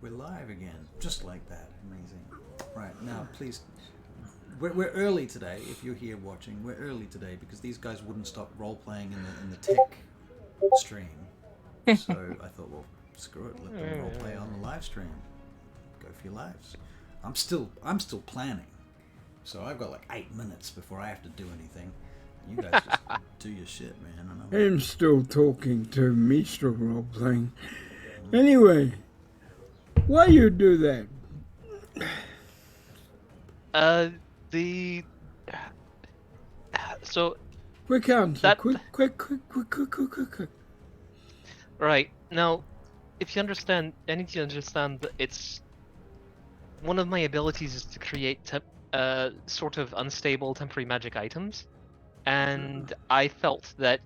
We're live again, just like that. Amazing. Right, now, please. We're early today. If you're here watching, we're early today because these guys wouldn't stop role-playing in the tech stream. So I thought, well, screw it. Let them role-play on the live stream. Go for your lives. I'm still planning. So I've got like 8 minutes before I have to do anything. You guys just do your shit, man. I know. I'm still talking to me, still role-playing. Anyway, why you do that? So Quick answer. That- Quick. right now, if you understand, I need you to understand that it's one of my abilities is to create sort of unstable temporary magic items, and I felt that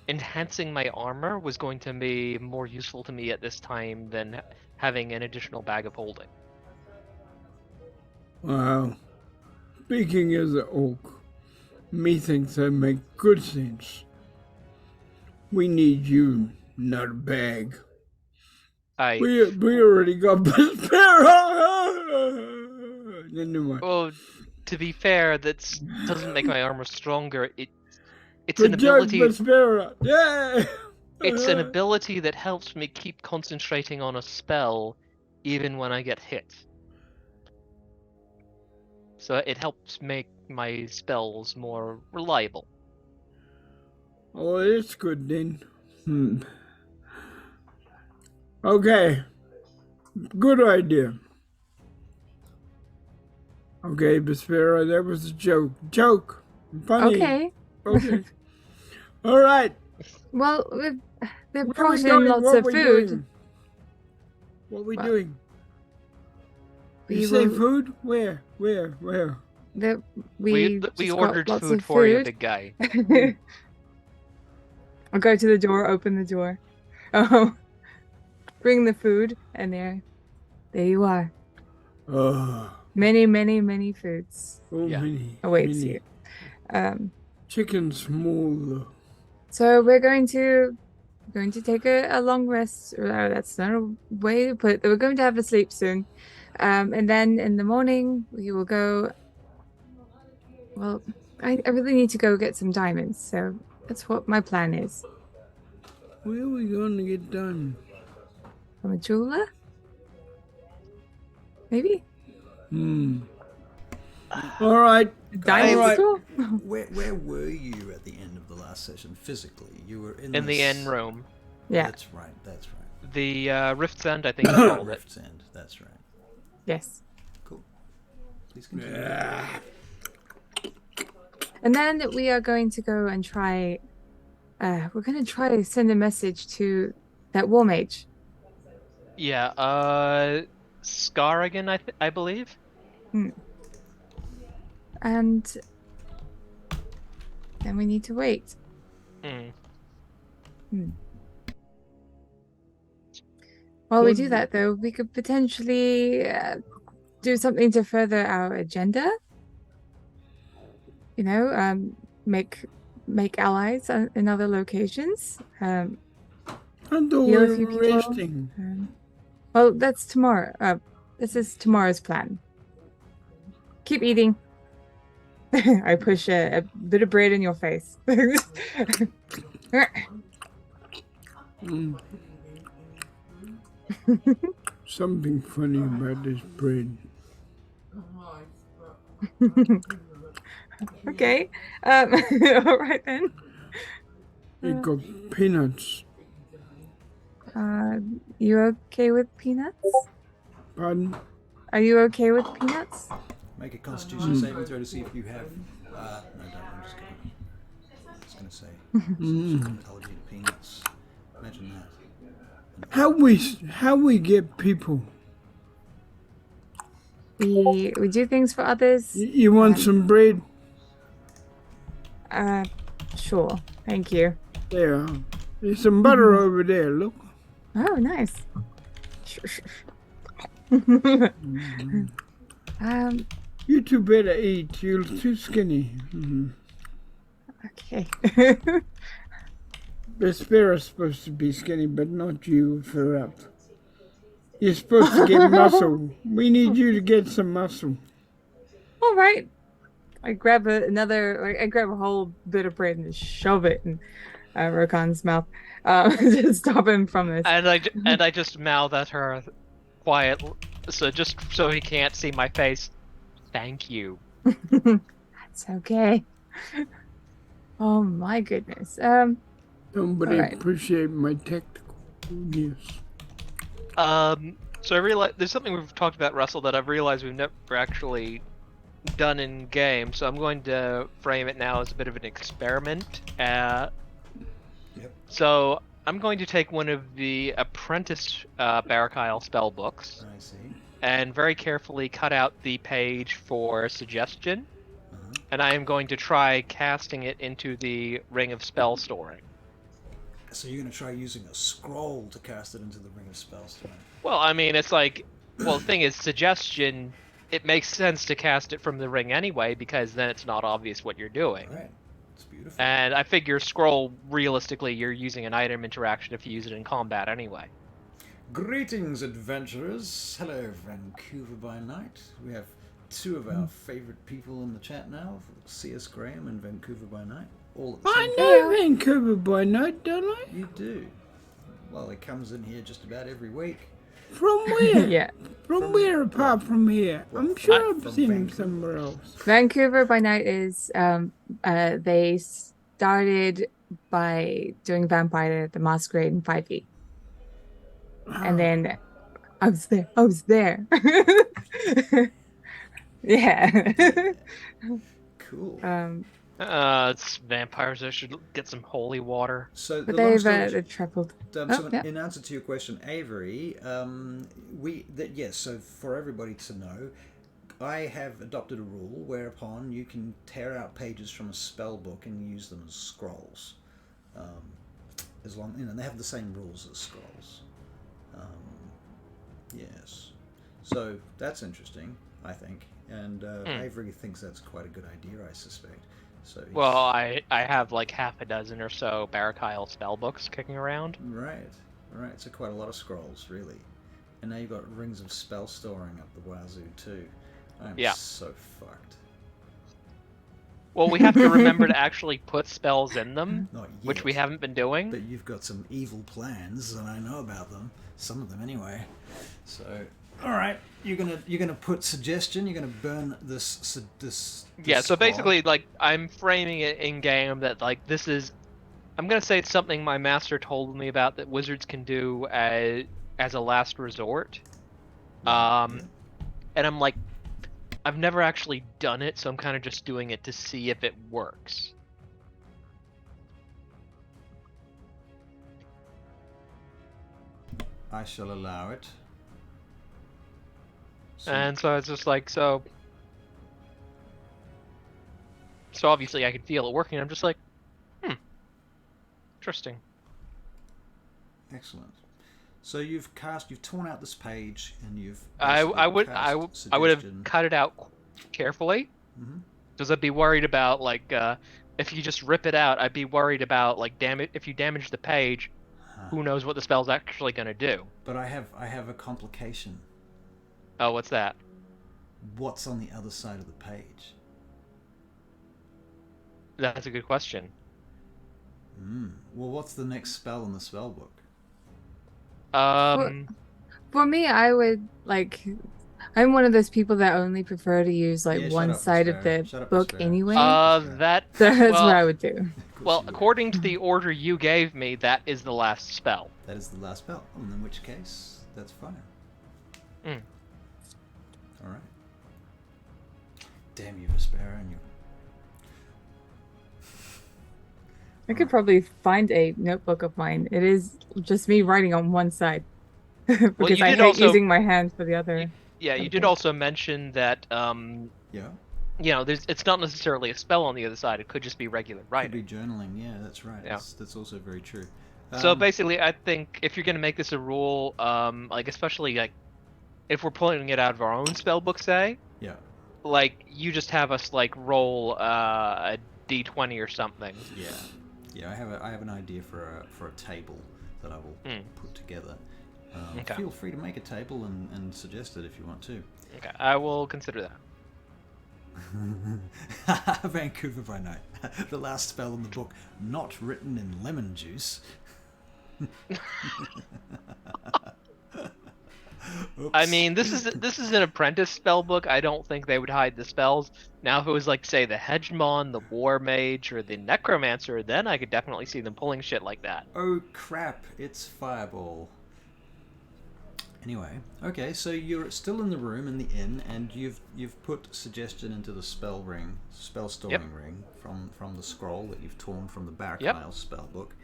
enhancing my armor was going to be more useful to me at this time than having an additional bag of holding. Wow. Speaking as an orc, me thinks that make good sense. We need you, not a bag. We already got Vespera! Anyway. Well, to be fair, that doesn't make my armor stronger. It's Good an job, ability. Vespera! Yeah! It's an ability that helps me keep concentrating on a spell, even when I get hit. So it helps make my spells more reliable. Oh, that's good then. Okay. Good idea. Okay, Vespera, that was a joke. Joke. Funny. Okay. All right. Well, they're Where are we brought going? in lots What of we food. doing? What are we Well, doing? we You say will- food? Where? We We just ordered got lots food of for you, food. big guy. I'll go to the door, open the door, bring the food, and there you are. Many foods Yeah. Many. awaits many. you. Chicken small. So we're going to take a long rest. That's not a way to put it. We're going to have a sleep soon, and then in the morning we will go. Well, I really need to go get some diamonds, so that's what my plan is. Where are we going to get done? From a jeweler, maybe. All right. Diamond All right. store. Where were you at the end of the last session physically? You were in the end room. Yeah. That's right. The Rift's End, I think you called it. Rift's End. That's right. Yes. Cool. Please continue. And then we are going to go and try. We're going to try to send a message to that war mage. Yeah, Scarrigan, I believe. And then we need to wait. While we do that, though, we could potentially do something to further our agenda. You know, make allies in other locations. I thought we Heal a were few people. resting. Well, that's tomorrow. This is tomorrow's plan. Keep eating. I push a bit of bread in your face. Something funny about this bread. Okay. All right then. It got peanuts. You okay with peanuts? Pardon? Are you okay with peanuts? Make a Constitution saving throw to see if you have. No, don't. I'm just gonna say. Allergy to peanuts. Imagine that. How we get people? We do things for others. You want some bread? Sure. Thank you. There. There's some butter over there. Look. Oh, nice. You two better eat. You're too skinny. Okay. Vespera's supposed to be skinny, but not you, Ferrat. You're supposed to get muscle. We need you to get some muscle. All right. I grab I grab a whole bit of bread and shove it in Rokan's mouth to stop him from this. And I just mouth at her quiet, so just so he can't see my face. Thank you. That's okay. Oh my goodness. Nobody right. appreciate my tactical genius. So I realize there's something we've talked about, Russell, that I've realized we've never actually done in game. So I'm going to frame it now as a bit of an experiment. Yep. So I'm going to take one of the apprentice Barakyle spell books. I see. And very carefully cut out the page for suggestion. And I am going to try casting it into the ring of spell storing. So you're going to try using a scroll to cast it into the ring of spell storing. Well, I mean, it's like, well, the thing is, suggestion, it makes sense to cast it from the ring anyway, because then it's not obvious what you're doing. Right. It's beautiful. And I figure scroll, realistically, you're using an item interaction if you use it in combat anyway. Greetings, adventurers. Hello, Vancouver by night. We have two of our favorite people in the chat now, C.S. Graham and Vancouver by night. All at the I same know Vancouver by night, don't I? You do. Well, it comes in here just about every week. From where? Yeah. From where apart from here? Well, I'm sure from I've seen him Vancouver. somewhere else. Vancouver by night is they started by doing Vampire the Masquerade in 5e. And then I was there. Yeah. Cool. It's vampires. I should get some holy water. So But the long they've story tripled. so yeah. in answer to your question, Avery, yes. So for everybody to know, I have adopted a rule whereupon you can tear out pages from a spell book and use them as scrolls, as long they have the same rules as scrolls. Yes. So that's interesting, I think, and Avery thinks that's quite a good idea, I suspect. So Well, I have like half a dozen or so Barakyle spell books kicking around. Right. So quite a lot of scrolls, really. And now you've got rings of spell storing up the wazoo too. I'm so fucked. Well, we have to remember to actually put spells in them, Not yet, which we haven't been doing. But you've got some evil plans, and I know about them. Some of them, anyway. So, all right, you're gonna put suggestion. You're gonna burn this. Yeah. So spot. basically, like, I'm framing it in game that like this is. I'm gonna say it's something my master told me about that wizards can do as a last resort. And I'm like, I've never actually done it, so I'm kind of just doing it to see if it works. I shall allow it. And so it's just like, so obviously I could feel it working. I'm just like, interesting. Excellent. So you've torn out this page, and you've. I would have cut it out carefully, because I'd be worried about like if you just rip it out, I'd be worried about like if you damage the page, who knows what the spell's actually gonna do. But I have a complication. Oh, what's that? What's on the other side of the page? That's a good question. Well, what's the next spell in the spell book? For me, I would like. I'm one of those people that only prefer to use like one side of the book anyway. That's what I would do. Well, according to the order you gave me, that is the last spell. That is the last spell. In which case, that's fine. All right. Damn you, Vespera, and you. I could probably find a notebook of mine. It is just me writing on one side because I hate using my hand for the other. You did also mention that it's not necessarily a spell on the other side. It could just be regular writing. Could be journaling. Yeah, that's right. Yeah. That's also very true. So basically, I think if you're going to make this a rule, like especially like if we're pulling it out of our own spell book, say, like you just have us like roll a d20 or something. Yeah, I have an idea for a table that I will put together. Okay. Feel free to make a table and suggest it if you want to. Okay, I will consider that. Vancouver by night. The last spell in the book, not written in lemon juice. I mean, this is an apprentice spell book. I don't think they would hide the spells. Now, if it was like, say, the Hegemon, the War Mage, or the Necromancer, then I could definitely see them pulling shit like that. Oh crap! It's Fireball. Anyway, okay, so you're still in the room in the inn, and you've put suggestion into the spell storing ring from the scroll that you've torn from the Barakyle spell book.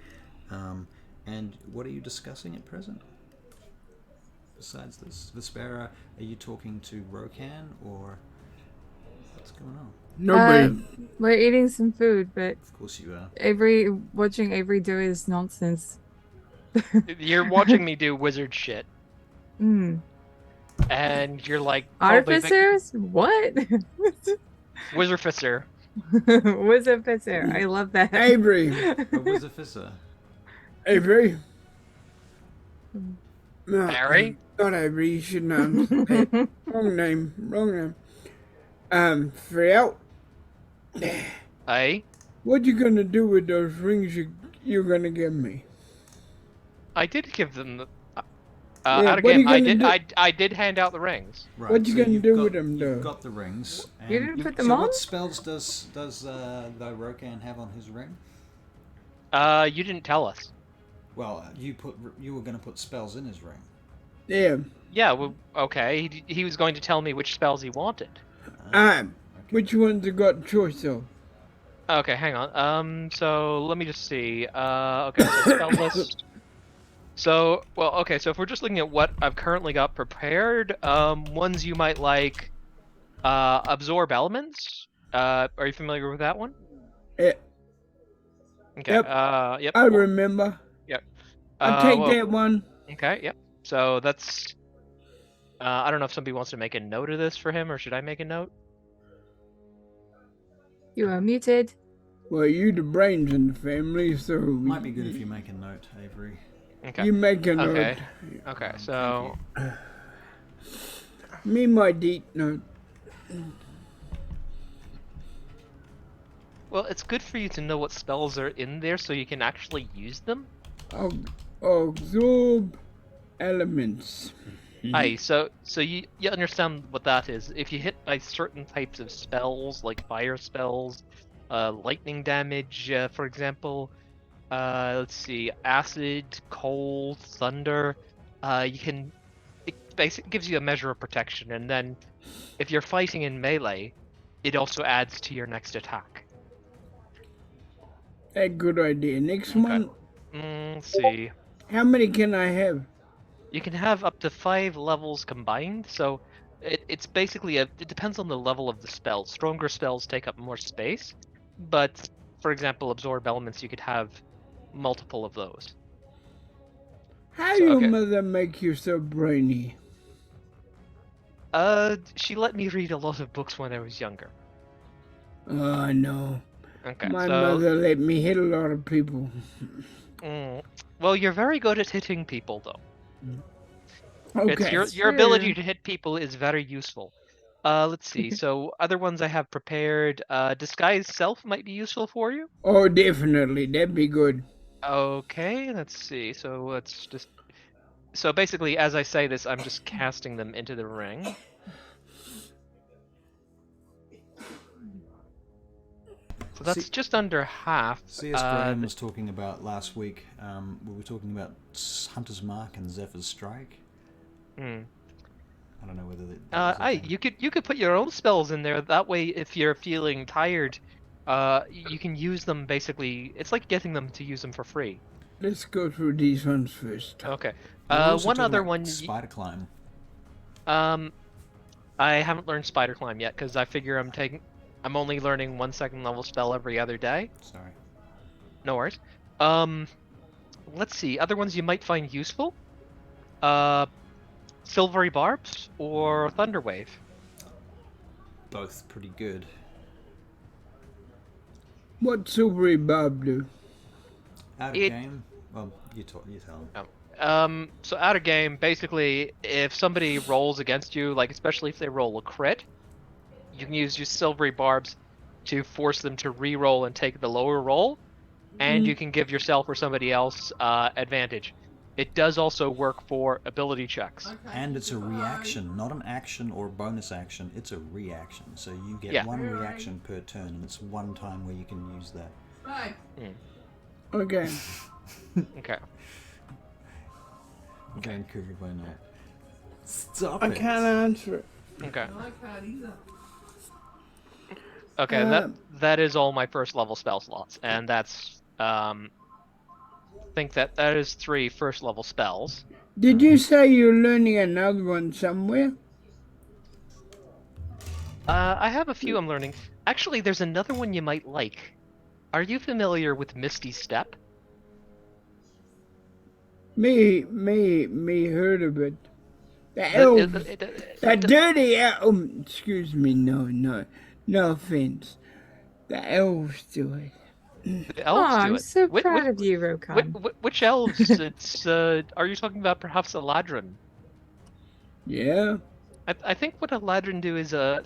And what are you discussing at present? Besides this, Vespera, are you talking to Rokan or what's going on? Nobody. We're eating some food, but Of course you are. watching Avery do his nonsense. You're watching me do wizard shit, Mm. and you're like, probably Artificers? What? Wizardficer. Wizardficer. I love that. Avery. A Wizardficer. Avery. No, Barry? not Avery. You should know. Wrong name. For out. Aye. What you gonna do with those rings you're gonna give me? I did give them the. Yeah, Out of what are you game, gonna I did hand out the rings. Right, What you gonna you've do got- with them, though? You've got the rings. You and- didn't put them so on? what spells does the Rokan have on his ring? You didn't tell us. Well, you were going to put spells in his ring. Yeah. Yeah, well, okay. He was going to tell me which spells he wanted. Which ones you got choice of? Okay, hang on. So let me just see. Okay, so spell list. So, well, okay, so if we're just looking at what I've currently got prepared, ones you might like, absorb elements. Are you familiar with that one? Yeah, Okay. Yep. Yep. I remember. Yep. I'll take well, that one. Okay. Yep. So that's. I don't know if somebody wants to make a note of this for him, or should I make a note? You are muted. Well, you the brains in the family, so Might be good if you make a note, Avery. Okay. you make a note. Okay. Okay. So. Me my deep note. Well, it's good for you to know what spells are in there so you can actually use them. Absorb elements. Aye, so you understand what that is. If you hit by certain types of spells, like fire spells, lightning damage, for example, let's see, acid, cold, thunder, it basically gives you a measure of protection, and then if you're fighting in melee, it also adds to your next attack. A good idea. Next Okay. one. Let's see. How many can I have? You can have up to 5 levels combined, so it's basically it depends on the level of the spell. Stronger spells take up more space, but for example, absorb elements, you could have multiple of those. How So, your okay. mother make you so brainy? She let me read a lot of books when I was younger. Oh no. Okay, My so mother let me hit a lot of people. well, you're very good at hitting people, though. Okay. It's your ability to hit people is very useful. Let's see. So other ones I have prepared. Disguise self might be useful for you. Oh, definitely. That'd be good. Okay, let's see. So let's just. So basically, as I say this, I'm just casting them into the ring. So that's just under half. C.S. Graham was talking about last week. We were talking about Hunter's Mark and Zephyr's Strike. Hmm. I don't know whether that. You could put your own spells in there. That way, if you're feeling tired, you can use them. Basically, it's like getting them to use them for free. Let's go through these ones first. Okay. We were also One talking other about one. Spider Climb. I haven't learned Spider Climb yet because I figure I'm only learning 1 second level spell every other day. Sorry. No worries. Let's see. Other ones you might find useful. Silvery Barbs or Thunderwave. Both pretty good. What silvery barb do? Out of game. Well, you tell him. So out of game, basically, if somebody rolls against you, like especially if they roll a crit, you can use your silvery barbs to force them to re-roll and take the lower roll, and you can give yourself or somebody else advantage. It does also work for ability checks. And it's a reaction, not an action or bonus action. It's a reaction. So you get Yeah. one reaction per turn, and it's one time where you can use that. Okay. Okay. Going KIRKBY now. Stop I it. can't answer it. Okay. Okay, that is all my first level spell slots, and that's I think that is 3 first level spells. Did you say you're learning another one somewhere? I have a few I'm learning. Actually, there's another one you might like. Are you familiar with Misty Step? Me heard of it. The elves. The dirty elves. Excuse me, no offense. The elves do it. The elves do I'm it. so proud of you, Rokan. Which elves? It's are you talking about perhaps Eladrin? Yeah. I think what Eladrin do is I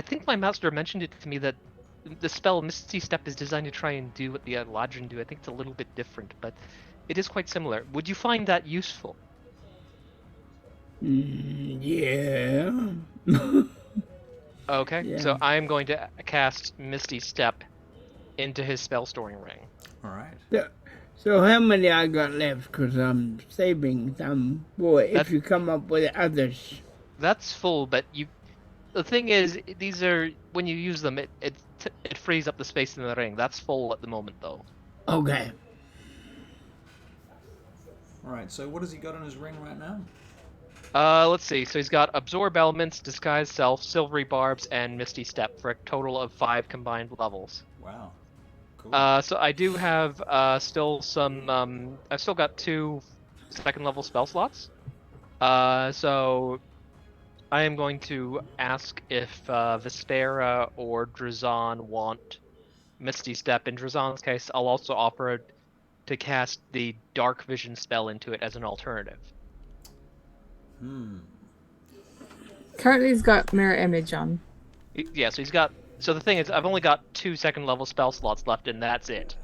think my master mentioned it to me that the spell Misty Step is designed to try and do what the Eladrin do. I think it's a little bit different, but it is quite similar. Would you find that useful? Yeah. Okay, Yeah. so I'm going to cast Misty Step into his spell storing ring. All right. So how many I got left? Because I'm saving some for if you come up with others. That's full, but the thing is, these are when you use them, it frees up the space in the ring. That's full at the moment, though. Okay. All right. So what has he got in his ring right now? Let's see. So he's got Absorb Elements, Disguise Self, Silvery Barbs, and Misty Step for a total of 5 combined levels. Wow. Cool. So I do have still some. I've still got 2 second level spell slots. So I am going to ask if Vespera or Drazan want Misty Step. In Drazan's case, I'll also offer to cast the Dark Vision spell into it as an alternative. Currently, he's got mirror image on. Yeah, so he's got. So the thing is, I've only got 2 second level spell slots left, and that's it.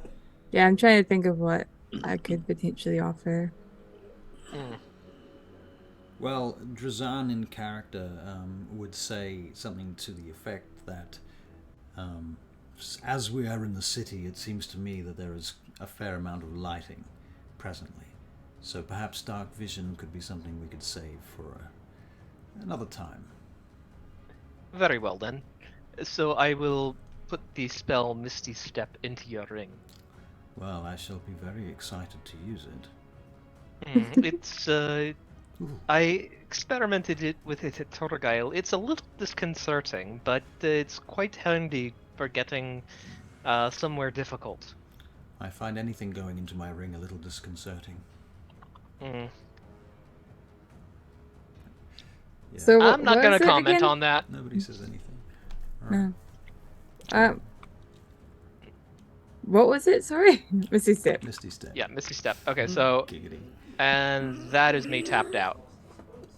Yeah, I'm trying to think of what I could potentially offer. Well, Drazan in character would say something to the effect that as we are in the city, it seems to me that there is a fair amount of lighting presently. So perhaps dark vision could be something we could save for another time. Very well, then. So I will put the spell Misty Step into your ring. Well, I shall be very excited to use it. It's I experimented it with it at Torgail. It's a little disconcerting, but it's quite handy for getting somewhere difficult. I find anything going into my ring a little disconcerting. Yeah. So I'm not going to comment again? on that. Nobody says anything. No. What was it? Sorry, Misty Step. Misty Step. Yeah, Misty Step. Okay, so Giggity. and that is me tapped out.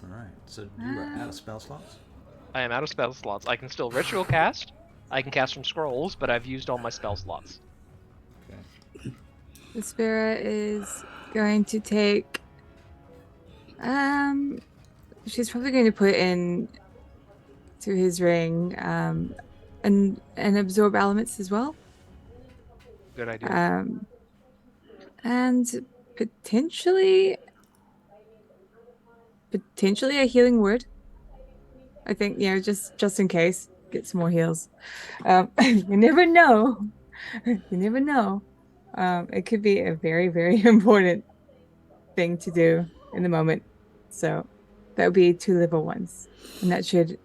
All right. So you are out of spell slots. I am out of spell slots. I can still ritual cast. I can cast from scrolls, but I've used all my spell slots. Okay. Vespera is going to take. She's probably going to put in to his ring, and absorb elements as well. Good idea. And potentially a healing word. I think, just in case, get some more heals. You never know. You never know. It could be a very, very important thing to do in the moment. So that would be 2 level 1s, and that should.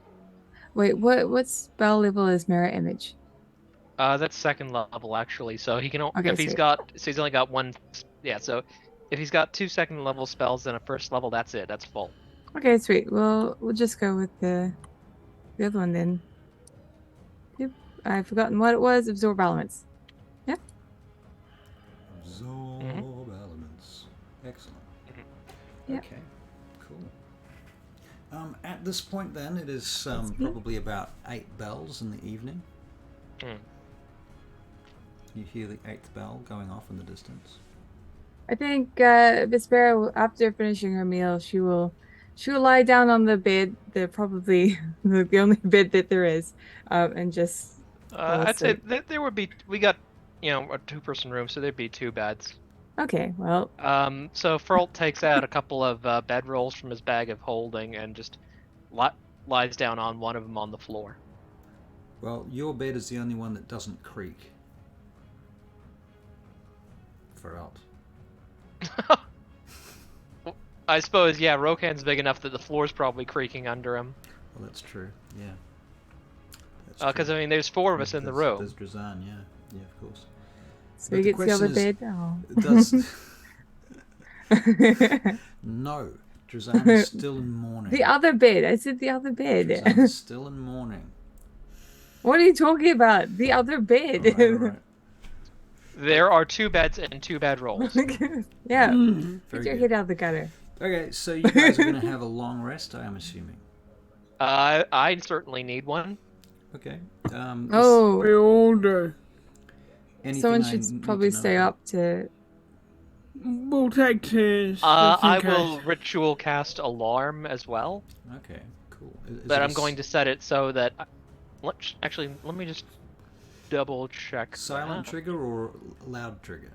Wait, what spell level is mirror image? That's second level actually. So he can Okay, if he's sweet. got he's only got 1. Yeah, so if he's got 2 second level spells and a first level, that's it. That's full. Okay, sweet. We'll just go with the other one then. Yep, I've forgotten what it was. Absorb elements. Yep. Absorb elements. Excellent. Yep. Okay, cool. At this point, then, it is probably about 8 bells in the evening. You hear the 8th bell going off in the distance. I think Vespera, after finishing her meal, she will lie down on the bed, probably the only bed that there is, and just fall I'd say asleep. there would be. We got a 2-person room, so there'd be 2 beds. Okay, well. So Ferlt takes out a couple of bedrolls from his bag of holding and just lies down on one of them on the floor. Well, your bed is the only one that doesn't creak. Ferlt. I suppose, yeah, Rokan's big enough that the floor's probably creaking under him. Well, that's true, yeah. Because, I mean, there's 4 of us in the room. There's Drazan, yeah. Yeah, of course. So But he the gets the other question bed? Oh. Does... No, Drazan is still in mourning. The other bed. I said the other bed. Drazan is still in mourning. What are you talking about? The other bed. All right. There are 2 beds and 2 bedrolls. Yeah. Very Get your good. head out of the gutter. Okay, so you guys are going to have a long rest, I am assuming. I certainly need one. Okay. Oh, We're older. someone should probably stay up to. We'll take turns. I will ritual cast alarm as well. Okay, cool. But I'm going to set it so that. Actually, let me just double check. Silent trigger or loud trigger?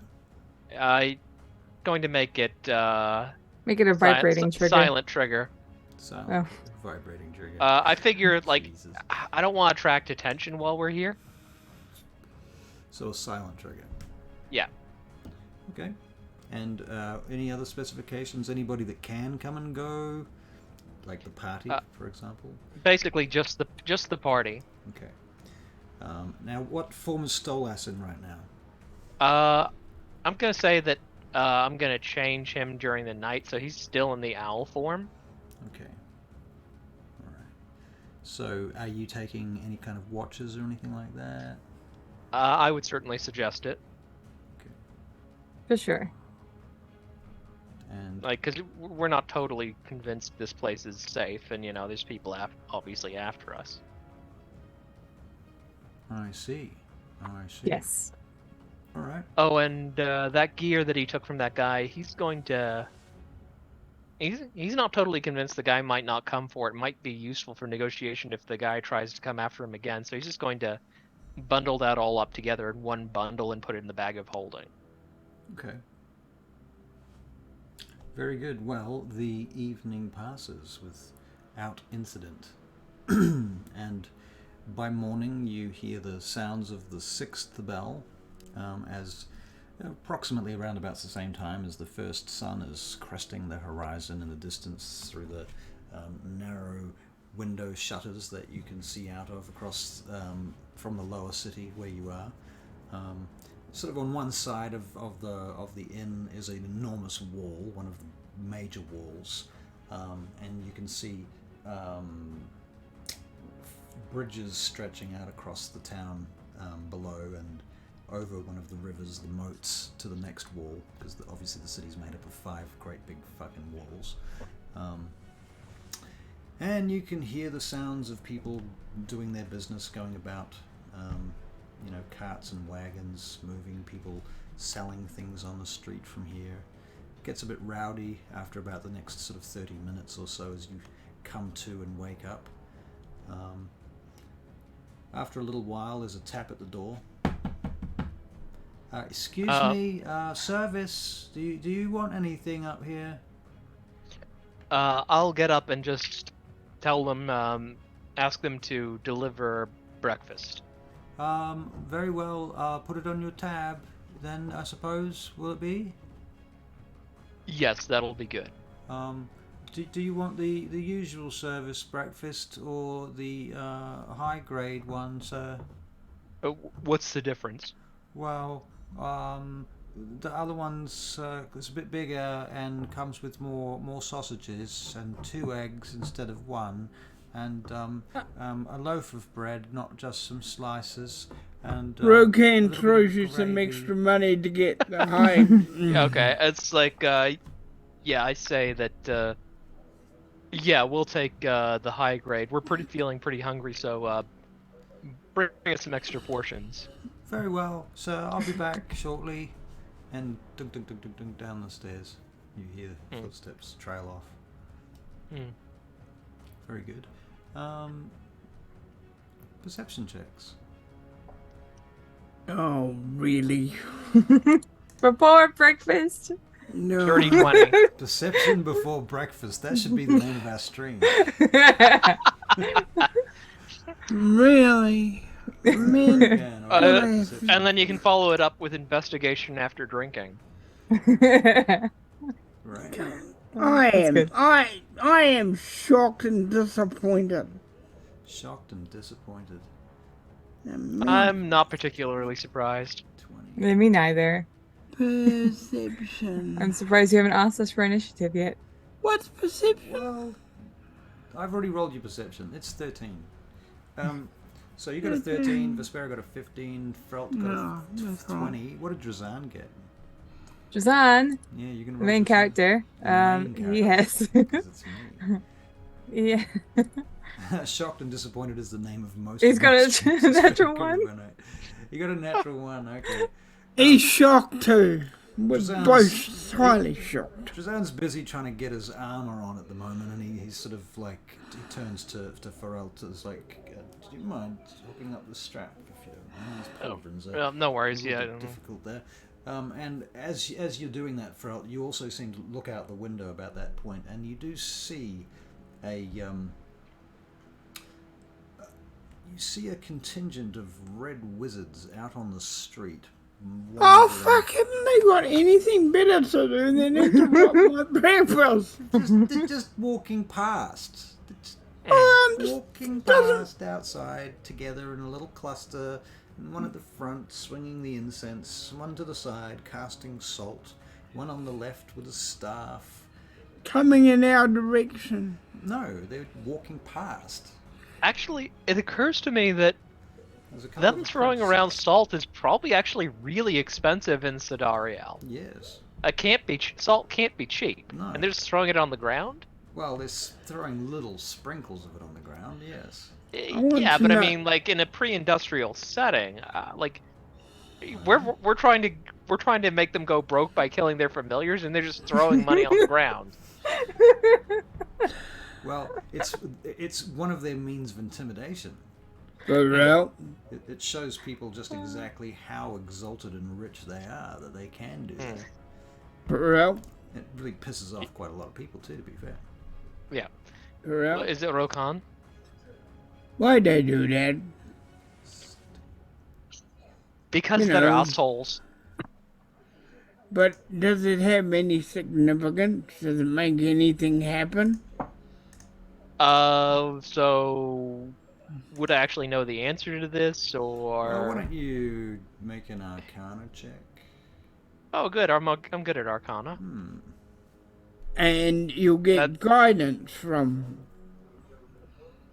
I'm going to make it. Make it a vibrating trigger. Silent trigger. Silent vibrating trigger. I figure, like, Jesus. I don't want to attract attention while we're here. So a silent trigger. Yeah. Okay. And any other specifications? Anybody that can come and go? Like the party, for example? Basically, just the party. Okay. Now, what form is Stolas in right now? I'm going to say that I'm going to change him during the night, so he's still in the owl form. Okay. All right. So, are you taking any kind of watches or anything like that? I would certainly suggest it. Okay. For sure. And Like, because we're not totally convinced this place is safe, and, there's people obviously after us. I see. Yes. All right. Oh, and that gear that he took from that guy, he's going to... He's not totally convinced the guy might not come for it. It might be useful for negotiation if the guy tries to come after him again, so he's just going to bundle that all up together in one bundle and put it in the bag of holding. Okay. Very good. Well, the evening passes without incident. And by morning, you hear the sounds of the 6th bell, as approximately around about the same time as the first sun is cresting the horizon in the distance through the narrow window shutters that you can see out of across from the lower city where you are. Sort of on one side of the inn is an enormous wall, one of the major walls, and you can see bridges stretching out across the town below and over one of the rivers, the moats, to the next wall, because obviously the city's made up of 5 great big fucking walls. And you can hear the sounds of people doing their business, going about, carts and wagons moving, people selling things on the street from here. It gets a bit rowdy after about the next sort of 30 minutes or so as you come to and wake up. After a little while, there's a tap at the door. Excuse me, service. Do you want anything up here? I'll get up and just tell them, ask them to deliver breakfast. Very well. I'll put it on your tab. Then I suppose, will it be? Yes, that'll be good. Do you want the usual service breakfast or the high grade one, sir? What's the difference? Well, the other one's is a bit bigger and comes with more sausages and 2 eggs instead of 1, and a loaf of bread, not just some slices. And Rokan throws you some extra money to get the high. Okay, it's like Yeah, I say that. Yeah, we'll take the high grade. We're feeling pretty hungry, so bring us some extra portions. Very well, sir. I'll be back shortly. And dunk, dunk, dunk, dunk, dunk down the stairs. You hear footsteps trail off. Very good. Perception checks. Oh, really? Before breakfast. No. 30-20. Perception before breakfast. That should be the name of our stream. Really? Man, Yeah, no, And then you can follow it up with investigation after drinking. right. I am shocked and disappointed. Shocked and disappointed. I'm not particularly surprised. 20. Me neither. Perception. I'm surprised you haven't asked us for initiative yet. What's perception? Well, I've already rolled your perception. It's 13. So you got a 13, Vespera got a 15, Felt got a 20. What did Drazan get? Drazan, Yeah, you can the roll main Drazan. character. The main character. Yes. 'Cause it's me. Yeah. Shocked and disappointed is the name of most. He's of got my a streams. natural one? You got a natural one, okay. He's shocked too. We're Drazan's- both highly shocked. Drazan's busy trying to get his armor on at the moment, and he's sort of like, he turns to Pharrell to like, do you mind hooking up the strap if you don't mind? These pauldrons are Well, no worries. a little Yeah, I bit don't know. difficult there. And as you're doing that, Pharrell, you also seem to look out the window about that point, and you do see a contingent of red wizards out on the street. Oh, fuck, haven't they got anything better to do than interrupt my breakfast? They're just walking past. Just Walking past outside together in a little cluster, and one at the front swinging the incense, one to the side casting salt, one on the left with a staff. coming in our direction. No, they're walking past. Actually, it occurs to me that There's a couple them of throwing trucks. around salt is probably actually really expensive in Sidariel. Yes. Salt can't be cheap, No. and they're just throwing it on the ground. Well, they're throwing little sprinkles of it on the ground. Yes. want Yeah, to but I know- mean, like in a pre-industrial setting, we're trying to make them go broke by killing their familiars, and they're just throwing money on the ground. Well, it's one of their means of intimidation. Pharrell, It shows people just exactly how exalted and rich they are that they can do that. Pharrell, It really pisses off quite a lot of people too, to be fair. Yeah. Pharrell. Is it Rokan? Why'd they do that? Because You they're know. assholes. But does it have any significance? Does it make anything happen? So would I actually know the answer to this, or? Well, why don't you make an Arcana check? Oh, good. I'm good at Arcana. And you'll get That- guidance from...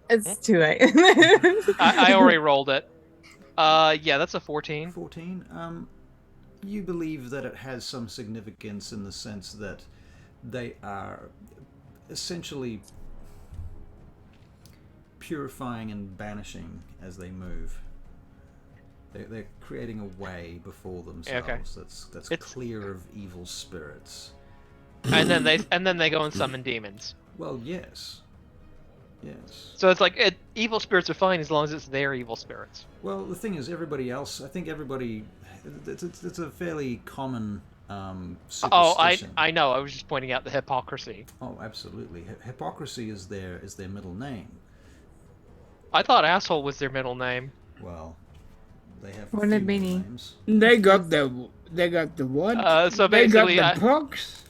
It's too late. I already rolled it. Yeah, that's a 14. 14. You believe that it has some significance in the sense that they are essentially purifying and banishing as they move. They're creating a way before themselves that's It's- clear of evil spirits. And then they go and summon demons. Well, yes. Yes. So it's like evil spirits are fine as long as it's their evil spirits. Well, the thing is, everybody else, I think everybody, it's a fairly common Oh, superstition. I know. I was just pointing out the hypocrisy. Oh, absolutely. Hypocrisy is their middle name. I thought asshole was their middle name. Well, they have What a a few middle meanie. names. They got the what? So they got basically, the pox?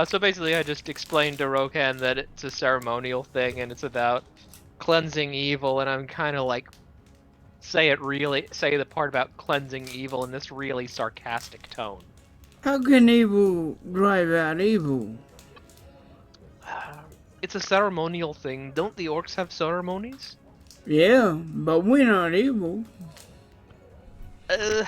So basically, I just explained to Rokan that it's a ceremonial thing and it's about cleansing evil, and I'm kind of like say the part about cleansing evil in this really sarcastic tone. How can evil drive out evil? It's a ceremonial thing. Don't the orcs have ceremonies? Yeah, but we're not evil. Uh,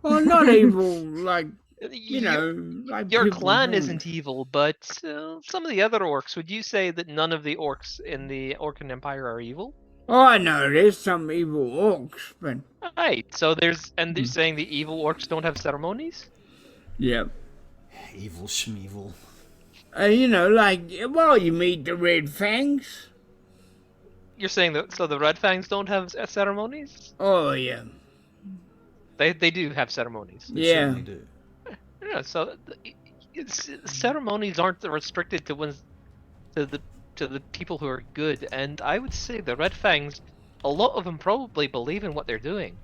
Well, not evil like You know, like Your people clan think. isn't evil, but some of the other orcs, would you say that none of the orcs in the Orcan Empire are evil? Oh, I know there's some evil orcs, but Right, so they're saying the evil orcs don't have ceremonies? yeah. Evil Schmeevil. You know, like, well, you meet the Red Fangs. You're saying that so the Red Fangs don't have ceremonies? Oh, yeah. They do have ceremonies. They Yeah. certainly do. Yeah, so ceremonies aren't restricted to the people who are good, and I would say the Red Fangs, a lot of them probably believe in what they're doing.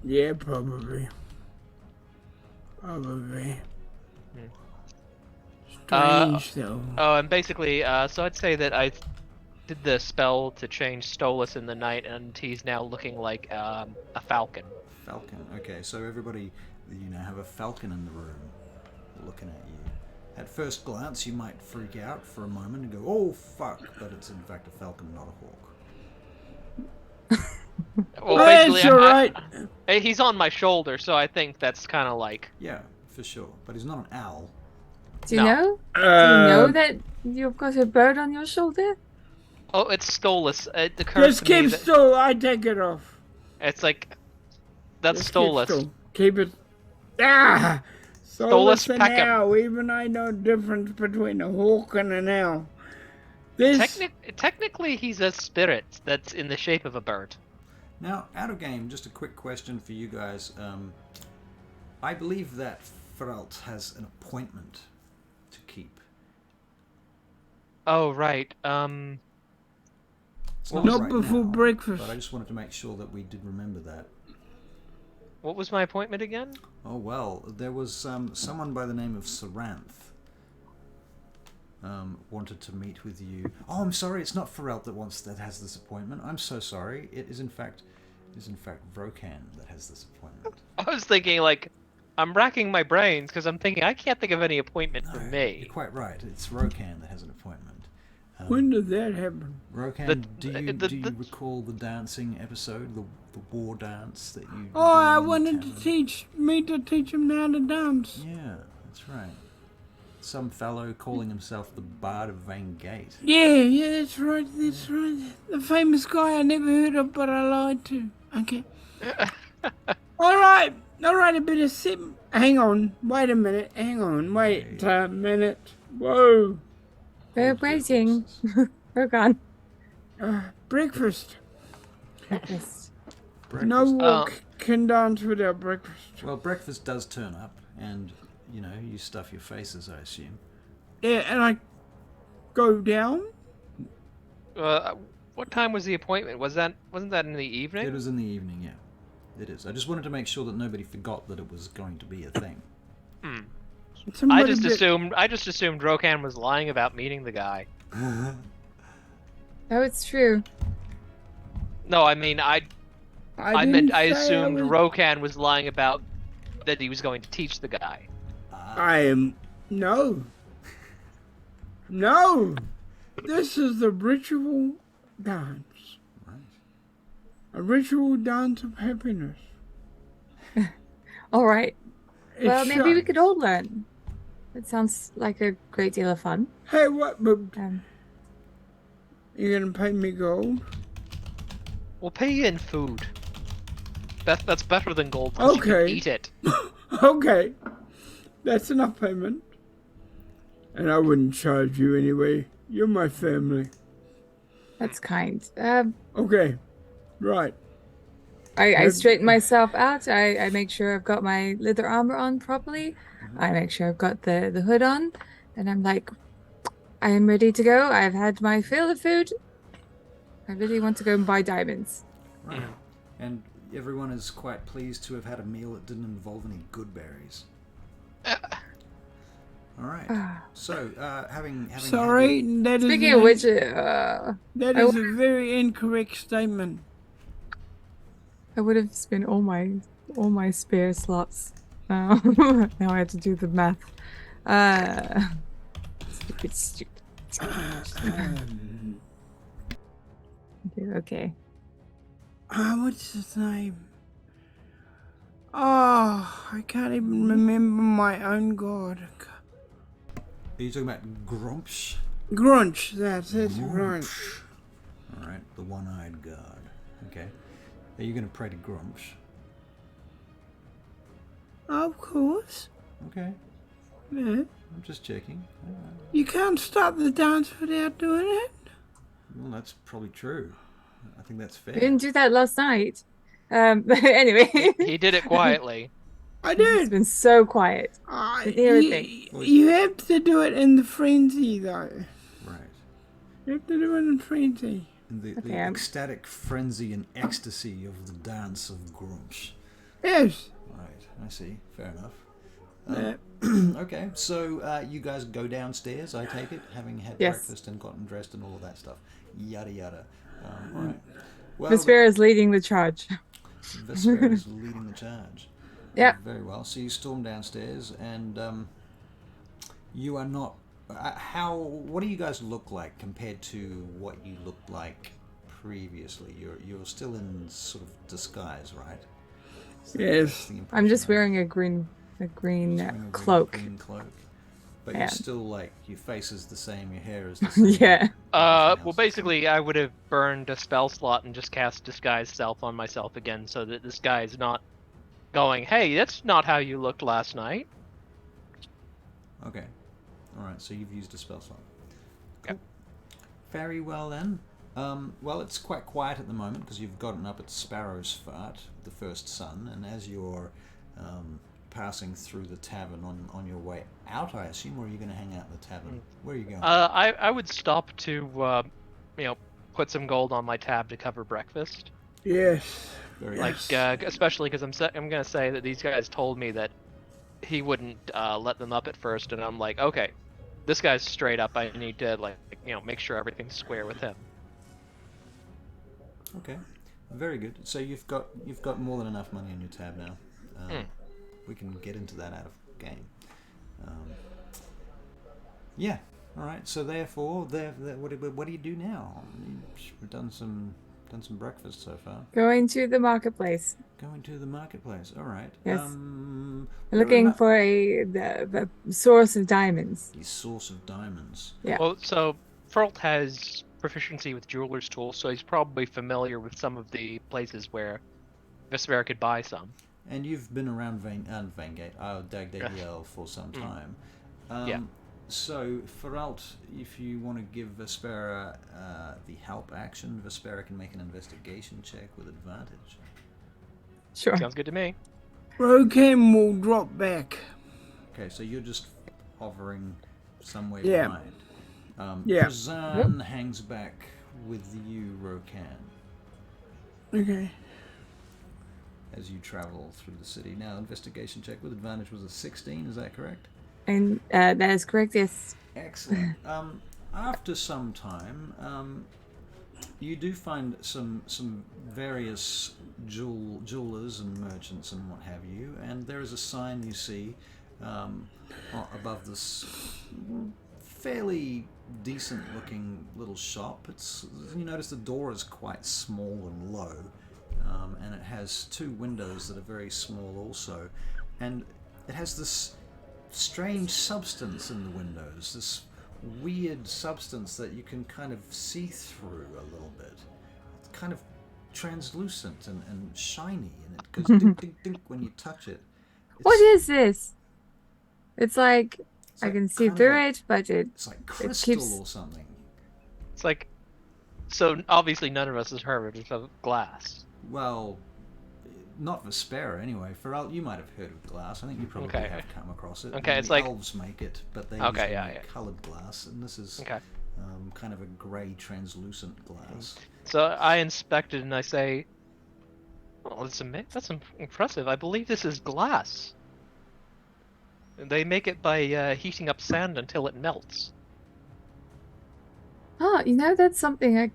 Yeah, probably. Probably. Strange, though. Oh, and basically, so I'd say that I did the spell to change Stolas in the night, and he's now looking like a falcon. Falcon. Okay, so everybody, you now have a falcon in the room looking at you. At first glance, you might freak out for a moment and go, "Oh fuck!" But it's in fact a falcon, not a hawk. Well, That's alright. He's on my shoulder, so I think that's kind of like. Yeah, for sure. But he's not an owl. Do you No. know? Do you know that you've got a bird on your shoulder? Oh, it's Stolas. It occurs Just to me keep that still. I take it off. it's like that's Just Stolas. Keep it. Ah! Stolas an Peckham. owl. Even I know the difference between a hawk and an owl. This. Technically, he's a spirit that's in the shape of a bird. Now, out of game, just a quick question for you guys. I believe that Feralt has an appointment to keep. Oh right. It's Not right before now, breakfast. But I just wanted to make sure that we did remember that. What was my appointment again? Oh well, there was someone by the name of Saranth wanted to meet with you. Oh, I'm sorry, it's not Feralt that has this appointment. I'm so sorry. It is in fact Vrokan that has this appointment. I was thinking like, I'm racking my brains because I'm thinking I can't think of any appointment for me. You're quite right. It's Vrokan that has an appointment. When did that happen? Vrokan, do you recall the dancing episode, the war dance that you? Oh, I wanted to teach him how to dance. Yeah, that's right. Some fellow calling himself the Bard of Vain Gate. Yeah, that's right. The famous guy I never heard of, but I lied to. Okay. All right, I better sit. Hang on, wait a minute. Wait a minute. Whoa. We're waiting. We're gone. Breakfast. Breakfast. No walk can dance without breakfast. Well, breakfast does turn up, and you stuff your faces, I assume. Yeah, and I go down. What time was the appointment? Wasn't that in the evening? It was in the evening, yeah. It is. I just wanted to make sure that nobody forgot that it was going to be a thing. I just assumed Rokan was lying about meeting the guy. Oh, it's true. No, I mean I assumed Rokan was lying about that he was going to teach the guy. No. This is the ritual dance. Right. A ritual dance of happiness. All right. Well, maybe we shines. could all learn. It sounds like a great deal of fun. Hey, what? You gonna pay me gold? We'll pay you in food. That's better than gold. 'Cause you Okay. can eat it. Okay. That's enough payment. And I wouldn't charge you anyway. You're my family. That's kind. Okay. Right. I straighten myself out. I make sure I've got my leather armor on properly. I make sure I've got the hood on. And I'm like, I am ready to go. I've had my fill of food. I really want to go and buy diamonds. Right. And everyone is quite pleased to have had a meal that didn't involve any good berries. All right. So, having Sorry, that is Speaking of which, that is a very incorrect statement. I would have spent all my spare slots. Now I have to do the math. Stupid. Okay. What's his name? Oh, I can't even remember my own god. Are you talking about Grumsh? Grunch, that's it, right. Alright, the one-eyed god. Okay. Are you going to pray to Grumsh? Of course. Okay. Yeah. I'm just checking. You can't stop the dance without doing it. Well, that's probably true. I think that's fair. We didn't do that last night. But anyway. He did it quietly. I It's did. been so quiet. Didn't hear a thing. You have to do it in the frenzy, though. Right. You have to do it in frenzy. The Okay, ecstatic frenzy and ecstasy of the dance of Grumsh. Yes. Right, I see. Fair enough. Yeah. Okay, so you guys go downstairs, I take it, having had Yes. breakfast and gotten dressed and all of that stuff. Yada yada. All right. Well, Vespera is leading the charge. Vespera is leading the charge. Yeah. Very well. So you storm downstairs, and you are not. What do you guys look like compared to what you looked like previously? You're still in sort of disguise, right? Yes. I'm just wearing a green cloak. Green cloak. But Yeah. you're still like, your face is the same, your hair is the same. Yeah. Well, basically, I would have burned a spell slot and just cast Disguise Self on myself again, so that this guy is not going, hey, that's not how you looked last night. Okay. Alright, so you've used a spell slot. Yep. Very well then. Well, it's quite quiet at the moment because you've gotten up at Sparrow's Fart, the first sun, and as you're passing through the tavern on your way out, I assume, or are you going to hang out in the tavern? Where are you going? I would stop to, put some gold on my tab to cover breakfast. Yes. Very Like, especially because I'm gonna say that these guys told me that he wouldn't let them up at first, and I'm like, okay, this guy's straight up. I need to make sure everything's square with him. Okay, very good. So you've got more than enough money on your tab now. We can get into that out of game. Yeah. All right. So therefore, what do you do now? We've done some breakfast so far. Going to the marketplace. Going to the marketplace. All right. Yes. Looking for the source of diamonds. The source of diamonds. Yeah. Well, so Ferlt has proficiency with jeweler's tools, so he's probably familiar with some of the places where Vespera could buy some. And you've been around Dagdagiel for some time. Yeah. So, Feralt, if you want to give Vespera the help action, Vespera can make an investigation check with advantage. Sure. Sounds good to me. Rokem will drop back. Okay, so you're just hovering somewhere Yeah. behind. Yeah. Prazan hangs back with you, Rokan, Okay. as you travel through the city. Now, investigation check with advantage was a 16, is that correct? And that is correct, yes. Excellent. After some time, you do find some various jewelers and merchants and what have you, and there is a sign you see above this fairly decent-looking little shop. You notice the door is quite small and low, and it has two windows that are very small also, and it has this strange substance in the windows, this weird substance that you can kind of see through a little bit. It's kind of translucent and shiny, and it goes dink, dink, dink when you touch it. What is this? It's like I like can see kind of through like- it, but It's like crystal keeps- or something. It's like, so obviously none of us has heard of glass. Well, not Vespera anyway. Feralt, you might have heard of glass. I think you probably Okay. have come across it. Okay, The it's like- elves make it, but they Okay, usually yeah, make yeah. coloured glass, and this is Okay. kind of a grey, translucent glass. So I inspect it and I say, "Oh, that's impressive. I believe this is glass. They make it by heating up sand until it melts." oh, that's something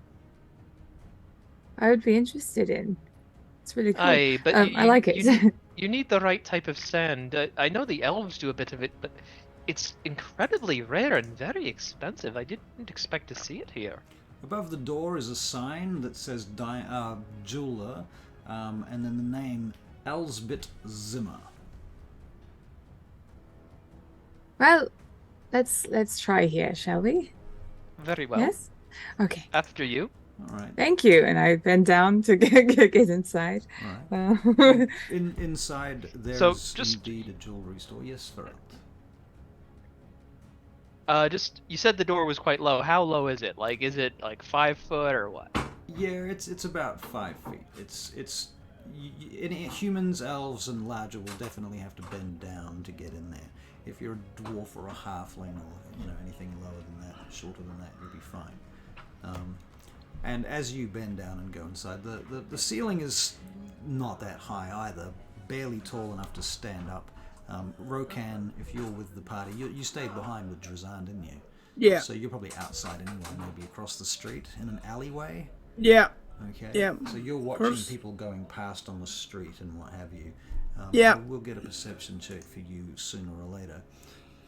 I would be interested in. It's really cool. Aye, but I like it. You need the right type of sand. I know the elves do a bit of it, but it's incredibly rare and very expensive. I didn't expect to see it here. Above the door is a sign that says jeweler, and then the name Elsbeth Zimmer. Well, let's try here, shall we? Very well. Yes. Okay. After you. All right. Thank you. And I bend down to get inside. All right. Inside, there's indeed a jewelry store. Yes, Farrell. You said the door was quite low. How low is it? Like, is it like 5 foot or what? Yeah, it's about 5 feet. Humans, elves, and larger will definitely have to bend down to get in there. If you're a dwarf or a halfling or anything lower than that, shorter than that, you'll be fine. And as you bend down and go inside, the ceiling is not that high either, barely tall enough to stand up. Rokan, if you're with the party, you stayed behind with Drazan, didn't you? Yeah. So you're probably outside anyway, maybe across the street in an alleyway. Yeah. Okay. Yeah. So you're watching people going past on the street and what have you. Yeah. We'll get a perception check for you sooner or later.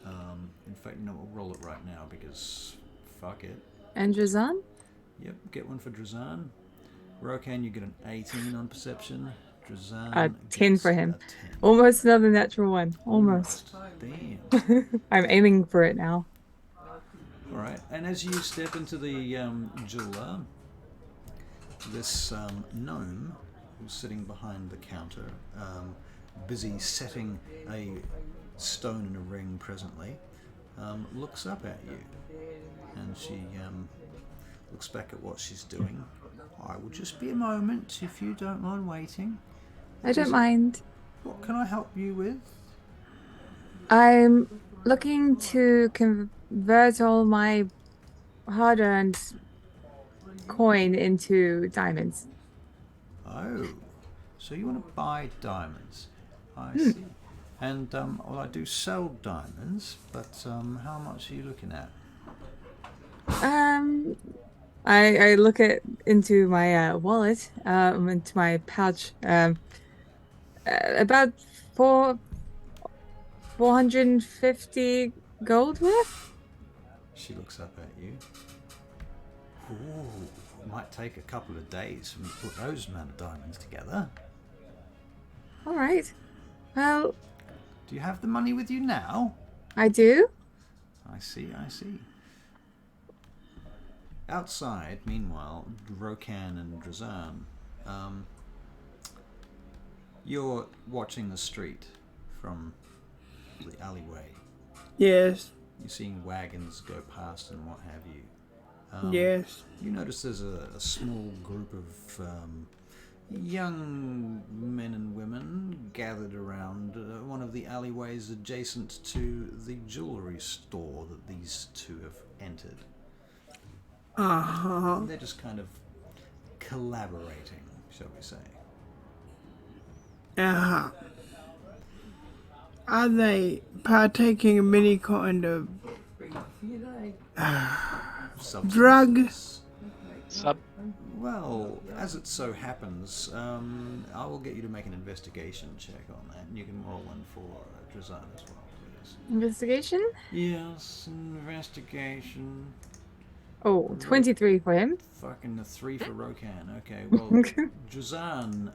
In fact, we'll roll it right now because fuck it. And Drazan? Yep, get one for Drazan. Rokan, you get an 18 on perception. Drazan A 10 for him. a 10. Almost another natural one. Almost. Damn. I'm aiming for it now. All right, and as you step into the jeweler, this gnome who's sitting behind the counter, busy setting a stone in a ring presently, looks up at you, and she looks back at what she's doing. I will just be a moment if you don't mind waiting. I don't mind. What can I help you with? I'm looking to convert all my hard-earned coin into diamonds. Oh, so you want to buy diamonds? I see. And well, I do sell diamonds, but how much are you looking at? I look into my wallet, into my pouch. About 450 gold worth. She looks up at you. Ooh, it might take a couple of days for me to put those amount of diamonds together. All right. Well, do you have the money with you now? I do. I see. Outside, meanwhile, Rokan and Drazan, you're watching the street from the alleyway. Yes. You're seeing wagons go past and what have you. Yes. You notice there's a small group of young men and women gathered around one of the alleyways adjacent to the jewelry store that these two have entered. Uh-huh. They're just kind of collaborating, shall we say. Uh-huh. Are they partaking of any kind of drug? Well, as it so happens, I will get you to make an investigation check on that, and you can roll one for Drazan as well, please. Investigation? Yes, investigation. Oh, 23 for him. Fucking the 3 for Rokan. Okay, well, Drazan,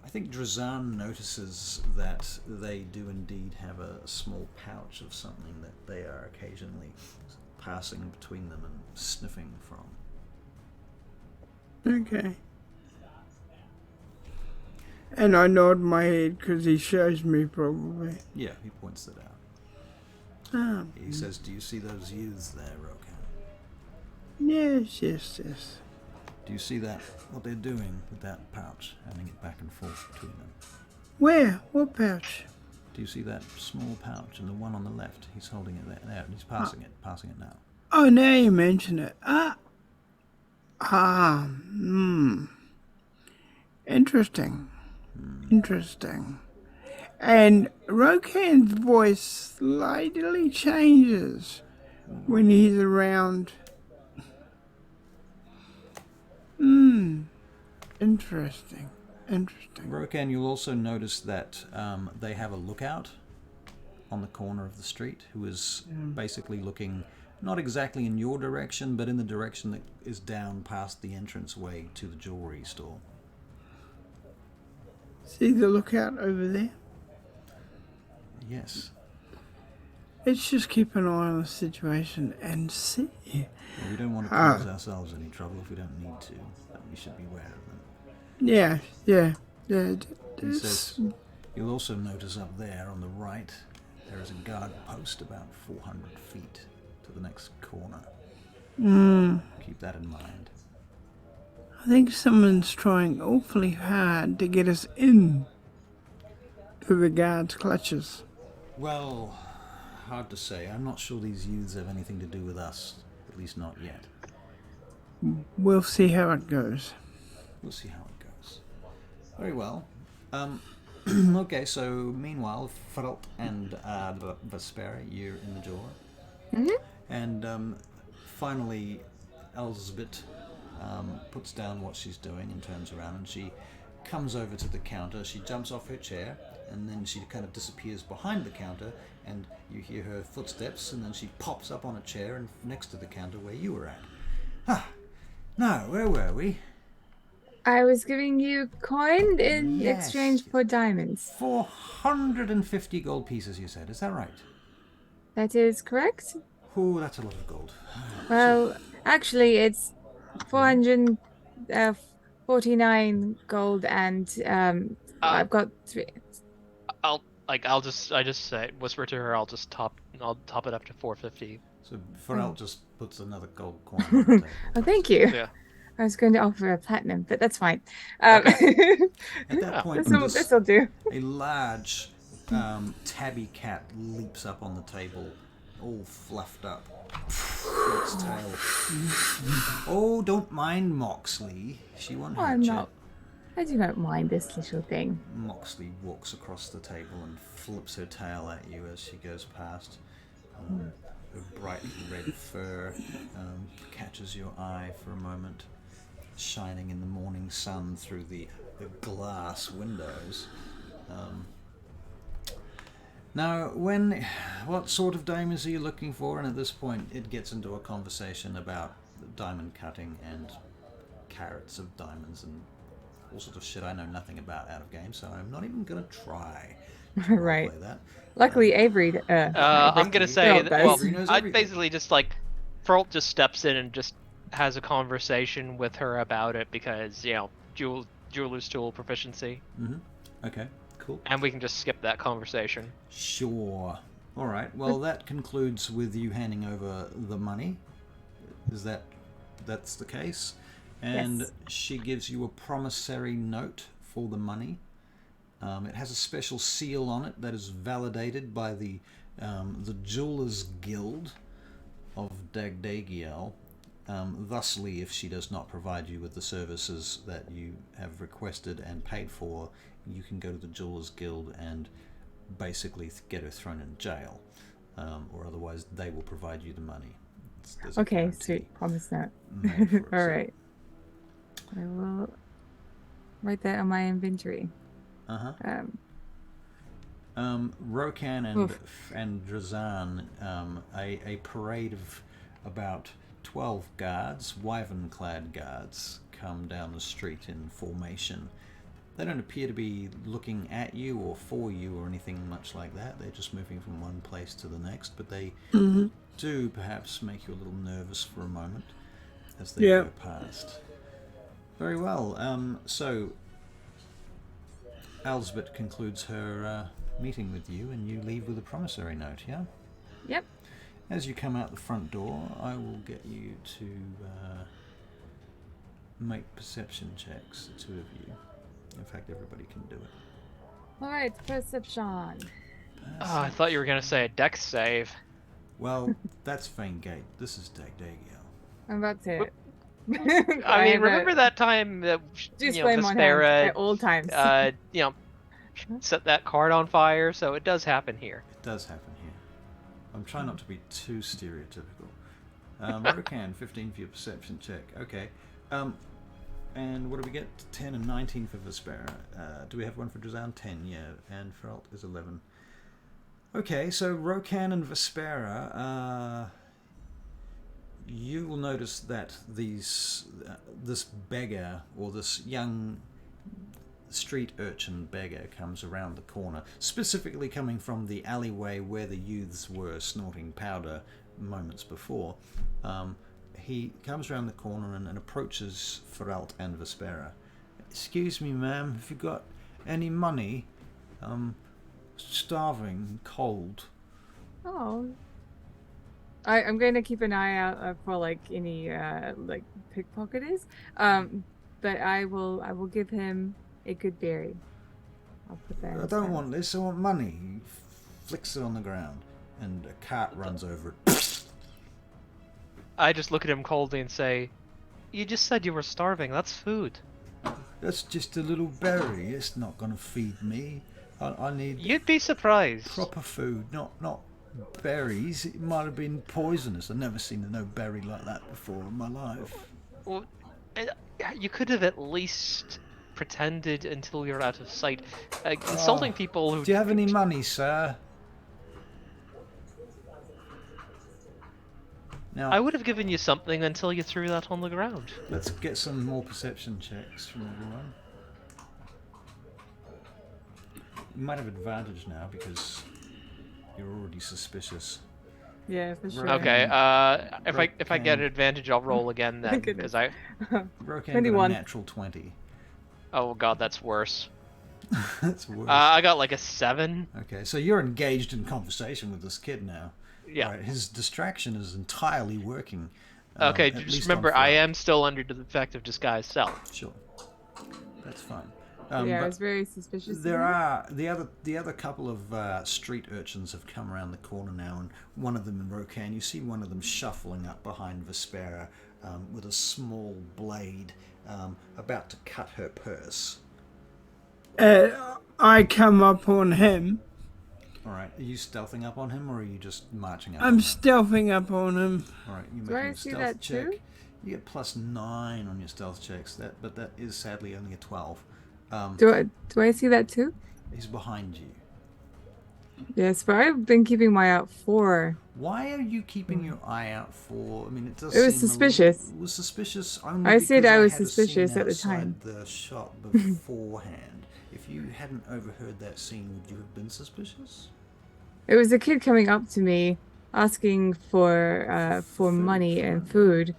I think Drazan notices that they do indeed have a small pouch of something that they are occasionally passing between them and sniffing from. Okay. And I nod my head because he shows me probably. Yeah, he points it out. He says, do you see those youths there, Rokan? Yes. Do you see that, what they're doing with that pouch, handing it back and forth between them? Where? What pouch? Do you see that small pouch and the one on the left? He's holding it there, and he's passing it now. Oh, now you mention it. Interesting. Interesting. And Rokan's voice slightly changes when he's around. Interesting. Rokan, you'll also notice that they have a lookout on the corner of the street who is basically looking not exactly in your direction, but in the direction that is down past the entranceway to the jewelry store. See the lookout over there? Yes. Let's just keep an eye on the situation and see. Well, we don't want to cause ourselves any trouble if we don't need to, but we should beware of them. Yeah. He says, you'll also notice up there on the right, there is a guard post about 400 feet to the next corner. Keep that in mind. I think someone's trying awfully hard to get us in to the guard's clutches. Well, hard to say. I'm not sure these youths have anything to do with us, at least not yet. We'll see how it goes. We'll see how it goes. Very well. Okay, so meanwhile, Frelt and Vespera, you're in the door. Mm-hmm. And finally, Elsbeth puts down what she's doing and turns around, and she comes over to the counter. She jumps off her chair, and then she kind of disappears behind the counter, and you hear her footsteps, and then she pops up on a chair and next to the counter where you were at. Now, where were we? I was giving you coin in exchange for diamonds. 450 gold pieces, you said. Is that right? That is correct. Oh, that's a lot of gold. Well, actually, it's 449 gold, and I've got 3. I'll just say, whisper to her. I'll top it up to 450. So Pharrell just puts another gold coin on the table. Oh, thank you. Yeah. I was going to offer a platinum, but that's fine. At that point, this will do. a large tabby cat leaps up on the table, all fluffed up. Its tail. Oh, don't mind Moxley. She won't hurt you. I do not mind this little thing. Moxley walks across the table and flips her tail at you as she goes past. Her bright red fur catches your eye for a moment, shining in the morning sun through the glass windows. Now, what sort of diamonds are you looking for? And at this point, it gets into a conversation about diamond cutting and carats of diamonds and all sorts of shit I know nothing about out of game, so I'm not even going to try to Right. play that. Luckily, Avery. I'm gonna say that. Well, Avery knows I everything. basically just Fralt just steps in and just has a conversation with her about it because jeweler's tool proficiency. Okay, cool. And we can just skip that conversation. Sure. All right. Well, that concludes with you handing over the money. That's the case? And Yes. she gives you a promissory note for the money. It has a special seal on it that is validated by the Jewelers Guild of Dagdagiel. Thusly, if she does not provide you with the services that you have requested and paid for, you can go to the Jewelers Guild and basically get her thrown in jail, or otherwise they will provide you the money. There's a Okay, guarantee sweet. Promise that. made for it, All so- right. I will write that on my inventory. Rokan and Drazan, a parade of about 12 guards, wyvern-clad guards, come down the street in formation. They don't appear to be looking at you or for you or anything much like that. They're just moving from one place to the next, but they do perhaps make you a little nervous for a moment as they go past. Very well. So Elsbeth concludes her meeting with you, and you leave with a promissory note, yeah? Yep. As you come out the front door, I will get you to make perception checks, the two of you. In fact, everybody can do it. All right, perception. Oh, I thought you were gonna say a dex save. Well, that's Fane Gate. This is Dagdagiel. I'm about to. I mean, remember that time that Just flame on hand Vespera, at all times. set that card on fire? So it does happen here. It does happen here. I'm trying not to be too stereotypical. Rokan, 15 for your perception check. Okay. And what do we get? 10 and 19 for Vespera. Do we have one for Drazan? 10, yeah. And Feralt is 11. Okay, so Rokan and Vespera, you will notice that this beggar, or this young street urchin beggar comes around the corner, specifically coming from the alleyway where the youths were snorting powder moments before. He comes around the corner and approaches Feralt and Vespera. Excuse me, ma'am, have you got any money? Starving, cold. Oh. I'm going to keep an eye out for like any like pickpocketers. But I will give him a good berry. I'll put that. I don't want this. I want money. He flicks it on the ground, and a cart runs over it. I just look at him coldly and say, "You just said you were starving. That's food." That's just a little berry. It's not going to feed me. I need. You'd be surprised. Proper food, not berries. It might have been poisonous. I've never seen no berry like that before in my life. Well, you could have at least pretended until you're out of sight. Insulting people who... Do you have any money, sir? Now, I would have given you something until you threw that on the ground. Let's get some more perception checks from everyone. You might have advantage now because you're already suspicious. Yeah, for sure. Okay, if I get an advantage, I'll roll again then, because I... Rokan got a natural 20. Oh god, that's worse. That's worse. I got like a 7. Okay, so you're engaged in conversation with this kid now. Yeah. Right, his distraction is entirely working. Okay, just remember, I am still under the effect of disguise self. Sure. That's fine. Yeah, I was very suspicious. There are the other couple of street urchins have come around the corner now, and one of them in Rokan, you see one of them shuffling up behind Vespera with a small blade, about to cut her purse. I come up on him. All right, are you stealthing up on him, or are you just marching up? I'm stealthing up on him. All right, you Do make I a see stealth that check. too? You get +9 on your stealth checks. But that is sadly only a 12. Do I see that too? He's behind you. Yes, but I've been keeping my eye out for. Why are you keeping your eye out for? I mean, it does. It was suspicious. It was suspicious only I because said I was had a suspicious scene at the outside time. The shop beforehand. If you hadn't overheard that scene, would you have been suspicious? It was a kid coming up to me asking for money and food.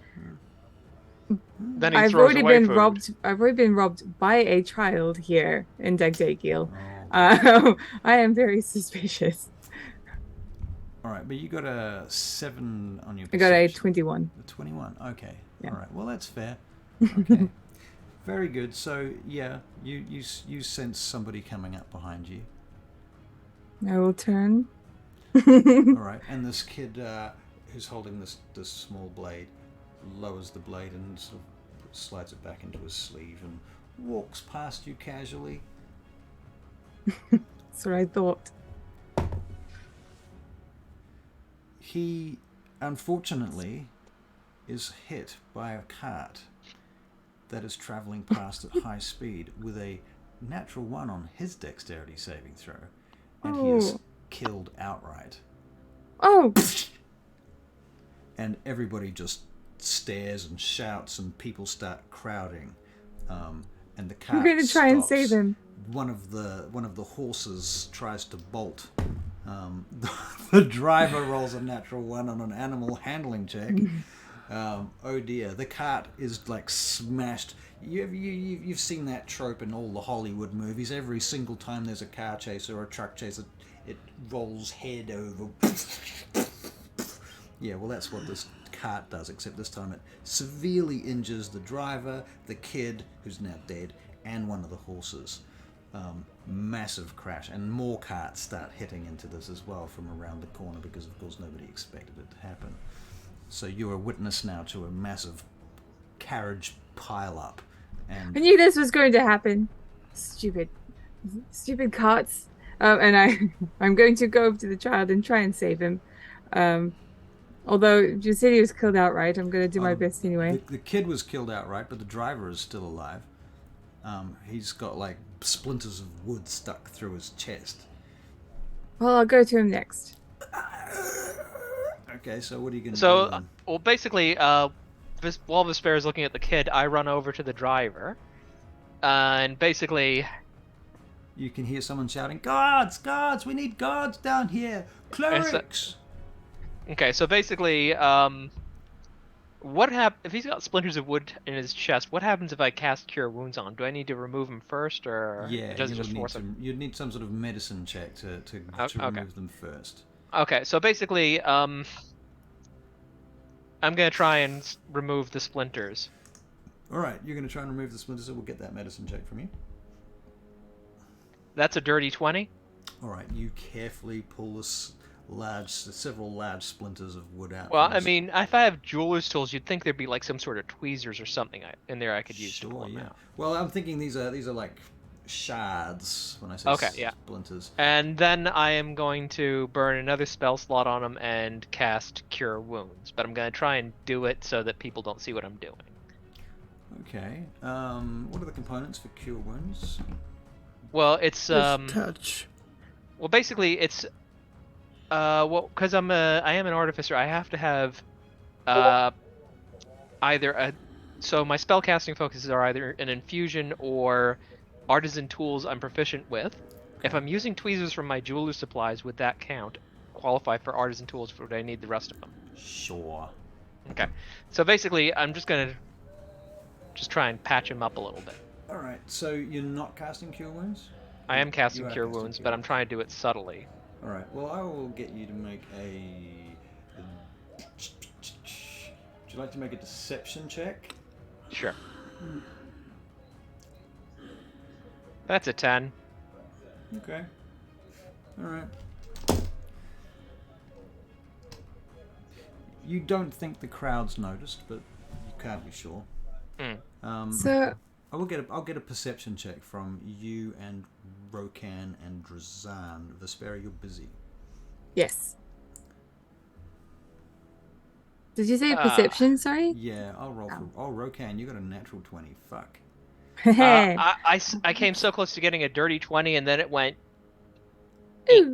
Then he I've throws already away been food. robbed. I've already been robbed by a child here in Degdegil. Oh. I am very suspicious. All right, but you got a 7 on your. I got a perception. 21. A 21. Okay. Yeah. All right. Well, that's fair. Okay. Very good. So yeah, you sense somebody coming up behind you. I will turn. All right, and this kid who's holding this small blade lowers the blade and sort of slides it back into his sleeve and walks past you casually. That's what I thought. He, unfortunately, is hit by a cart that is travelling past at high speed with a natural 1 on his dexterity saving throw, and he is killed outright. Oh! And everybody just stares and shouts, and people start crowding. And the cart I'm going to try and stops. save him. One of the horses tries to bolt. The driver rolls a natural 1 on an animal handling check. Oh dear, the cart is like smashed. You've seen that trope in all the Hollywood movies. Every single time there's a car chase or a truck chase, it rolls head over. Yeah, well, that's what this cart does, except this time it severely injures the driver, the kid, who's now dead, and one of the horses. Massive crash, and more carts start hitting into this as well from around the corner because, of course, nobody expected it to happen. So you're a witness now to a massive carriage pile-up. And I knew this was going to happen. Stupid carts. And I'm going to go over to the child and try and save him. Although you said he was killed outright, I'm going to do my best anyway. The kid was killed outright, but the driver is still alive. He's got like splinters of wood stuck through his chest. Well, I'll go to him next. Okay, so what are you going to do? So, well, basically, while Vespera is looking at the kid, I run over to the driver, and basically you can hear someone shouting, "Guards! Guards! We need guards down here! Clerics!" Okay, so basically, if he's got splinters of wood in his chest? What happens if I cast Cure Wounds on him? Do I need to remove him first, or does it just force him? You'd need some sort of medicine check to Okay. remove them first. Okay, so basically, I'm gonna try and remove the splinters. All right, you're gonna try and remove the splinters. So we'll get that medicine check from you. That's a dirty 20. All right, you carefully pull several large splinters of wood out. Well, I mean, if I have jeweler's tools, you'd think there'd be like some sort of tweezers or something in there I could use to pull them out. Well, I'm thinking these are like shards when I say splinters. And then I am going to burn another spell slot on them and cast Cure Wounds. But I'm going to try and do it so that people don't see what I'm doing. Okay. What are the components for Cure Wounds? Well, it's touch. Well, basically, it's because I am an artificer. I have to have so my spellcasting focuses are either an infusion or artisan tools I'm proficient with. If I'm using tweezers from my jeweler's supplies, would that qualify for artisan tools, or would I need the rest of them? Sure. Okay. So basically, I'm just gonna try and patch him up a little bit. All right. So you're not casting Cure Wounds? I am casting Cure Wounds, but I'm trying to do it subtly. All right. Well, I will get you to make Would you like to make a deception check? Sure. That's a 10. Okay. All right. You don't think the crowd's noticed, but you can't be sure. So I'll get a perception check from you and Rokan and Drazan. Vespera, you're busy. yes. Did you say perception? Sorry. Yeah, I'll roll for. Oh, Rokan, you got a natural 20. Fuck. I came so close to getting a dirty 20, and then it went 8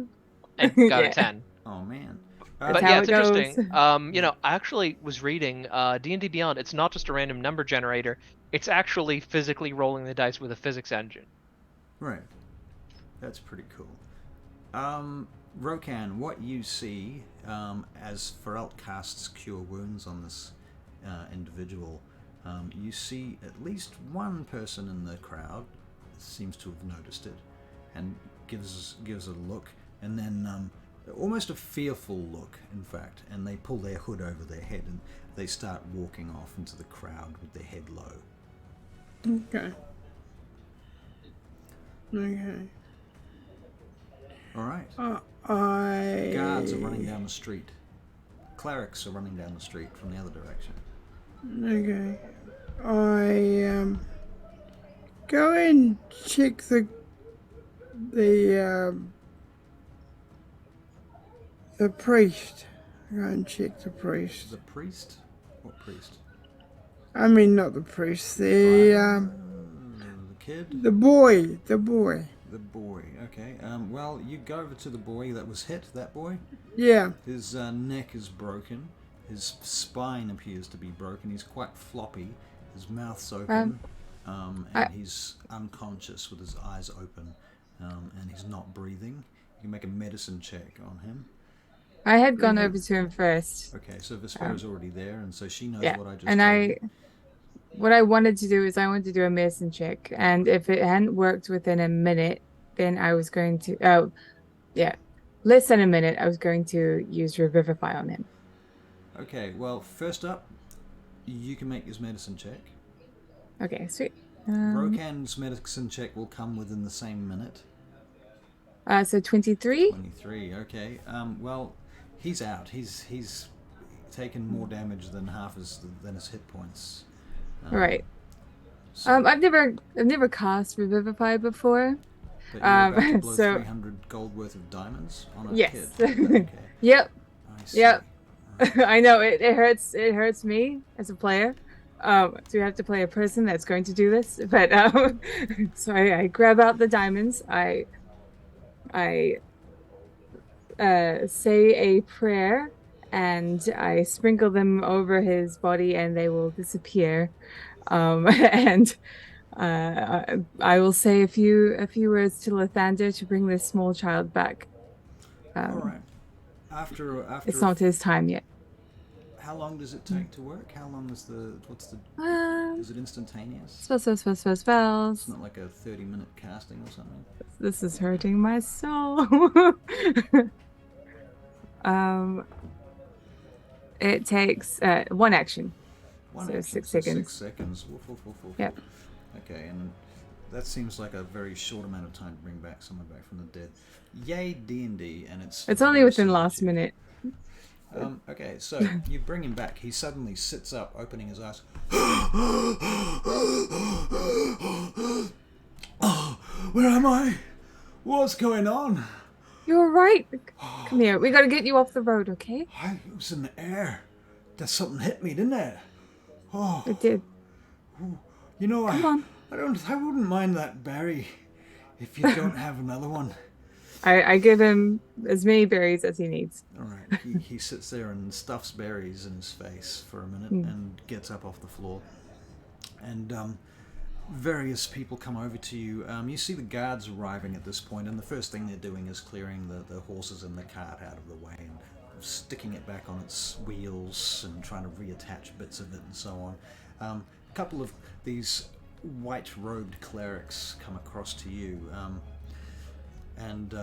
and got a 10. Oh man. But yeah, it's interesting. I actually was reading D&D Beyond. It's not just a random number generator. It's actually physically rolling the dice with a physics engine. Right. That's pretty cool. Rokan, what you see as Ferelt casts Cure Wounds on this individual, you see at least one person in the crowd seems to have noticed it and gives a look, and then almost a fearful look, in fact, and they pull their hood over their head and they start walking off into the crowd with their head low. Okay. All right. I... Guards are running down the street. Clerics are running down the street from the other direction. Okay. I go and check the priest. Go and check the priest. The priest? What priest? I mean, not the priest. The kid? The boy. The boy, okay. Well, you go over to the boy that was hit, that boy. Yeah. His neck is broken. His spine appears to be broken. He's quite floppy. His mouth's open. And he's unconscious with his eyes open. And he's not breathing. You can make a medicine check on him. I had gone over to him first. Okay, so Vespera's already there, and so she knows what I just and told you. What I wanted to do is I wanted to do a medicine check, and if it hadn't worked within a minute, then I was going to less than a minute, I was going to use Revivify on him. Okay, well, first up, you can make his medicine check. Okay, sweet. Rokan's medicine check will come within the same minute. So 23? 23, okay. Well, he's out. He's taken more damage than than his hit points. Right. So, I've never cast Revivify before. But you're about to blow so 300 gold worth of diamonds on a yes. kid. Okay. Yep. I see. Yep. Right. I know it hurts. It hurts me as a player. So you have to play a person that's going to do this. But so I grab out the diamonds. I say a prayer, and I sprinkle them over his body, and they will disappear. And I will say a few words to Lathander to bring this small child back. All right. After It's not his time yet. How long does it take to work? How long is is it instantaneous? Spells. It's not like a 30-minute casting or something. This is hurting my soul. It takes one action. One So action, 6 so seconds. 6 seconds. Woof, woof, woof, woof. Yep. Okay, and that seems like a very short amount of time to bring back someone back from the dead. Yay, D&D, and it's only very within cinematic. last minute. Okay, so you bring him back. He suddenly sits up, opening his eyes. Oh, where am I? What's going on? You're right. Come here. We gotta get you off the road, okay? It was in the air. That something hit me, didn't it? Oh, It did. you know, Come on. I wouldn't mind that berry if you don't have another one. I give him as many berries as he needs. All right. He sits there and stuffs berries in his face for a minute and gets up off the floor. And various people come over to you. You see the guards arriving at this point, and the first thing they're doing is clearing the horses and the cart out of the way and sticking it back on its wheels and trying to reattach bits of it and so on. A couple of these white-robed clerics come across to you. And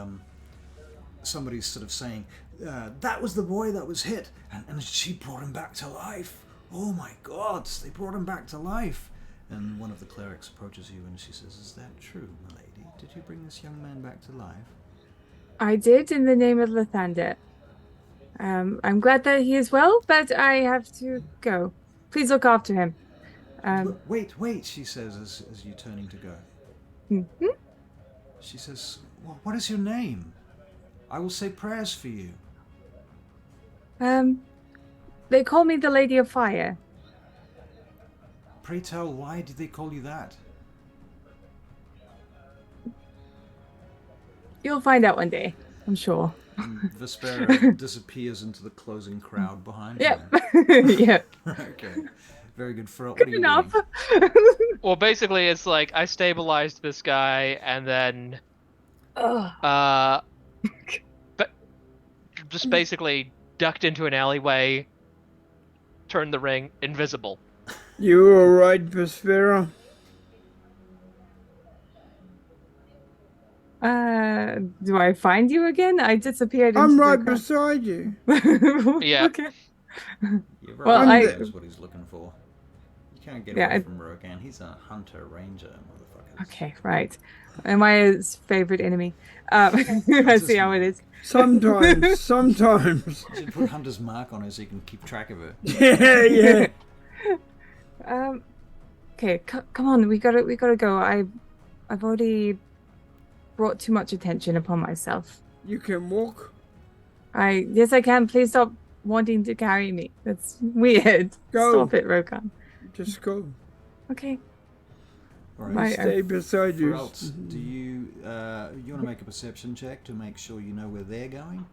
somebody's sort of saying, that was the boy that was hit, and she brought him back to life. Oh my God, they brought him back to life. And one of the clerics approaches you and she says, is that true, my lady? Did you bring this young man back to life? I did, in the name of Lathander. I'm glad that he is well, but I have to go. Please look after him. Wait, she says as you turning to go. Mm-hmm. She says, what is your name? I will say prayers for you. They call me the Lady of Fire. Pray tell, why did they call you that? You'll find out one day, I'm sure. And Vespera disappears into the closing crowd behind Yep. her. Yep. Okay. Very good. What Good are you enough. doing? Well, basically, it's like I stabilized this guy and then, but just basically ducked into an alleyway, turned the ring, invisible. You alright, Vespera? Do I find you again? I disappeared into I'm the right crowd. beside you. Yeah. Okay. You're Well, right. I- Knows what he's looking for. You can't get Yeah, away I- from Rogan. He's a hunter ranger, motherfucker. Okay, right. Am I his favorite enemy? I see how it is. Sometimes. You should put Hunter's mark on her so you can keep track of her. Yeah. Okay, come on. We gotta go. I've already brought too much attention upon myself. You can walk. Yes, I can. Please stop wanting to carry me. That's weird. Go. Stop it, Rokan. Just go. Okay. All right. My- Stay beside you. Feralt, do you want to make a perception check to make sure you know where they're going?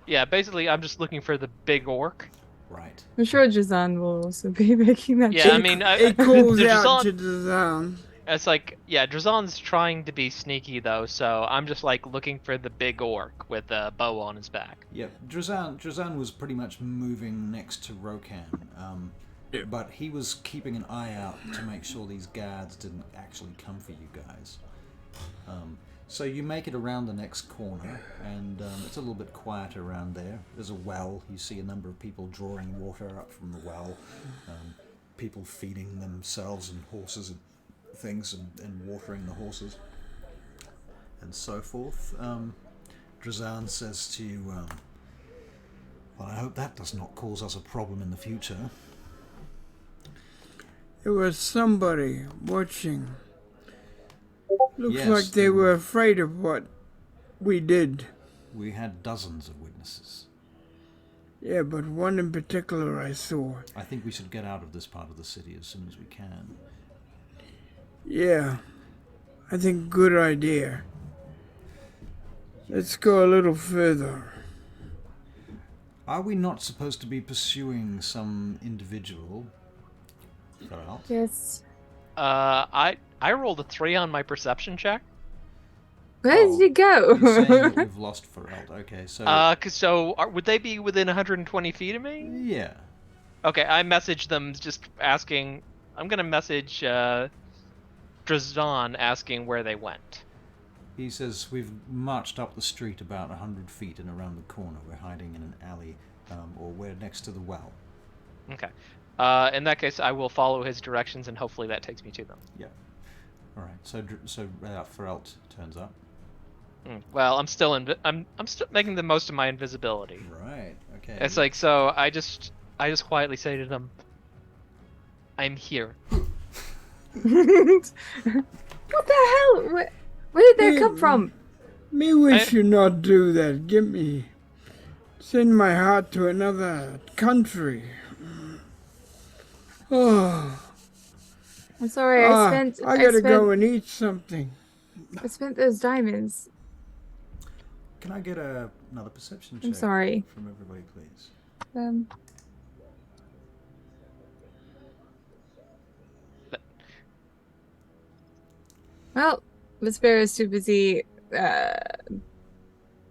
Yeah, basically, I'm just looking for the big orc. Right. I'm sure Jazan will also be making that. Yeah, check. I mean, It calls the out Drazan- to the sound. It's like, yeah, Drazan's trying to be sneaky though, so I'm just like looking for the big orc with a bow on his back. Yep. Drazan was pretty much moving next to Rokan, but he was keeping an eye out to make sure these guards didn't actually come for you guys. So you make it around the next corner, and it's a little bit quieter around there. There's a well. You see a number of people drawing water up from the well. People feeding themselves and horses and things, and watering the horses, and so forth. Drazan says to you, well, I hope that does not cause us a problem in the future. There was somebody watching. Looks Yes, like they there were were. afraid of what we did. We had dozens of witnesses. Yeah, but one in particular I saw. I think we should get out of this part of the city as soon as we can. Yeah, I think good idea. Let's go a little further. Are we not supposed to be pursuing some individual? Feralt? Yes. I I rolled a 3 on my perception check. Where did you go? You're saying that we've lost Feralt. Okay, so... Would they be within 120 feet of me? Yeah. Okay, I messaged them just asking... I'm gonna message Drazan asking where they went. He says, we've marched up the street about 100 feet and around the corner. We're hiding in an alley, or we're next to the well. Okay. In that case, I will follow his directions, and hopefully that takes me to them. Yeah. All right. So Feralt turns up. Well, I'm still making the most of my invisibility. Right. Okay. It's like, so I just quietly say to them, "I'm here." What the hell? Where did that come from? Me wish you not do that. Give me. Send my heart to another country. Oh. I'm sorry, I gotta go and eat something. I spent those diamonds. Can I get another perception check? I'm sorry. From everybody, please. Well, Vespera is too busy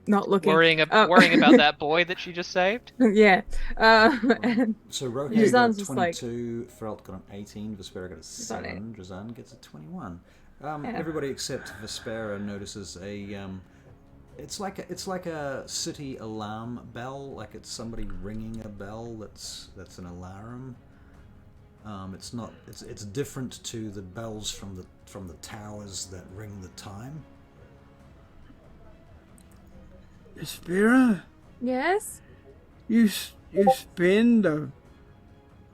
not looking. Worrying about that boy that she just saved? Yeah. Right. So Rohan got a 22, Feralt got an 18, Vespera got a 7, Drazan gets a 21. Everybody except Vespera notices a it's like a city alarm bell, like it's somebody ringing a bell that's an alarm. It's different to the bells from the towers that ring the time. Vespera? Yes? You spend the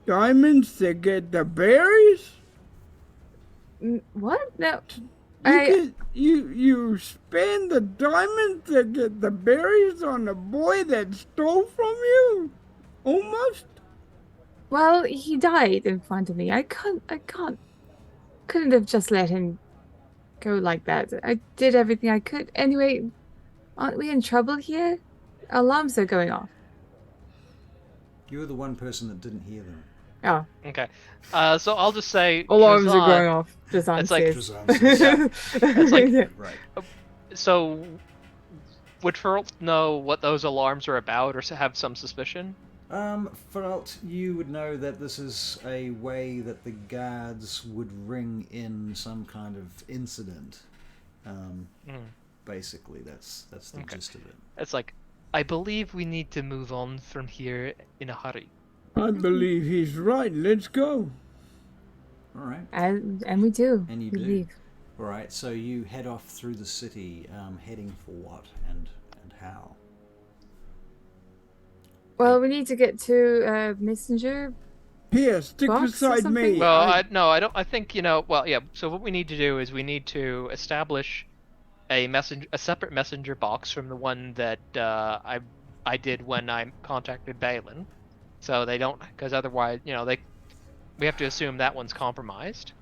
diamonds to get the berries? What? No. You spend the diamonds to get the berries on the boy that stole from you? Almost? Well, he died in front of me. I couldn't have just let him go like that. I did everything I could. Anyway, aren't we in trouble here? Alarms are going off. You were the one person that didn't hear them. Oh. Okay. So I'll just say alarms are going off. It's like it's like Yeah. Right. So would Feralt know what those alarms are about, or have some suspicion? Feralt, you would know that this is a way that the guards would ring in some kind of incident. Basically, that's the gist of it. It's like, I believe we need to move on from here in a hurry. I believe he's right. Let's go. All right. And we do. And you we do. Leave. All right. So you head off through the city, heading for what and how? Well, we need to get to Messenger. Here, stick Box or beside something? me. Well, I don't. I think Well, yeah. So what we need to do is we need to establish a separate messenger box from the one that I did when I contacted Balin. So they don't, because otherwise, we have to assume that one's compromised.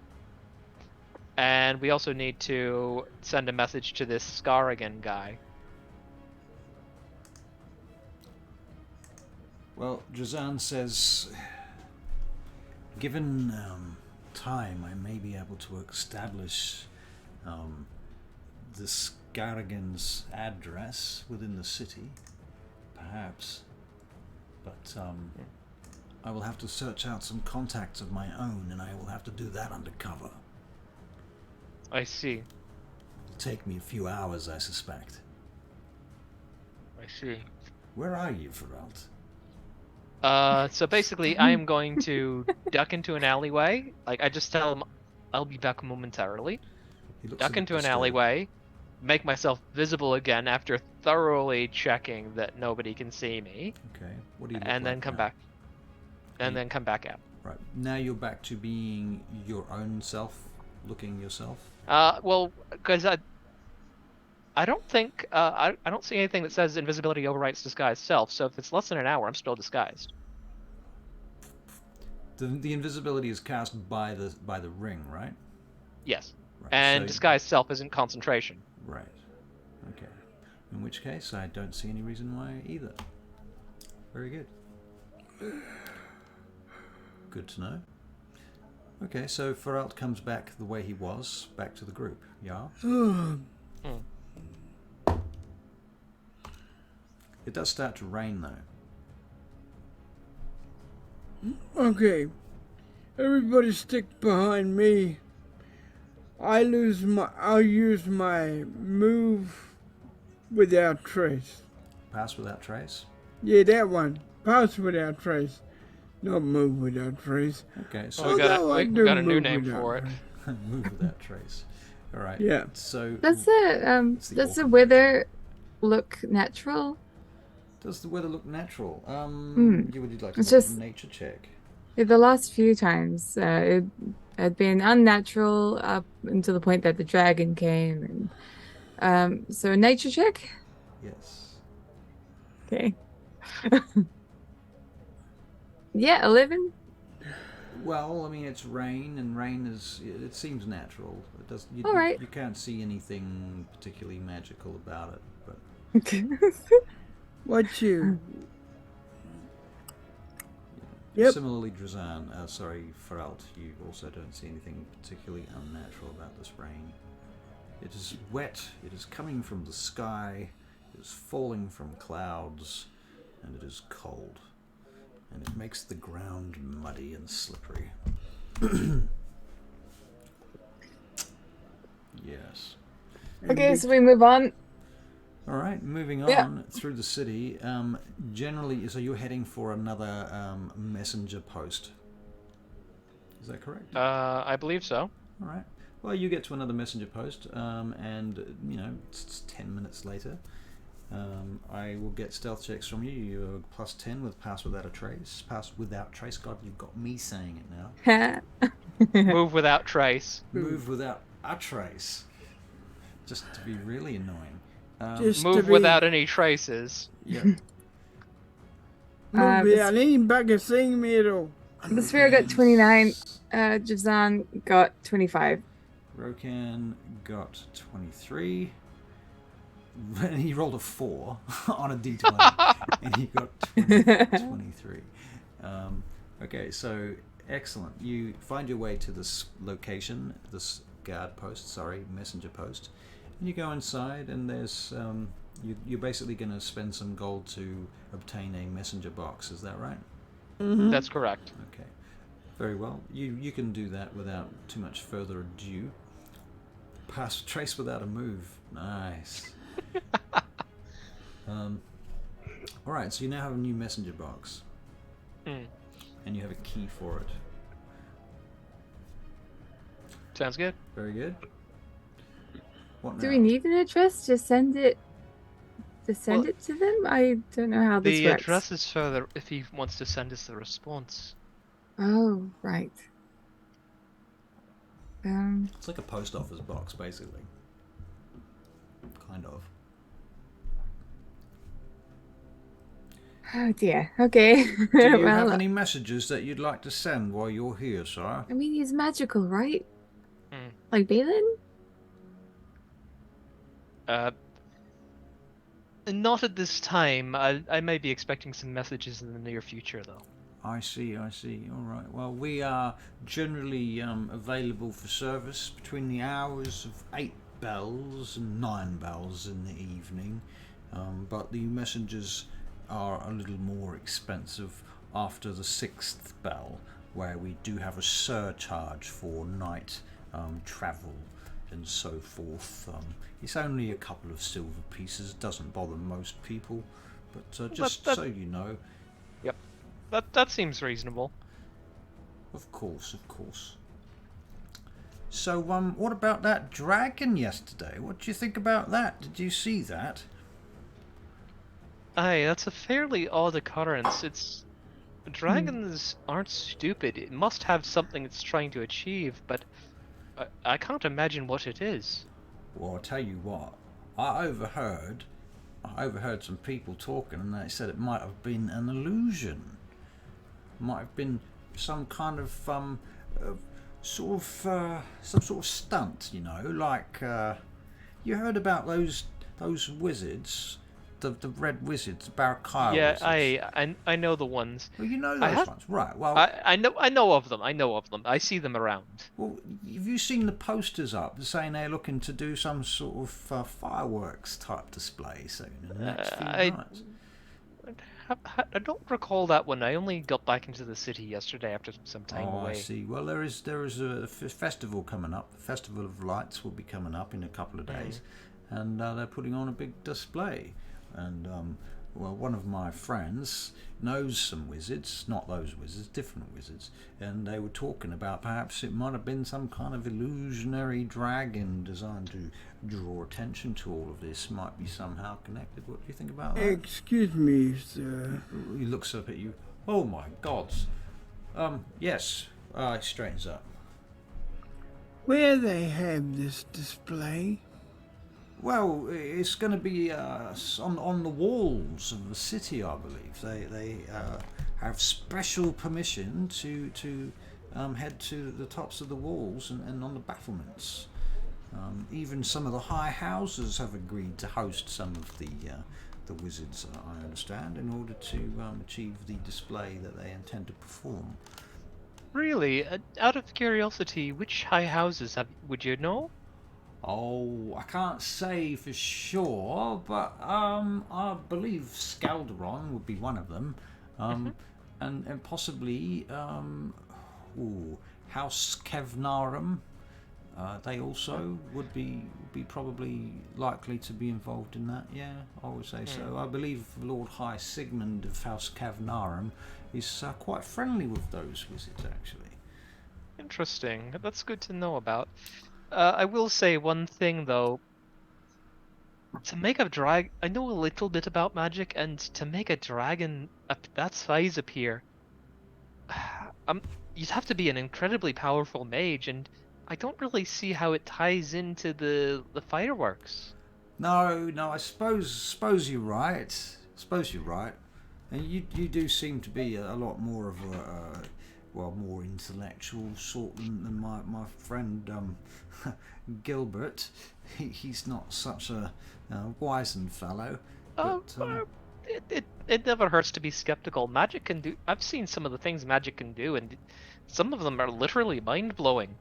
And we also need to send a message to this Skarigan guy. Well, Drazan says, given time, I may be able to establish the Skarigan's address within the city, perhaps. But I will have to search out some contacts of my own, and I will have to do that undercover. I see. It'll take me a few hours, I suspect. I see. Where are you, Feralt? So basically, I am going to duck into an alleyway. Like, I just tell him I'll be back momentarily. Duck into an alleyway, make myself visible again after thoroughly checking that nobody can see me. Okay. What do you look and then like come now? back. And then come back out. Right. Now you're back to being your own self, looking yourself? Well, because I don't think I don't see anything that says invisibility overwrites disguise self. So if it's less than an hour, I'm still disguised. The invisibility is cast by the ring, right? Yes. Right. And So- disguise self isn't concentration. Right. Okay. In which case, I don't see any reason why either. Very good. Good to know. Okay, so Feralt comes back the way he was, back to the group. Yeah. It does start to rain though. Okay. Everybody stick behind me. I'll use my move without trace. Pass without trace. Yeah, that one. Pass without trace. Not move without trace. Okay, so we got a new name for it. move without trace. All right. Yeah. So Does the orc. weather look natural? Does the weather look natural? Would you like to It's make just- a nature check? The last few times, it had been unnatural up until the point that the dragon came, and so a nature check. Yes. Okay. Yeah, 11. Well, I mean, it's rain, and rain it seems natural. It does. You, All right. You can't see anything particularly magical about it, but Okay. What you? Yep. similarly, Drazan, Feralt, you also don't see anything particularly unnatural about this rain. It is wet. It is coming from the sky. It is falling from clouds, and it is cold. And it makes the ground muddy and slippery. Yes. Okay, so we move on. All right, moving Yeah. on through the city. Generally, so you're heading for another messenger post. Is that correct? I believe so. All right. Well, you get to another messenger post, and it's 10 minutes later. I will get stealth checks from you. You're +10 with pass without a trace. Pass without trace. God, you've got me saying it now. Move without trace. Move without a trace. Just to be really annoying. Just Move to be, without any traces. Yeah. Move without any bag of seeing me at all. Vespera got 29. Javzan got 25. Rokan got 23. And he rolled a 4 on a d20. And he got 23. Okay, so excellent. You find your way to this location, this messenger post. And you go inside, and there's you're basically going to spend some gold to obtain a messenger box. Is that right? Mm-hmm. That's correct. Okay, very well. You can do that without too much further ado. Pass trace without a move. Nice. All right, so you now have a new messenger box, and you have a key for it. Sounds good. Very good. What Do now? we need an address to send it? To send it to them? I don't know how this The works. address is further if he wants to send us the response. Oh, right. It's like a post office box, basically. Kind of. Oh dear. Okay. Do you well, have any messages that you'd like to send while you're here, sir? I mean, he's magical, right? Hmm. Like Balin? Not at this time. I may be expecting some messages in the near future, though. I see. All right. Well, we are generally available for service between the hours of 8 bells and 9 bells in the evening. But the messengers are a little more expensive after the 6th bell, where we do have a surcharge for night travel and so forth. It's only a couple of silver pieces, doesn't bother most people, but just so you know. Yep. That seems reasonable. Of course. So, what about that dragon yesterday? What do you think about that? Did you see that? Aye, that's a fairly odd occurrence. Dragons aren't stupid. It must have something it's trying to achieve, but I can't imagine what it is. Well, I'll tell you what. I overheard some people talking, and they said it might have been an illusion. Might have been some kind of some sort of stunt, like you heard about those wizards the red wizards, Barakaya Yeah, wizards. I know the ones. Well, you know those ones, right? Well, I know of them. I know of them. I see them around. Well, have you seen the posters up saying they're looking to do some sort of fireworks type display soon in the next few nights? I don't recall that one. I only got back into the city yesterday after some time away. I see. Well, there is a festival coming up. The Festival of Lights will be coming up in a couple of days, and they're putting on a big display. And well, one of my friends knows some wizards, not those wizards, different wizards, and they were talking about perhaps it might have been some kind of illusionary dragon designed to draw attention to all of this, might be somehow connected. What do you think about that? Excuse me, sir. He looks up at you. Oh my gods. Yes. He straightens up. Where they have this display? Well, it's going to be on the walls of the city, I believe. They have special permission to head to the tops of the walls and on the battlements. Even some of the high houses have agreed to host some of the wizards, I understand, in order to achieve the display that they intend to perform. Really? Out of curiosity, which high houses would you know? Oh, I can't say for sure, but I believe Scalderon would be one of them, and possibly House Kevnarum. They also would be probably likely to be involved in that. Yeah, I would say so. I believe Lord High Sigmund of House Kevnarum is quite friendly with those wizards, actually. Interesting. That's good to know about. I will say one thing though. To make a I know a little bit about magic, and to make a dragon that size appear, you'd have to be an incredibly powerful mage, and I don't really see how it ties into the fireworks. No, I suppose you're right. And you do seem to be a lot more of a more intellectual sort than my friend Gilbert. He's not such a wizened fellow. But, it never hurts to be skeptical. Magic can do. I've seen some of the things magic can do, and some of them are literally mind blowing.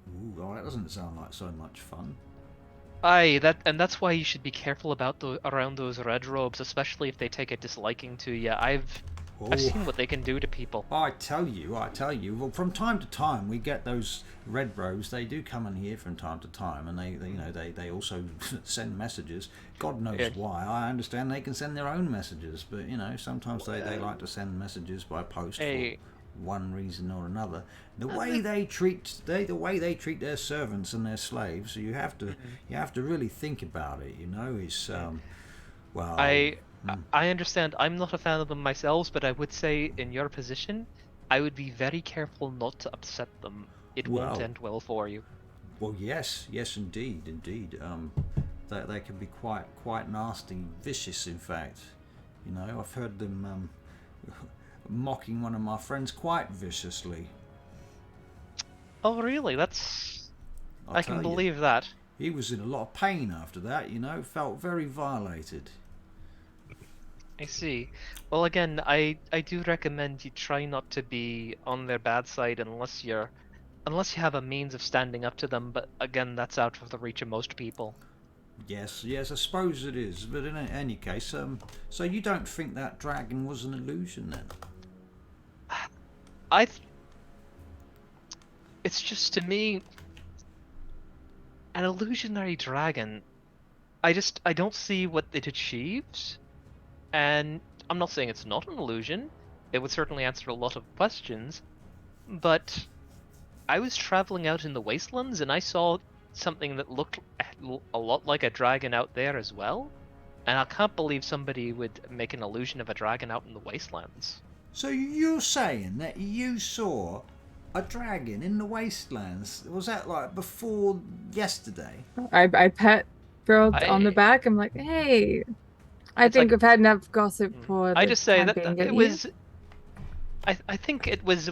Ooh, well, that doesn't sound like so much fun. That's why you should be careful about around those red robes, especially if they take a disliking to you. I've seen what they can do to people. I tell you. Well, from time to time we get those red robes. They do come in here from time to time, and they also send messages. God knows why. I understand they can send their own messages, but sometimes they like to send messages by post for one reason or another. The way they treat their servants and their slaves, you have to really think about it. It's well. I understand. I'm not a fan of them myself, but I would say in your position, I would be very careful not to upset them. It won't end well for you. Well, yes, indeed. They can be quite nasty, vicious. In fact, I've heard them mocking one of my friends quite viciously. Oh, really? I can believe that. He was in a lot of pain after that. Felt very violated. I see. Well, again, I do recommend you try not to be on their bad side unless you have a means of standing up to them. But again, that's out of the reach of most people. Yes, I suppose it is. But in any case, so you don't think that dragon was an illusion then? It's just, to me, an illusionary dragon. I don't see what it achieves. And I'm not saying it's not an illusion. It would certainly answer a lot of questions. But I was traveling out in the wastelands and I saw something that looked a lot like a dragon out there as well. And I can't believe somebody would make an illusion of a dragon out in the wastelands. So you're saying that you saw a dragon in the wastelands? Was that like before yesterday? I pet girl on the back. I'm like, hey. I think we've had enough gossip for the I just say that it was. I think it was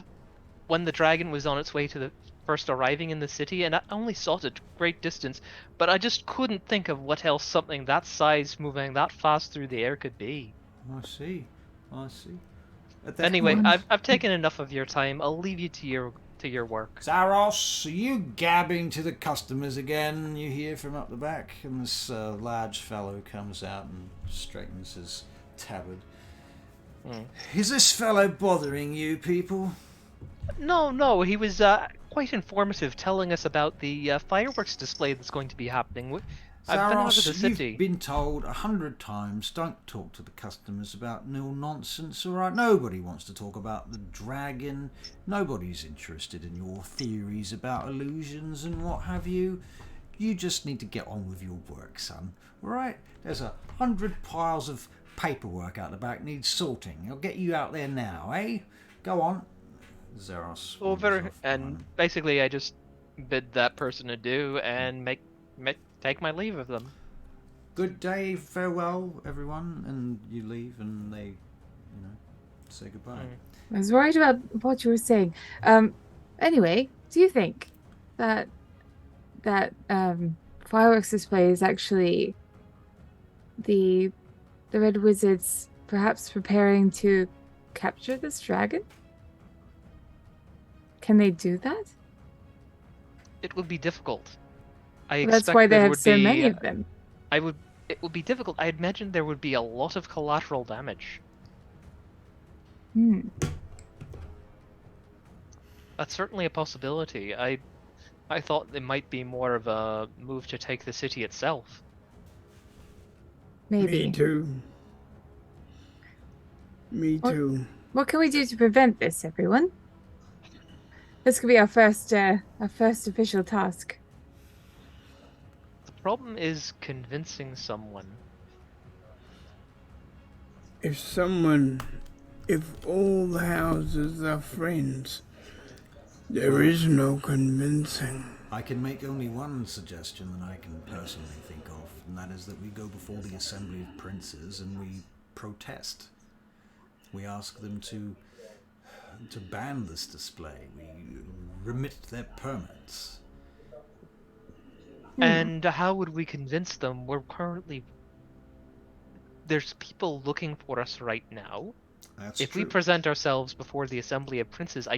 when the dragon was on its way to first arriving in the city, and I only saw it at great distance, but I just couldn't think of what else something that size moving that fast through the air could be. I see. I see. At that Anyway, point, I've taken enough of your time. I'll leave you to your work. Zaros, are you gabbing to the customers again? You hear from up the back, and this large fellow comes out and straightens his tabard. Is this fellow bothering you people? No, he was quite informative, telling us about the fireworks display that's going to be happening. I've been out of the city. You've been told 100 times, don't talk to the customers about nil nonsense, alright? Nobody wants to talk about the dragon. Nobody's interested in your theories about illusions and what have you. You just need to get on with your work, son, alright? There's 100 piles of paperwork out the back needs sorting. I'll get you out there now, eh? Go on. Zaros. And basically I just bid that person adieu and take my leave of them. Good day, farewell, everyone, and you leave, and they, say goodbye. I was worried about what you were saying. Anyway, do you think that fireworks display is actually the Red Wizards perhaps preparing to capture this dragon? Can they do that? It would be difficult. That's why they have so many of them. It would be difficult. I imagine there would be a lot of collateral damage. That's certainly a possibility. I thought it might be more of a move to take the city itself. Maybe. Me too. What can we do to prevent this, everyone? This could be our first official task. The problem is convincing someone. If all the houses are friends, there is no convincing. I can make only one suggestion that I can personally think of, and that is that we go before the Assembly of Princes and we protest. We ask them to ban this display. We remit their permits. And how would we convince them? There's people looking for us right now. That's if true. we present ourselves before the Assembly of Princes,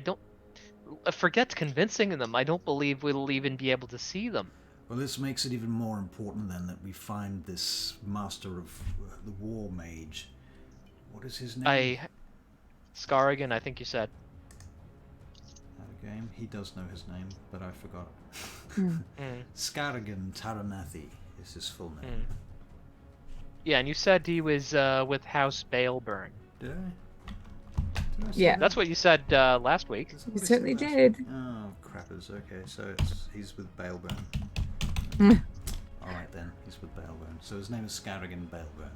forget convincing them. I don't believe we'll even be able to see them. Well, this makes it even more important then that we find this master of the war mage. What is his name? Scarrigan, I think you said. Game. He does know his name, but I forgot. Scarrigan Taranathi is his full name. Yeah, and you said he was with House Baleburn. Did I Yeah. That's what you said last week. You certainly did. Oh, crappers. Okay, so he's with Baleburn. Alright then, he's with Baleburn. So his name is Scarrigan Baleburn.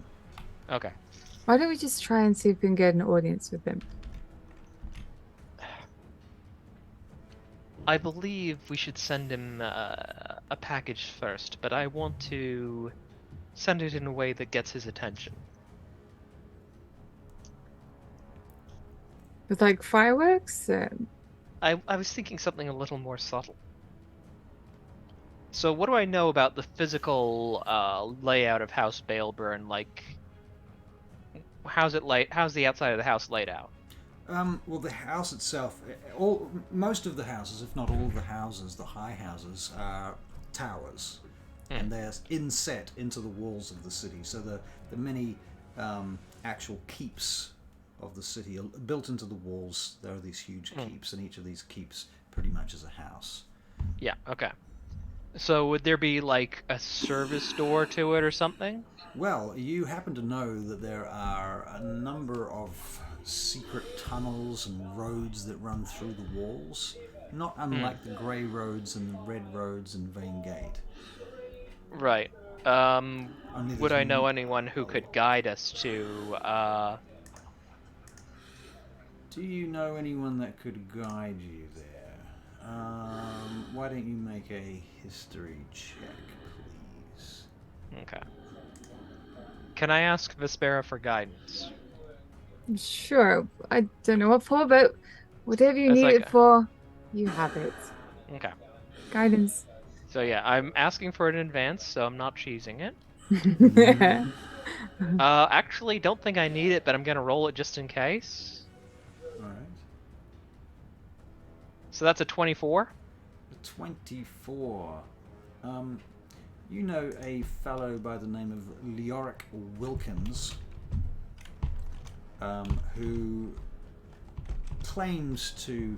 Okay. Why don't we just try and see if we can get an audience with him? I believe we should send him a package first, but I want to send it in a way that gets his attention. With like fireworks? I was thinking something a little more subtle. So what do I know about the physical layout of House Baleburn? Like, how's the outside of the house laid out? Well, the house itself, most of the houses, if not all of the houses, the high houses, are towers, and they're inset into the walls of the city. So the many actual keeps of the city are built into the walls. There are these huge keeps, and each of these keeps pretty much is a house. Yeah. Okay. So would there be like a service door to it or something? Well, you happen to know that there are a number of secret tunnels and roads that run through the walls, not unlike the grey roads and the red roads in Vane Gate. Right. Would I know anyone who could guide us to? Do you know anyone that could guide you there? Why don't you make a history check, please? Okay. Can I ask Vespera for guidance? Sure. I don't know what for, but whatever you need it for, you have it. Okay. Guidance. So yeah, I'm asking for it in advance, so I'm not cheesing it. Actually, don't think I need it, but I'm gonna roll it just in case. All right. So that's a 24. 24. You know a fellow by the name of Leoric Wilkins, who claims to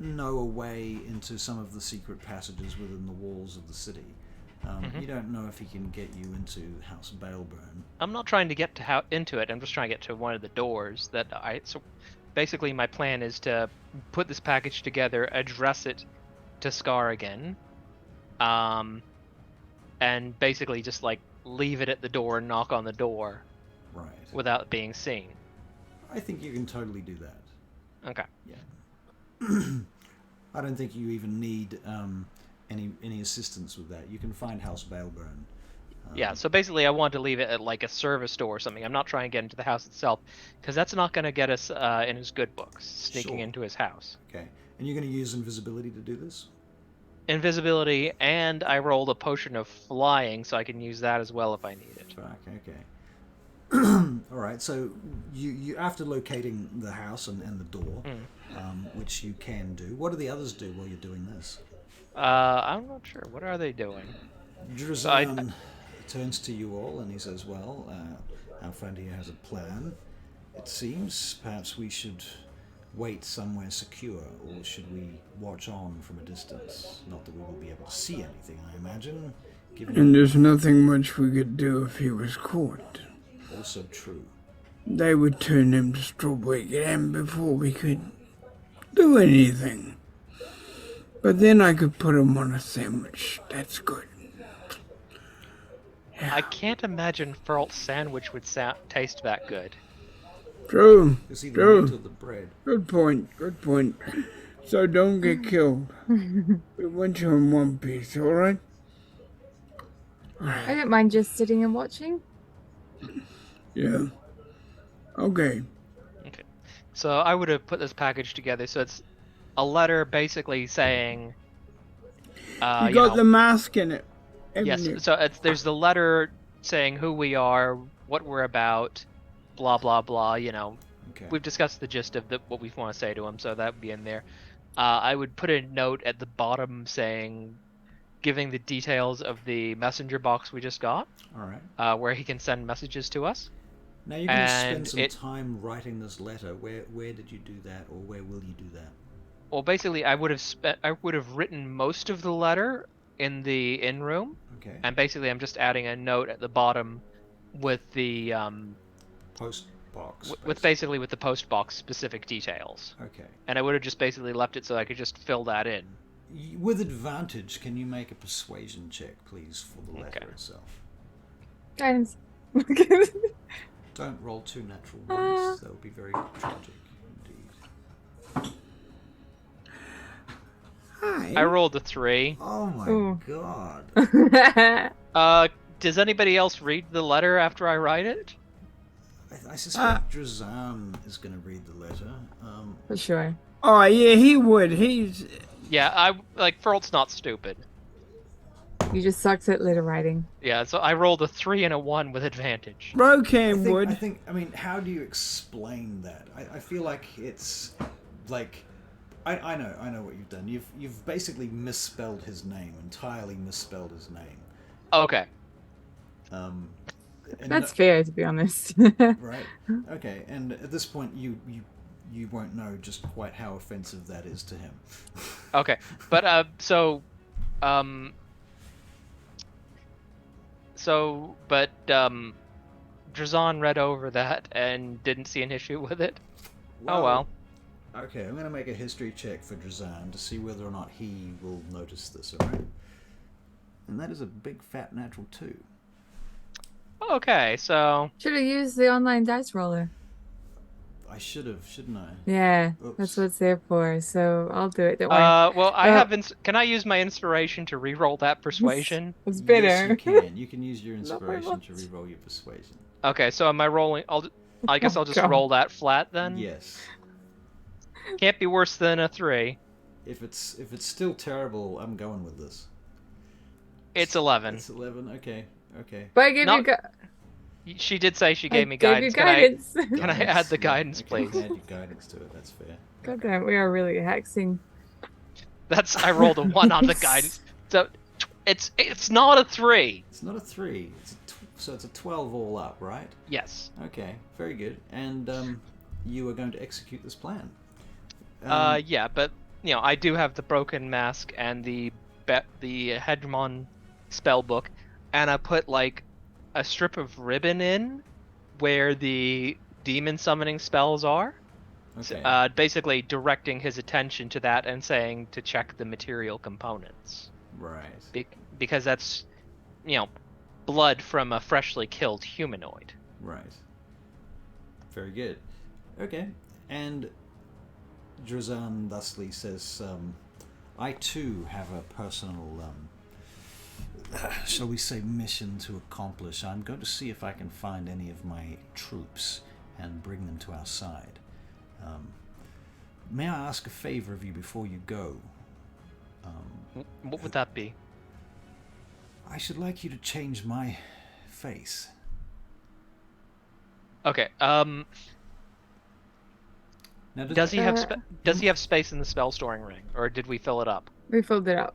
know a way into some of the secret passages within the walls of the city. You don't know if he can get you into House Baleburn. I'm not trying to get into it. I'm just trying to get to one of the doors that So basically, my plan is to put this package together, address it to Scar again, and basically just like leave it at the door and knock on the door, Right. without being seen. I think you can totally do that. Okay. Yeah. I don't think you even need any assistance with that. You can find House Baleburn. Yeah, so basically I want to leave it at like a service door or something. I'm not trying to get into the house itself, because that's not going to get us in his good books, sneaking Sure. into his house. Okay. And you're going to use invisibility to do this? Invisibility, and I rolled a potion of flying, so I can use that as well if I need it. Okay. All right. So you after locating the house and the door, which you can do. What do the others do while you're doing this? I'm not sure. What are they doing? Drazan turns to you all and he says, "Well, our friend here has a plan. It seems perhaps we should wait somewhere secure, or should we watch on from a distance? Not that we will be able to see anything, I imagine. And there's nothing much we could do if he was caught. Also true. They would turn him to strawberry jam before we could do anything. But then I could put him on a sandwich. That's good. Yeah. I can't imagine Feralt's sandwich would taste that good. True. It's either meat or the bread. Good point. So don't get killed. We want you in one piece, alright? I don't mind just sitting and watching. Yeah. Okay. So I would have put this package together, so it's a letter basically saying... you got the mask in it. Yes, you? so there's the letter saying who we are, what we're about, blah, blah, blah, Okay. We've discussed the gist of what we want to say to him, so that would be in there. I would put a note at the bottom saying, giving the details of the messenger box we just got. All right. Where he can send messages to us. Now you're going to spend some time writing this letter. Where did you do that, or where will you do that? Well, basically, I would have written most of the letter in the in-room. Okay. And basically, I'm just adding a note at the bottom with the post box. With the post box specific details. Okay. And I would have just basically left it so I could just fill that in. With advantage, can you make a persuasion check, please, for the letter itself? Guidance. Don't roll 2 natural ones. That would be very tragic indeed. Hi. I rolled a 3. Oh my god. Does anybody else read the letter after I write it? I suspect Drazan is going to read the letter. For sure. Oh, yeah, he would. Yeah, Feralt's not stupid. You just sucked at letter writing. Yeah, so I rolled a 3 and a 1 with advantage. Rokan would. I mean, how do you explain that? I feel like it's like... I know what you've done. You've basically misspelled his name, entirely misspelled his name. Okay. That's fair, to be honest. Right. Okay. And at this point, you won't know just quite how offensive that is to him. Okay. But Drazan read over that and didn't see an issue with it. Oh well. Okay, I'm going to make a history check for Drazan to see whether or not he will notice this, alright? And that is a big fat natural 2. Okay, so... Should have used the online dice roller. I should have, shouldn't I? Yeah, Oops. that's what it's there for, so I'll do it. Don't worry. Well, I have... Can I use my inspiration to re-roll that persuasion? It's better. Yes, you can. You can use your inspiration to re-roll your persuasion. Okay, so am I rolling... I guess I'll just roll that flat then? Yes. Can't be worse than a 3. If it's still terrible, I'm going with this. It's 11. It's 11. Okay. But I gave Not- you She did say she I gave me gave you guidance. guidance. Can I add the guidance, okay, please? Add your guidance to it. That's fair. God damn, we are really hexing. I rolled a 1 on the guidance. So it's not a 3. It's not a 3. So it's a 12 all up, right? Yes. Okay, very good. And you are going to execute this plan. Yeah, but I do have the broken mask and the Hegemon spell book, and I put like a strip of ribbon in where the demon summoning spells are. Okay. Basically directing his attention to that and saying to check the material components. Right. Because that's, blood from a freshly killed humanoid. Right. Very good. Okay. And Drazan thusly says, I too have a personal, shall we say, mission to accomplish. I'm going to see if I can find any of my troops and bring them to our side. May I ask a favor of you before you go? What would that be? I should like you to change my face. Okay. Now, Does he have space in the spell storing ring, or did we fill it up? We filled it up.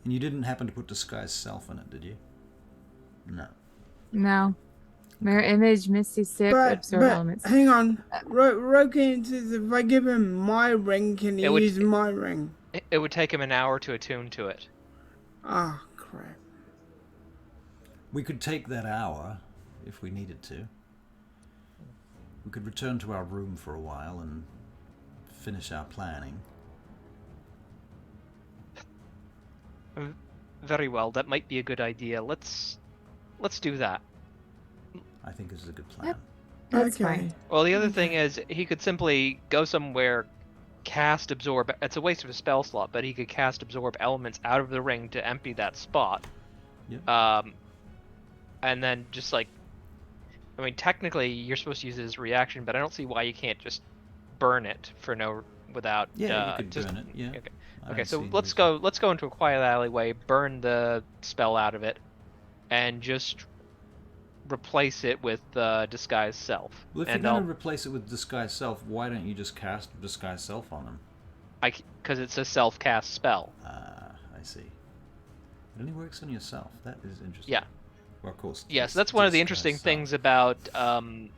And you didn't happen to put disguise self in it, did you? No. No. Mirror image, misty sip, absorb elements. Hang on. Rokin says if I give him my ring, can he use my ring? It would take him an hour to attune to it. Ah, crap. We could take that hour if we needed to. We could return to our room for a while and finish our planning. Very well, that might be a good idea. Let's do that. I think this is a good plan. Yep. That's fine. Well, the other thing is he could simply go somewhere, cast absorb. It's a waste of a spell slot, but he could cast absorb elements out of the ring to empty that spot. Yep. And then just technically you're supposed to use it as a reaction, but I don't see why you can't just burn it without. Yeah, you could burn it. Yeah. Okay, so let's go into a quiet alleyway, burn the spell out of it, and just replace it with disguise self. Well, if you're going to replace it with disguise self, why don't you just cast disguise self on them? Because it's a self-cast spell. I see. It only works on yourself. That is interesting. Yeah. Well, of course. Yes, that's one of the interesting things about the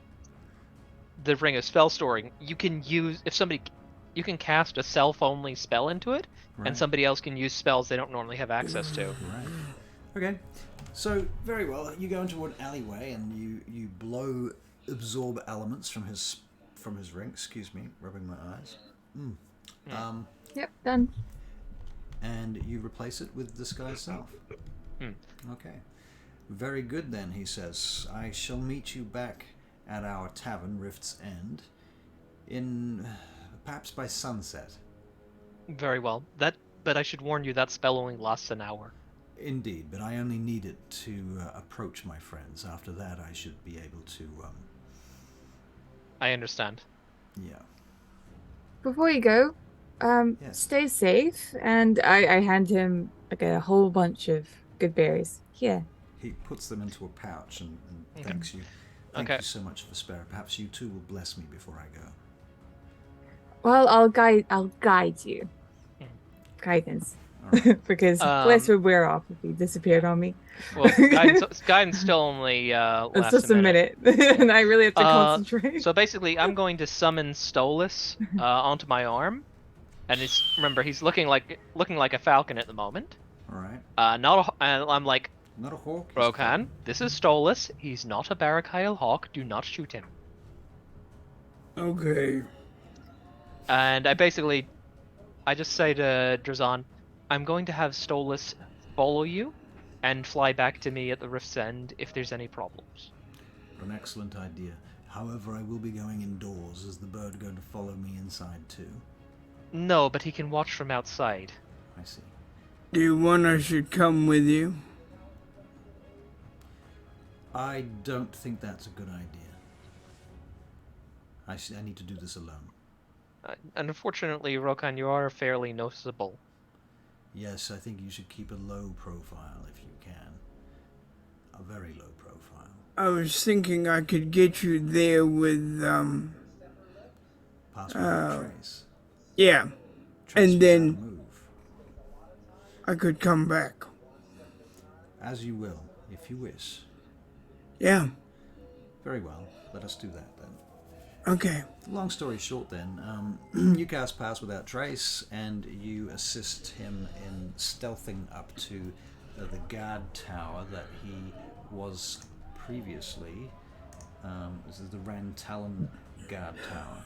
Ring of Spell Storing. You can you can cast a self-only spell into it, and somebody else can use spells they don't normally have access to. Right. Okay. So, very well. You go into an alleyway and you blow absorb elements from his ring. Excuse me, rubbing my eyes. Yep, done. And you replace it with disguise self. Okay. Very good then, he says. I shall meet you back at our tavern, Rift's End, in perhaps by sunset. Very well. But I should warn you that spell only lasts an hour. Indeed, but I only need it to approach my friends. After that, I should be able to. I understand. Yeah. Before you go, Yes. stay safe, and I hand him like a whole bunch of good berries. Here. He puts them into a pouch and Okay. thanks you. Thank Okay. you so much, Vespera. Perhaps you too will bless me before I go. Well, I'll guide you. Guidance. All right. Because bless would wear off if he disappeared on me. Well, guidance still only lasts It's just a minute, and I really have to concentrate. So basically, I'm going to summon Stolas onto my arm, and remember he's looking like a falcon at the moment. All right. I'm like, Not a hawk. Rokan, this is Stolas. He's not a Barakyle hawk. Do not shoot him. Okay. And I just say to Drazan, I'm going to have Stolas follow you and fly back to me at the Rift's End if there's any problems. An excellent idea. However, I will be going indoors. Is the bird going to follow me inside too? No, but he can watch from outside. I see. Do you want us to come with you? I don't think that's a good idea. I need to do this alone. And unfortunately, Rokan, you are fairly noticeable. Yes, I think you should keep a low profile if you can. A very low profile. I was thinking I could get you there with, Password trace. yeah. Trace And without a then move. I could come back. As you will, if you wish. Yeah. Very well. Let us do that then. Okay. Long story short then, you cast Pass Without Trace and you assist him in stealthing up to the guard tower that he was previously. This is the Rantalon guard tower,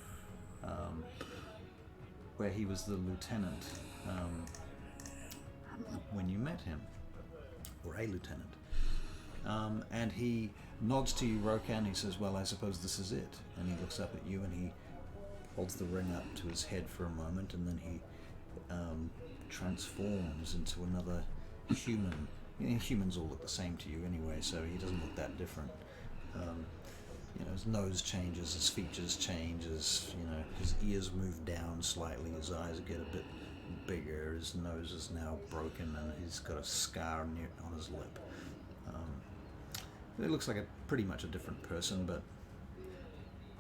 where he was the lieutenant when you met him, or a lieutenant. And he nods to you, Rokan. He says, well, I suppose this is it. And he looks up at you and he holds the ring up to his head for a moment, and then he transforms into another human. Humans all look the same to you anyway, so he doesn't look that different. His nose changes, his features change, his ears move down slightly, his eyes get a bit bigger, his nose is now broken, and he's got a scar on his lip. It looks like pretty much a different person, but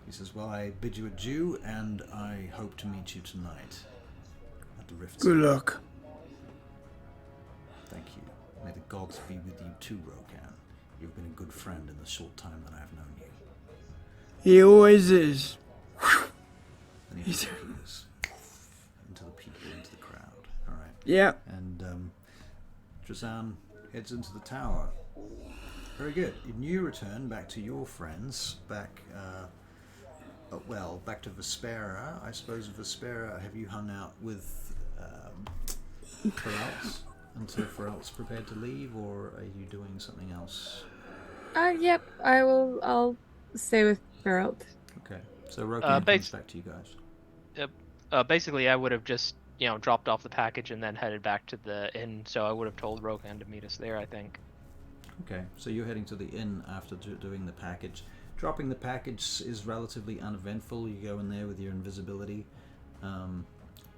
he says, well, I bid you adieu, and I hope to meet you tonight at the Rift. Good luck. Thank you. May the gods be with you too, Rokan. You've been a good friend in the short time that I've known you. He always is. And he disappears into the people, into the crowd. All right. Yeah. And Drazan heads into the tower. Very good. And you return back to your friends, back to Vespera. I suppose Vespera, have you hung out with Ferelt's until Ferelt's prepared to leave, or are you doing something else? Yep, I'll stay with Ferelt. Okay. So Rokan comes back to you guys. Yep. Basically, I would have just, dropped off the package and then headed back to the inn, so I would have told Rokan to meet us there, I think. Okay, so you're heading to the inn after doing the package. Dropping the package is relatively uneventful. You go in there with your invisibility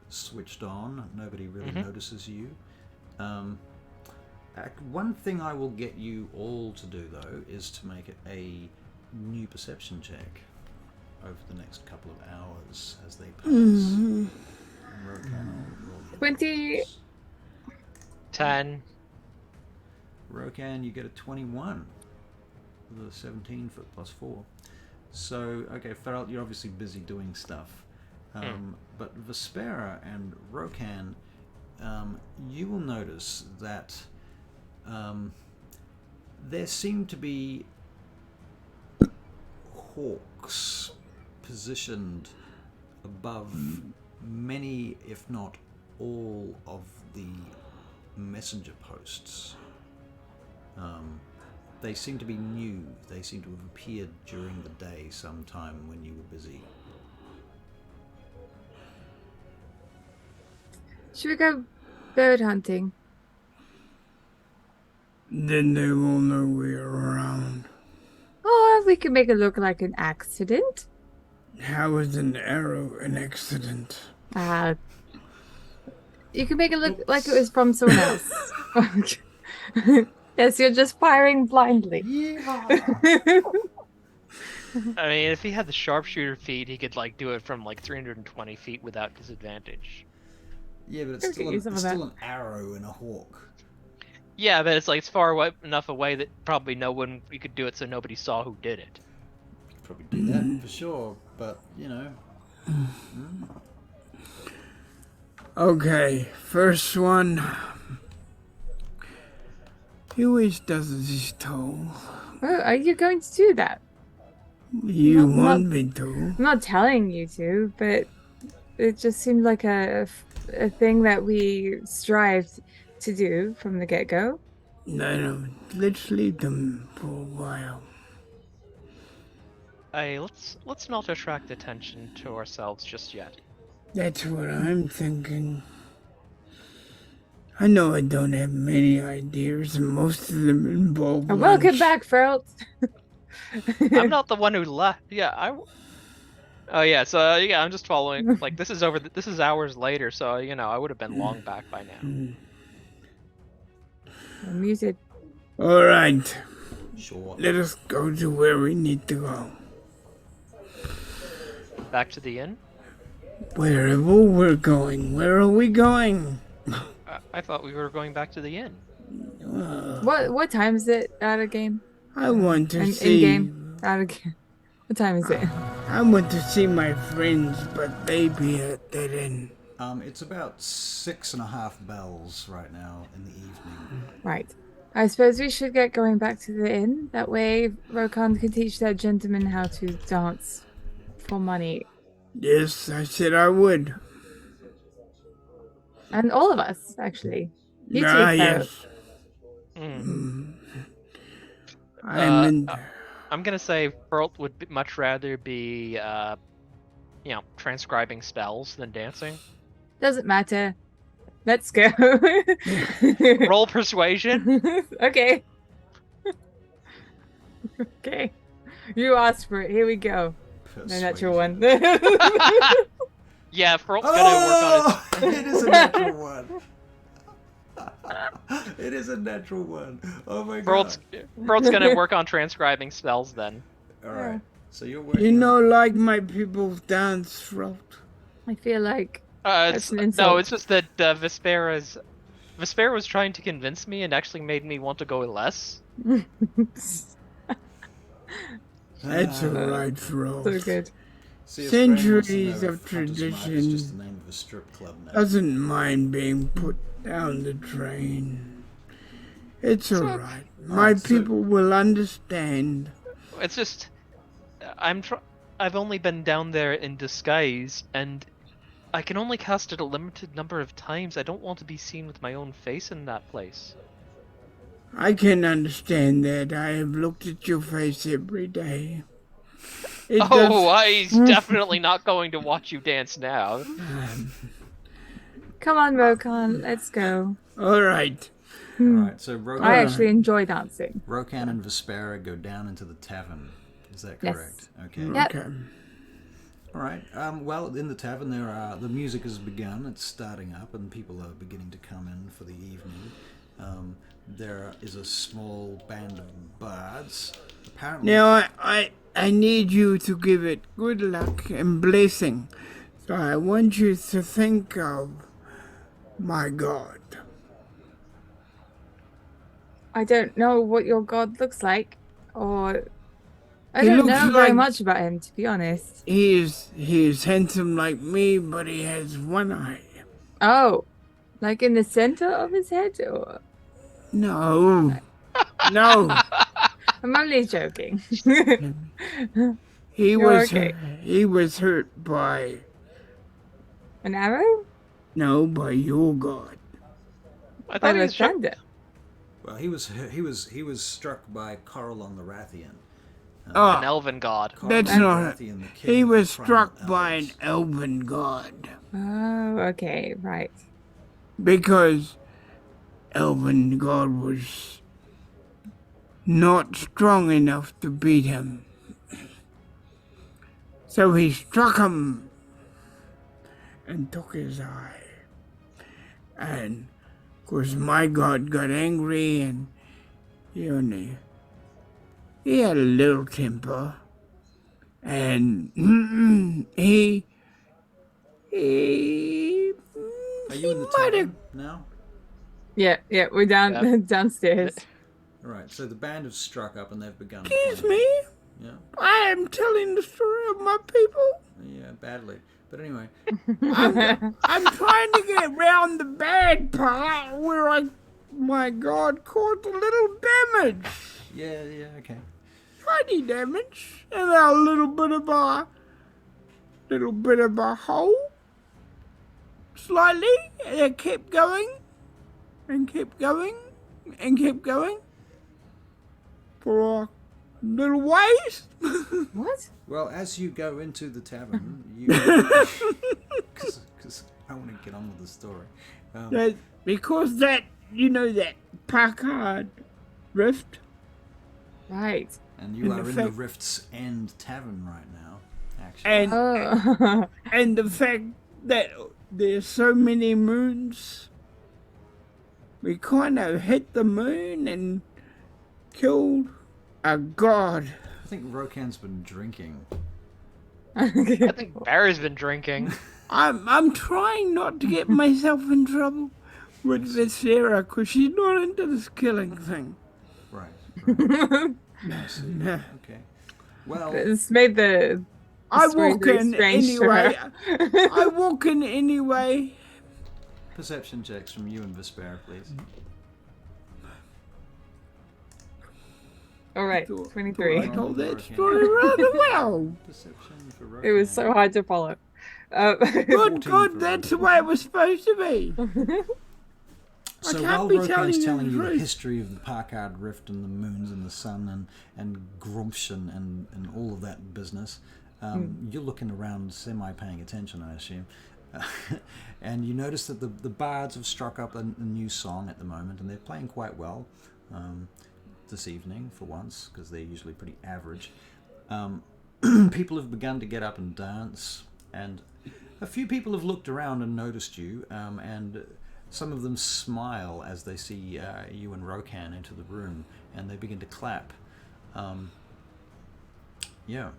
switched on. Nobody really notices you. One thing I will get you all to do, though, is to make a new perception check over the next couple of hours as they pass. 20. 10. Rokan, you get a 21 with a 17 foot plus 4. So, okay, Ferelt, you're obviously busy doing stuff. But Vespera and Rokan, you will notice that there seem to be hawks positioned above many, if not all, of the messenger posts. They seem to be new. They seem to have appeared during the day sometime when you were busy. Should we go bird hunting? Then they will know we're around. Or we could make it look like an accident. How is an arrow an accident? You can make it look like it was from someone else. Yes, you're just firing blindly. Yeah. I mean, if he had the sharpshooter feat, he could do it from 320 feet without disadvantage. Yeah, but it's still an arrow in a hawk. Yeah, but it's far enough away that probably we could do it so nobody saw who did it. You could probably do that for sure, but Okay, first one. He always does as he's told. Oh, are you going to do that? You want me to? I'm not telling you to, but it just seemed like a thing that we strived to do from the get-go. No, let's leave them for a while. Hey, let's not attract attention to ourselves just yet. That's what I'm thinking. I know I don't have many ideas, and most of them involve Welcome back, Ferelt. I'm not the one who left. Yeah, Oh yeah, so yeah, I'm just following. Like this is this is hours later, so I would have been long back by now. I'm muted. All right. Sure. Let us go to where we need to go. Back to the inn. Wherever we're going. Where are we going? I thought we were going back to the inn. What time is it out of game? I want to In see. game. Out of game. What time is it? I want to see my friends, but they be at that inn. It's about 6.5 bells right now in the evening. Right. I suppose we should get going back to the inn. That way Rokan can teach that gentleman how to dance for money. Yes, I said I would. And all of us, actually. You too, Yes. I'm gonna say Pearl would much rather be, transcribing spells than dancing. Doesn't matter. Let's go. Roll persuasion. Okay. Okay. You asked for it. Here we go. No natural one. Yeah, Pearl's gonna work on it. It is a natural one. It is a natural one. Oh my god. Pearl's gonna work on transcribing spells then. Alright. So you're working. You know, like my people's dance throat. I feel like that's an insult. No, it's just that Vespera was trying to convince me and actually made me want to go less. That's a right throat. So good. See, Centuries know, of Frontis Mark is tradition just the name of a strip club now. doesn't mind being put down the drain. It's alright. My people will understand. It's just I've only been down there in disguise, and I can only cast it a limited number of times. I don't want to be seen with my own face in that place. I can understand that. I have looked at your face every day. He's definitely not going to watch you dance now. Come on, Rokan, let's go. Alright. Alright, so Rokan, I actually enjoy dancing. Rokan and Vespera go down into the tavern. Is that Yes. correct? Okay. Yep. Okay. Alright. Well, in the tavern the music has begun. It's starting up and people are beginning to come in for the evening. There is a small band of bards. Apparently. Now, I need you to give it good luck and blessing. So I want you to think of my God. I don't know what your god looks like, or I He don't looks know very like- much about him, to be honest. He is handsome like me, but he has one eye. Oh, like in the center of his head, or No. No. I'm only joking. He You're was okay. he was hurt by An arrow? by your God. I By thought he was struck. thunder. Well, he was struck by Coralon the Rathian. An Oh, elven god. that's Coralon the not. Rathian, the king He of the was struck primal by an elves. elven god Oh, okay, right. because elven god was not strong enough to beat him. So he struck him and took his eye. And of course my god got angry and he had a little temper. And he Are you in the might have tavern now? Yeah, we're down Yep. downstairs. All right. So the band have struck up and they've begun. Excuse playing. me, Yeah. I am telling the story of my people. Yeah. Badly. But anyway. I'm trying to get around the bad part where my god, caused a little damage. Yeah. Okay. Tiny damage. And a little bit of a hole. Slightly. And it kept going. And kept going. And kept going. For a little ways. What? Well, as you go into the tavern, you because I want to get on with the story. Because that Packard rift. Right. And you In are in the effect- Rift's End Tavern right now, actually. And Oh. and the fact that there's so many moons, we kind of hit the moon and killed a god. I think Rokan's been drinking. I think Barry's been drinking. I'm trying not to get myself in trouble with Vespera because she's not into this killing thing. Right. I see. Okay. Well, It's made the I story walk very in strange to anyway. her. I walk in anyway. perception checks from you and Vespera, please. All right, Thought 23. I told that story rather well. Perception for Rokan. It was so hard to follow. Good 14 God, for that's Rokan. the way it was supposed to be. So can't while be Rokan's telling you telling the you the truth. history of the Parkard Rift and the moons and the sun and Grumpsh and all of that business, you're looking around semi-paying attention, I assume. And you notice that the bards have struck up a new song at the moment, and they're playing quite well this evening, for once, because they're usually pretty average. People have begun to get up and dance, and a few people have looked around and noticed you, and some of them smile as they see you and Rokan enter the room, and they begin to clap. Yeah.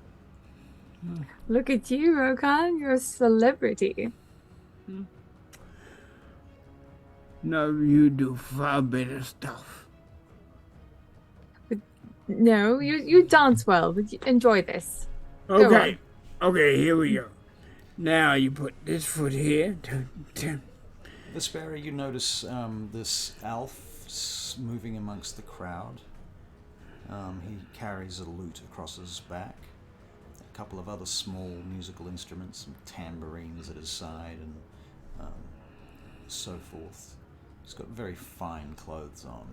Look at you, Rokan. You're a celebrity. No, you do far better stuff. No, you dance well. But enjoy this. Okay, okay, here we go. Now you put this foot here. Vespera, you notice this elf moving amongst the crowd. He carries a lute across his back, a couple of other small musical instruments, some tambourines at his side, and so forth. He's got very fine clothes on,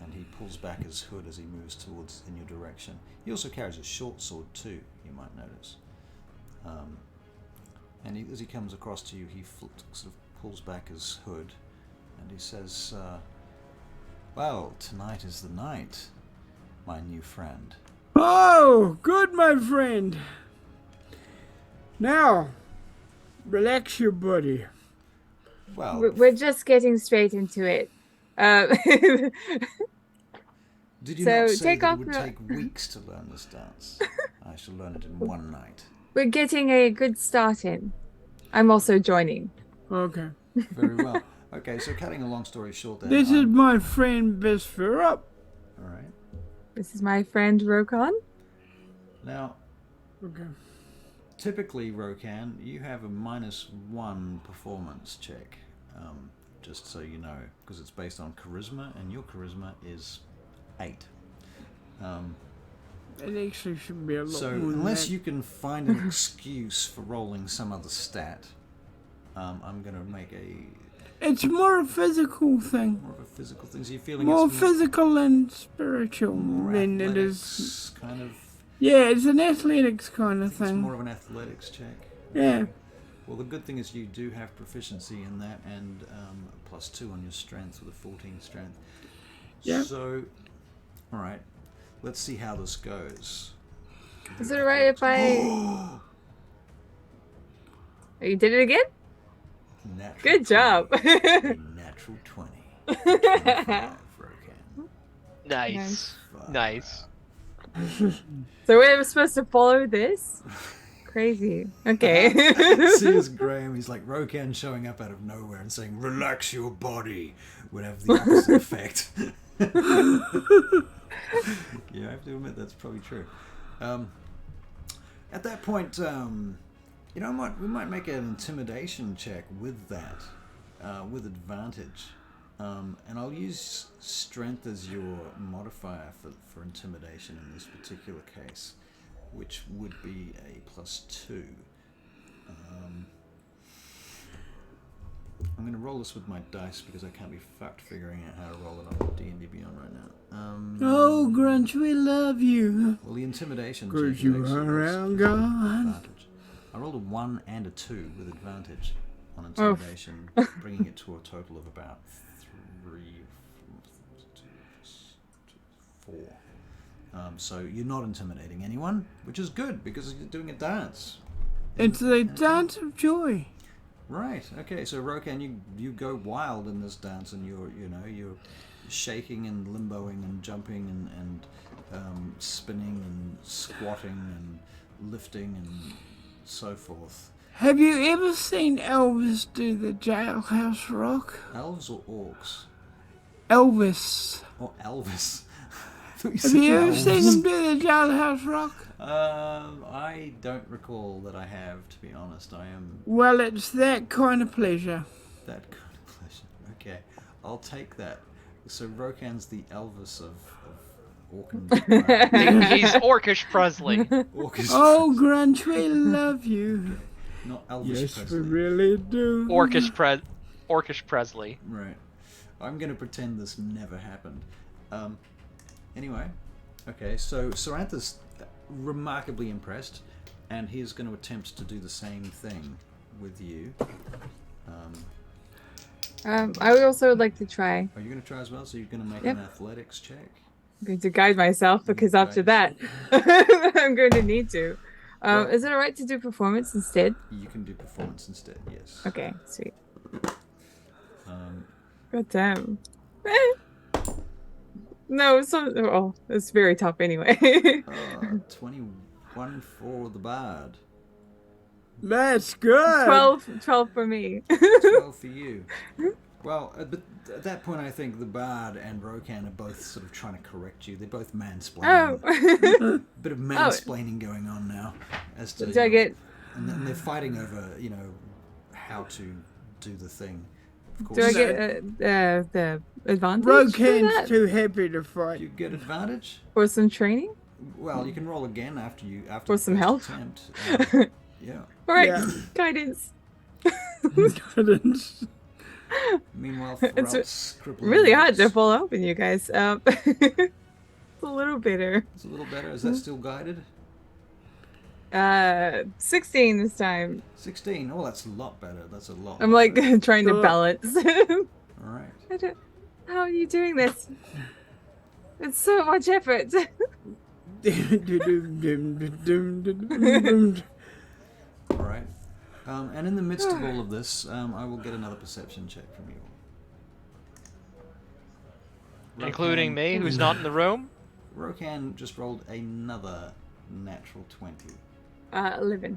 and he pulls back his hood as he moves towards in your direction. He also carries a short sword too, you might notice. And as he comes across to you, he sort of pulls back his hood, and he says, well, tonight is the night, my new friend. Oh, good, my friend. Now, relax your body. Well, We're just getting straight into it. did you so not say take that off it would your- take weeks to learn this dance? I shall learn it in one night. We're getting a good start in. I'm also joining. Okay. Very well. Okay, so cutting a long story short then. This is my friend Vespera. Alright. This is my friend Rokan. Now, Okay. typically, Rokan, you have a -1 performance check, just so you know, because it's based on charisma, and your charisma is 8. It actually should be a lot So more than unless that. you can find an excuse for rolling some other stat, I'm going to make a It's more a physical thing. more of a physical thing. So you're feeling More it's physical and spiritual more than it is. athletics, kind of. Yeah, it's an athletics kind of It's thing. more of an athletics check. Yeah. Well, the good thing is you do have proficiency in that, and +2 on your strength with a 14 strength. Yeah. So, all right, let's see how this goes. Is it alright if I... Oh, you did it again? Natural Good job. 20. A natural 20. 25, Rokan. Nice. Nice. So we're supposed to follow this? Crazy. Okay. See as Graham, he's like Rokan showing up out of nowhere and saying, "Relax your body," would have the opposite effect. Yeah, I have to admit that's probably true. At that point, you know, we might make an intimidation check with that, with advantage, and I'll use strength as your modifier for intimidation in this particular case, which would be a +2. I'm going to roll this with my dice because I can't be fucked figuring out how to roll it on D&D Beyond right now. Oh, Grunch, we love you. Well, the intimidation check Because is you actually are with our God. advantage. I rolled a 1 and a 2 with advantage on Oh. intimidation, bringing it to a total of about 3, 4. So you're not intimidating anyone, which is good because you're doing a dance. It's a dance of joy. Right. Okay. So Rokan, you go wild in this dance, and you're shaking and limboing and jumping and spinning and squatting and lifting and so forth. Have you ever seen Elvis do the jailhouse rock? Elves or orcs? Elvis. Or Elvis? Have you ever seen him do the jailhouse rock? I don't recall that I have, to be honest. I am... Well, it's that kind of pleasure. That kind of pleasure. Okay, I'll take that. So Rokan's the Elvis of Orcan. He's Orcish Presley. Orcish. Oh, Grunch, we love you. Not Elvis Yes, Presley. we really do. Orcish Presley. Right. I'm going to pretend this never happened. Anyway, okay, so Sarantha's remarkably impressed, and he's going to attempt to do the same thing with you. I would also like to try. Are you going to try as well? So you're going to make an athletics check? I'm going to guide myself because after that, I'm going to need to. Is it alright to do performance instead? You can do performance instead, yes. Okay, sweet. God damn. No, it's very tough anyway. 21 for the bard. That's good. 12 for me. 12 for you. Well, but at that point, I think the bard and Rokan are both sort of trying to correct you. They're both mansplaining. Oh. Bit of mansplaining going on now. As to, Do I get... And then they're fighting over, how to do the thing. Of course. Do I get the advantage? Rokan's too happy to fight. You get advantage? Or some training? Well, you can roll again after For some health? Attempt. Yeah. Alright, Yeah. Guidance. Guidance. Meanwhile, It's really hard to follow up on you guys. It's a little better. It's a little better. Is that still guided? 16 this time. 16. Oh, that's a lot better. That's a lot. I'm like trying to balance. All right. How are you doing this? It's so much effort. All right. And in the midst of all of this, I will get another perception check from you. Including me, who's not in the room? Rokan just rolled another natural 20. 11.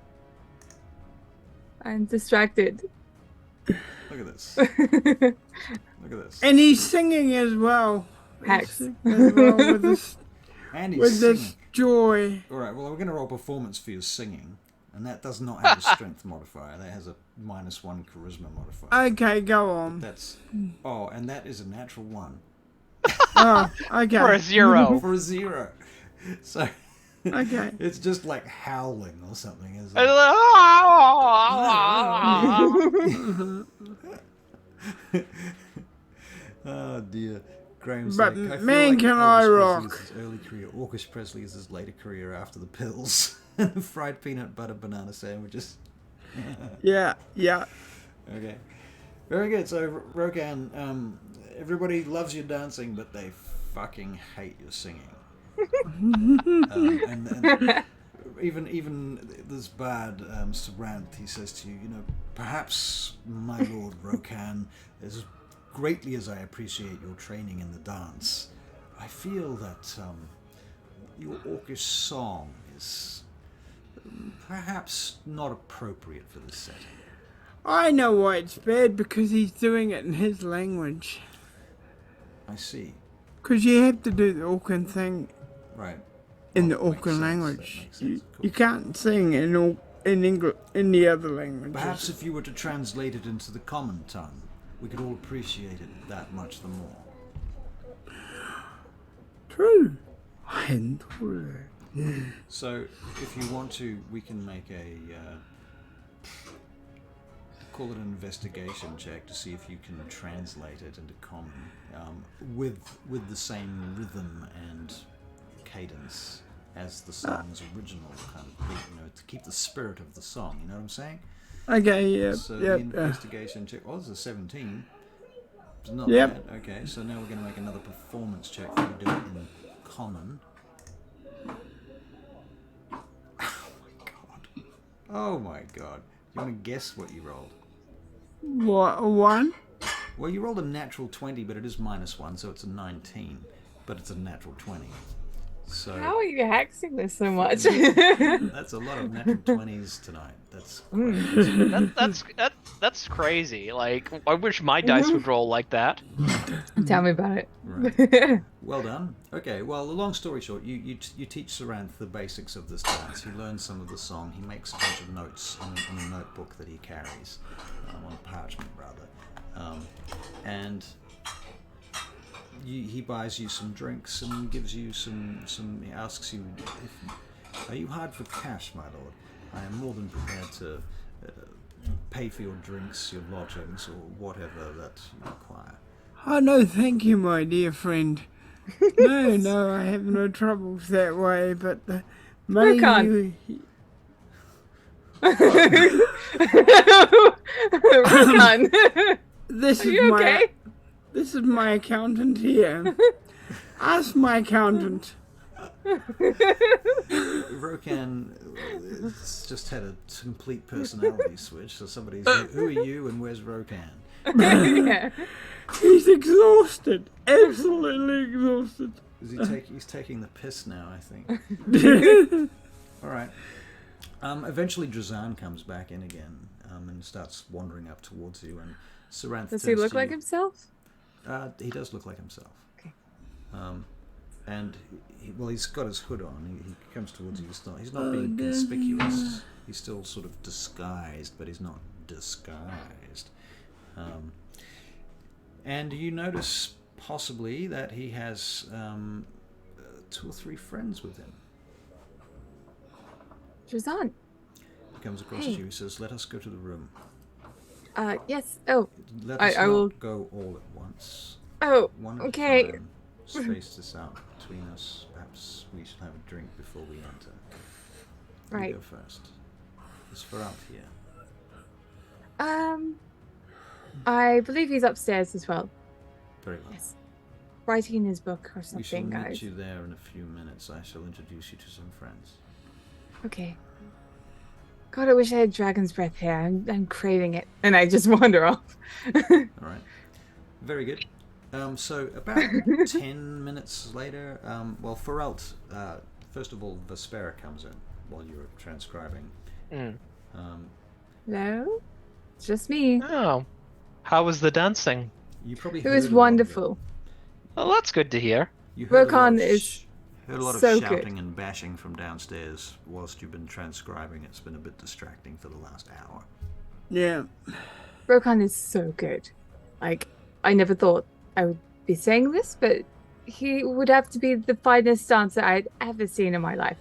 I'm distracted. Look at this. Look at this. And he's singing as well. Hacks. As well And he's with singing. this joy. All right. Well, we're going to roll performance for your singing, and that does not have a strength modifier. That has a -1 charisma modifier. Okay, go on. That's and that is a natural 1 Oh, okay. For a 0. for a 0. So. Okay. It's just like howling or something, isn't it? Oh dear. Graham's But like, man, like can Elvis I Presley rock. is his early career. Orcish Presley is his later career after the pills and the fried peanut butter banana sandwiches. Yeah. Okay. Very good. So, Rokan, everybody loves your dancing, but they fucking hate your singing. And even this bad Sarant, he says to you, perhaps, my lord Rokan, as greatly as I appreciate your training in the dance, I feel that your orcish song is perhaps not appropriate for this setting. I know why it's bad, because he's doing it in his language. I see. Because you have to do the Orcan thing Right. in the Well, that makes Orcan sense. language. That makes sense. You can't sing in English in the other languages. Perhaps if you were to translate it into the common tongue, we could all appreciate it that much the more. True. I hadn't thought of that. So, if you want to, we can make a call it an investigation check to see if you can translate it into common with the same rhythm and cadence as the song's original kind of beat, to keep the spirit of the song. You know what I'm saying? Okay, yeah. So the investigation check. Oh, this is a 17. It's not Yep. bad. Okay, so now we're going to make another performance check for you to do it in common. Oh my god. You want to guess what you rolled? What, a 1? Well, you rolled a natural 20, but it is -1, so it's a 19. But it's a natural 20. So How are you hexing this so much? that's a lot of natural 20s tonight. That's crazy. That's crazy. Like, I wish my dice would roll like that. Tell me about it. Right. Well done. Okay, well, the long story short, you teach Saranth the basics of this dance. He learns some of the song. He makes a bunch of notes on a notebook that he carries, on parchment, rather. And he buys you some drinks and gives you some. He asks you, "Are you hard for cash, my lord? I am more than prepared to pay for your drinks, your lodgings, or whatever that you require." Oh, no, thank you, my dear friend. No, I have no troubles that way, but the money Rokan. you... Rokan. This Are is you my... okay? This is my accountant here. Ask my accountant. Rokan just had a complete personality switch. So somebody's like, "Who are you and where's Rokan?" Yeah. He's exhausted. Absolutely exhausted. He's taking the piss now, I think. All right. Eventually, Drazan comes back in again and starts wandering up towards you. And Saranth Does he turns look to like you. himself? He does look like himself. Okay. And he's got his hood on. He comes towards you. He's not being conspicuous. He's still sort of disguised, but he's not disguised. And you notice possibly that he has 2 or 3 friends with him. Drazan. He comes across to you. He says, "Let us go to the room. Yes. Oh. Let us I not will go all at once. Oh. One at Okay. a time. Space this out between us. Perhaps we should have a drink before we enter. Right. You go first. Is Feralt here? I believe he's upstairs as well. Very well. Yes. Writing in his book or We shall something, meet guys. you there in a few minutes. I shall introduce you to some friends. Okay. God, I wish I had dragon's breath here. I'm craving it. And I just wander off. All right. Very good. So about 10 minutes later, Feralt, first of all, Vespera comes in while you're transcribing. Hello? It's just me. Oh, how was the dancing? You probably It heard was a lot of wonderful. Well, that's good to hear. You heard Rokan a lot of so shouting good. and bashing from downstairs whilst you've been transcribing. It's been a bit distracting for the last hour. Yeah. Rokan is so good. Like, I never thought I would be saying this, but he would have to be the finest dancer I'd ever seen in my life.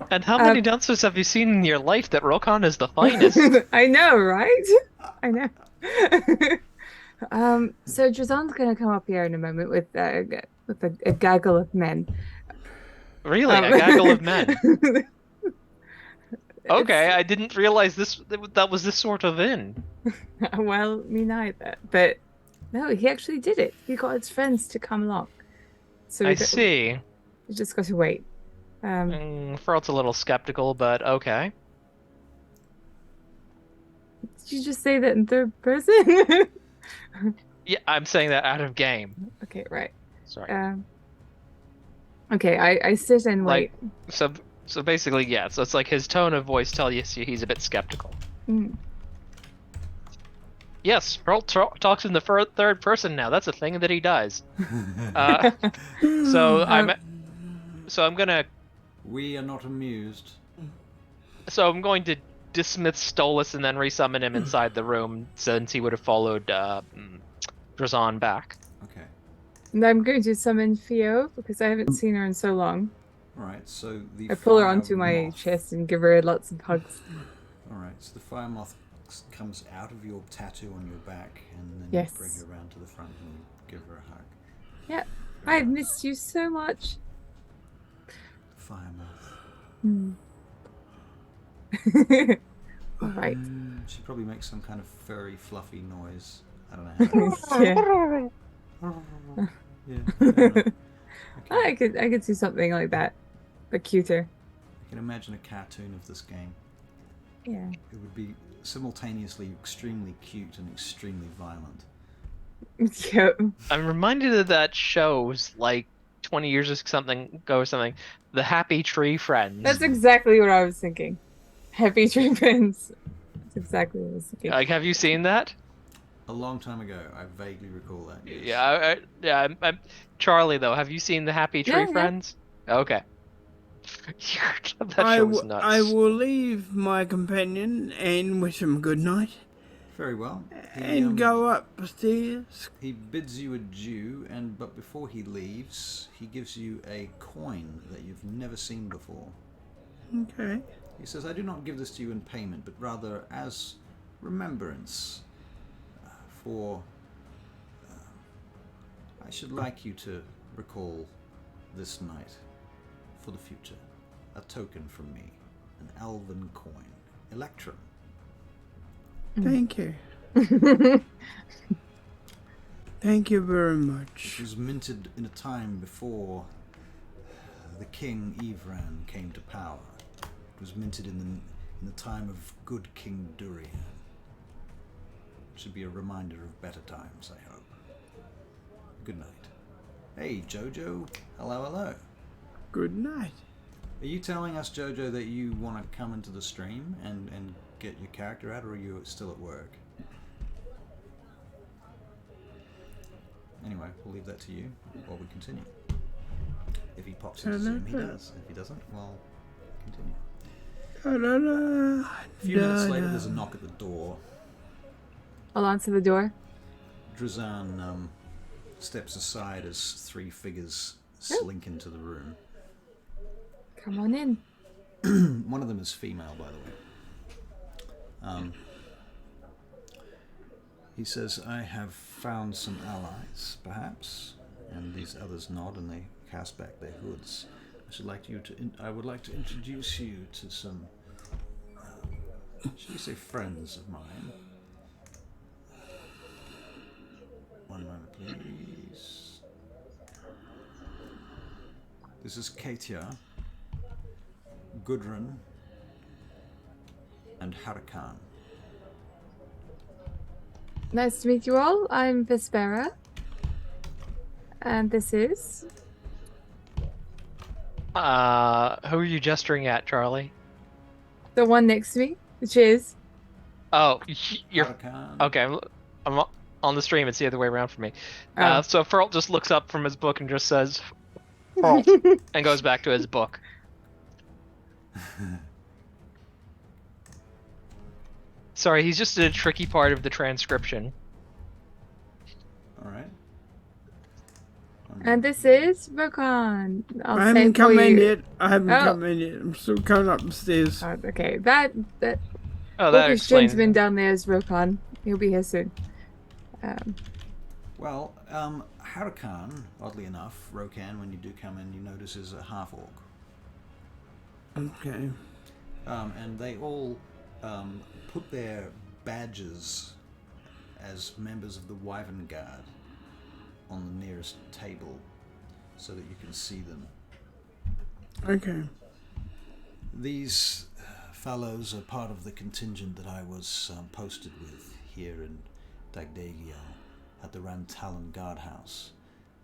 And how many dancers have you seen in your life that Rokan is the finest? I know, right? I know. So Drazan's gonna come up here in a moment with a gaggle of men. Really, a gaggle of men. Okay, I didn't realize that was this sort of inn. Well, me neither. But no, he actually did it. He got his friends to come along. So I see. We just got to wait. Feralt's a little skeptical, but okay. Did you just say that in third person? Yeah, I'm saying that out of game. Okay, right. Sorry. Okay, I sit and wait. So basically, yeah. So it's like his tone of voice tells you he's a bit skeptical. Mm. Yes, Feralt talks in the third person now. That's a thing that he does. So I'm gonna. We are not amused. So I'm going to dismiss Stolas and then resummon him inside the room since he would have followed Drazan back. Okay. And I'm going to summon Theo because I haven't seen her in so long. Alright, so the I pull her fire onto my moth- chest and give her lots of hugs. Alright, so the fire moth comes out of your tattoo on your back and then Yes. you bring her around to the front and you give her a hug. Yeah, I've missed you so much. Fire moth. All right. She probably makes some kind of furry, fluffy noise. I don't know how. Yeah. Yeah. I could see something like that, but cuter. can imagine a cartoon of this game. Yeah. It would be simultaneously extremely cute and extremely violent. Yep. I'm reminded of that show like 20 years ago or something. The Happy Tree Friends. That's exactly what I was thinking. Happy Tree Friends. That's exactly what I was thinking. Like, have you seen that? A long time ago, I vaguely recall that. Yes. Yeah, I'm Charlie though. Have you seen the Happy Tree Yeah. Friends? Okay. That I show was nuts. will leave my companion and wish him good night. Very well. And go upstairs. He bids you adieu, but before he leaves, he gives you a coin that you've never seen before. Okay. He says, I do not give this to you in payment, but rather as remembrance for... I should like you to recall this night for the future. A token from me. An elven coin. Electrum. Thank you. Thank you very much. It was minted in a time before the King Ivran came to power. It was minted in the time of good King Durian. Should be a reminder of better times, I hope. Good night. Hey, Jojo. Hello, hello. Good night. Are you telling us, Jojo, that you want to come into the stream and get your character out, or are you still at work? Anyway, we'll leave that to you while we continue. If he pops into Zoom, he does. If he doesn't, well, continue. A few minutes later, there's a knock at the door. I'll answer the door. Drazan steps aside as three figures slink into the room. Come on in. One of them is female, by the way. He says, I have found some allies, perhaps. And these others nod and they cast back their hoods. I would like to introduce you to some, should we say, friends of mine. One moment, please. This is Katia, Gudrun, and Harakan. Nice to meet you all. I'm Vespera. And this is... Who are you gesturing at, Charlie? the one next to me, which is... Oh, you're... Harakan. Okay, I'm on the stream. It's the other way around for me. Oh. So Ferlt just looks up from his book and just says, Ferlt, and goes back to his book. Sorry, he's just in a tricky part of the transcription. All right. And this is Rokan. I haven't come in yet. I'm still coming up the stairs. Oh, okay, that That explains gentleman it. down there is Rokan. He'll be here soon. Well, Harakan, oddly enough, Rokan, when you do come in, you notice is a half-orc. Okay. And they all put their badges as members of the Wyvern Guard on the nearest table so that you can see them. Okay. These fellows are part of the contingent that I was posted with here in Dagdagia at the Rantalan Guardhouse.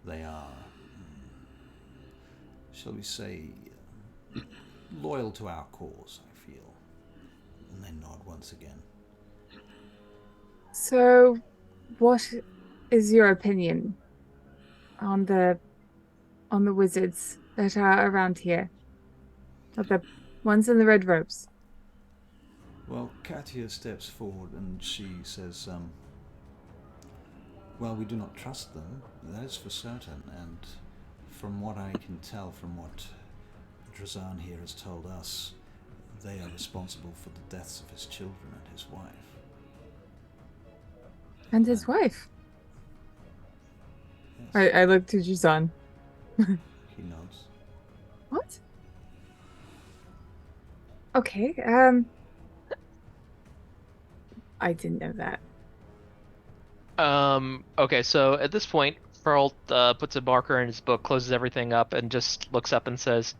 They are, shall we say, loyal to our cause, I feel. And they nod once again. So, what is your opinion on the wizards that are around here? Of the ones in the red robes? Well, Katia steps forward and she says, well, we do not trust them, that is for certain, and from what I can tell from what Drazan here has told us, they are responsible for the deaths of his children and his wife. And his wife? Yes. I look to Drazan. He nods. What? Okay, I didn't know that. Okay, so at this point, Ferlt puts a marker in his book, closes everything up, and just looks up and says,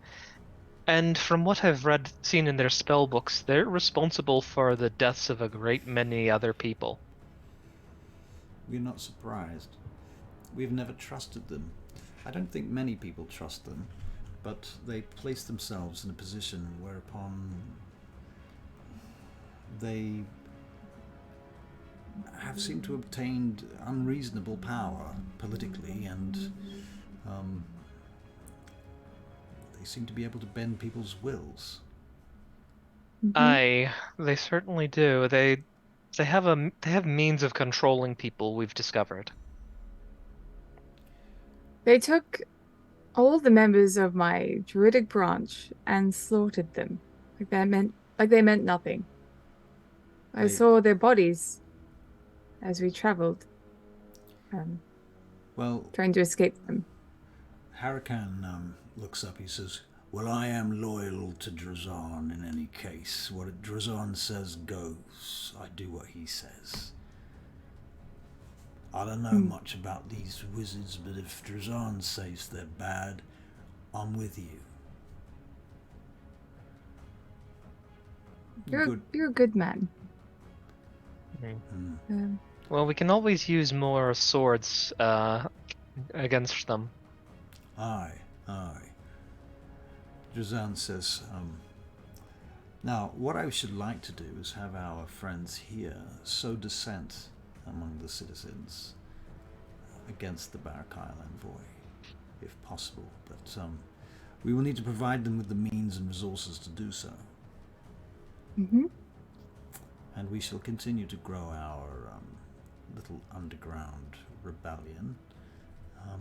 And from what I've seen in their spell books, they're responsible for the deaths of a great many other people. We're not surprised. We've never trusted them. I don't think many people trust them, but they place themselves in a position whereupon they have seemed to have obtained unreasonable power politically, and they seem to be able to bend people's wills. Aye, they certainly do. They have means of controlling people, we've discovered. They took all the members of my druidic branch and slaughtered them. Like they meant nothing. I saw their bodies as we traveled. Trying to escape them. Harakan looks up. He says, "Well, I am loyal to Drazan in any case. What Drazan says goes. I do what he says. I don't know much about these wizards, but if Drazan says they're bad, I'm with you." You're a good man. Well, we can always use more swords against them. Aye. Drazan says, now, what I should like to do is have our friends here sow dissent among the citizens against the Barak Isle envoy, if possible. But we will need to provide them with the means and resources to do so. And we shall continue to grow our little underground rebellion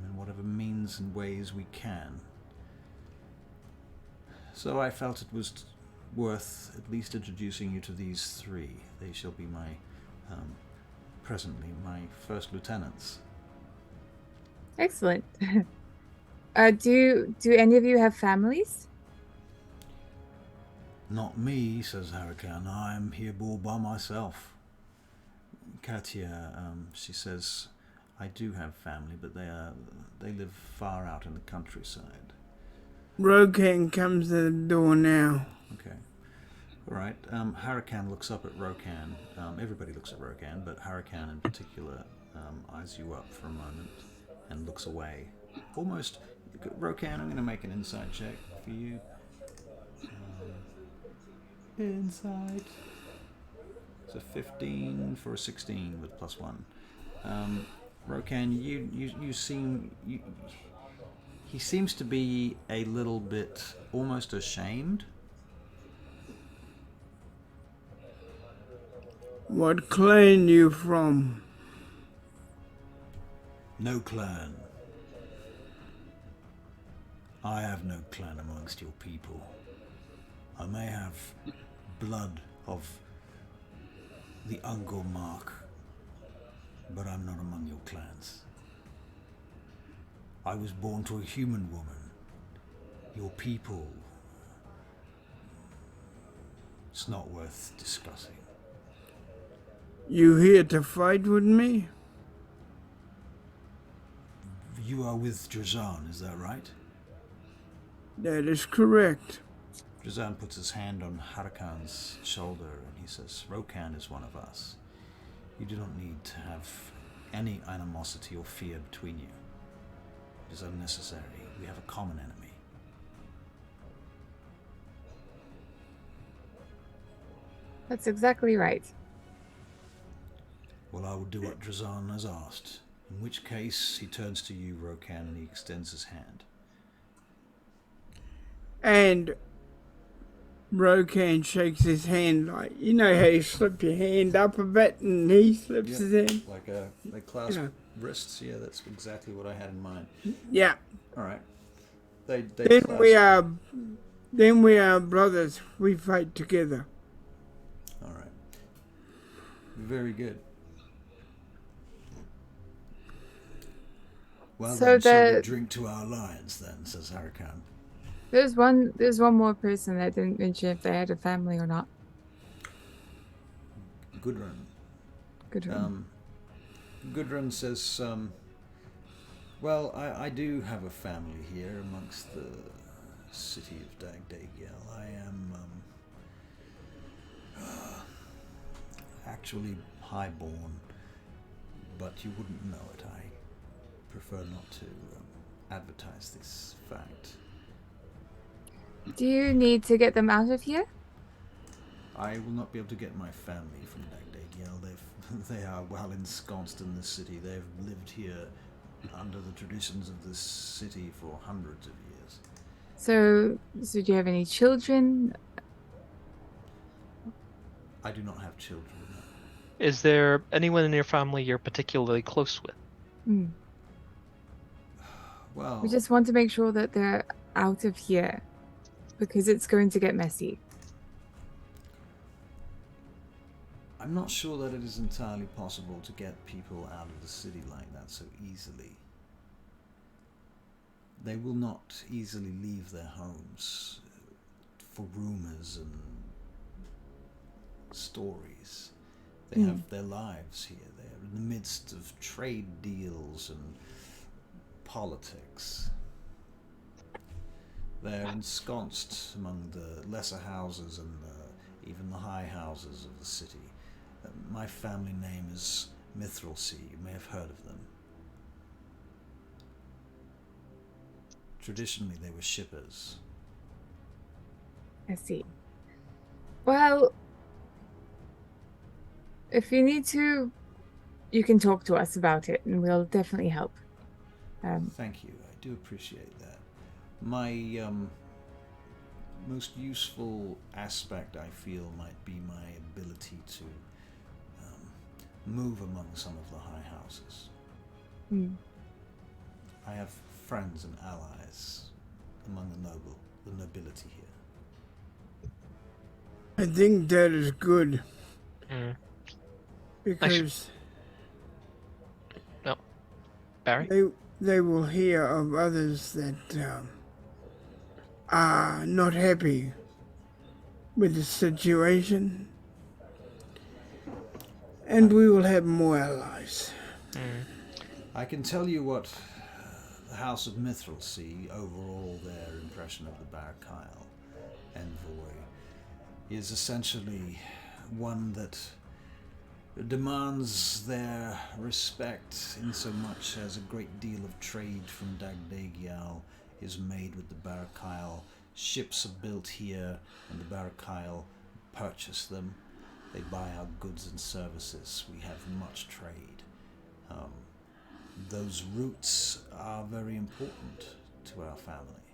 in whatever means and ways we can. So I felt it was worth at least introducing you to these three. They shall be presently my first lieutenants. Excellent. Do any of you have families? Not me, says Harakan. I'm here all by myself. Katia, she says, I do have family, but they live far out in the countryside. Rokan comes to the door now. Okay. All right. Harakan looks up at Rokan. Everybody looks at Rokan, but Harakan in particular eyes you up for a moment and looks away. Almost, Rokan, I'm going to make an insight check for you. Insight. It's a 15 for a 16 with +1. Rokan, you seem... he seems to be a little bit almost ashamed. What clan you from? No clan. I have no clan amongst your people. I may have blood of the Ungor mark, but I'm not among your clans. I was born to a human woman. Your people. It's not worth discussing. You here to fight with me? You are with Drazan, is that right? That is correct. Drazan puts his hand on Harakan's shoulder and he says, Rokan is one of us. You do not need to have any animosity or fear between you. It is unnecessary. We have a common enemy. That's exactly right. Well, I will do what Drazan has asked. In which case, he turns to you, Rokan, and he extends his hand. And Rokan shakes his hand like, you know how you slip your hand up a bit and he slips his hand? Like they clasp wrists, yeah, that's exactly what I had in mind. Yeah. Alright. They then clasp. we are brothers. We fight together. Alright. Very good. Well so then, we drink to our alliance then, says Harakan. There's one more person that didn't mention if they had a family or not. Gudrun. Gudrun says, well, I do have a family here amongst city of Dagdagiel. I am actually highborn, but you wouldn't know it. I prefer not to advertise this fact. Do you need to get them out of here? I will not be able to get my family from Dagdagiel. They are well ensconced in this city. They've lived here under the traditions of this city for hundreds of years. So do you have any children? I do not have children. Is there anyone in your family you're particularly close with? Well, We just want to make sure that they're out of here, because it's going to get messy. I'm not sure that it is entirely possible to get people out of the city like that so easily. They will not easily leave their homes for rumors and stories. They have their lives here. They're in the midst of trade deals and politics. They're ensconced among the lesser houses and even the high houses of the city. My family name is Mithril. You may have heard of them. Traditionally, they were shippers. I see. Well, if you need to, you can talk to us about it, and we'll definitely help. Thank you. I do appreciate that. My most useful aspect, I feel, might be my ability to move among some of the high houses. I have friends and allies among the nobility here. I think that is good. Because No. Barry? they will hear of others that are not happy with the situation, and we will have more allies. I can tell you what the House of Mithril see overall. Their impression of the Barakyle envoy is essentially one that demands their respect in so much as a great deal of trade from Dagdagiel is made with the Barakyle. Ships are built here, and the Barakyle purchase them. They buy our goods and services. We have much trade. Those roots are very important to our family,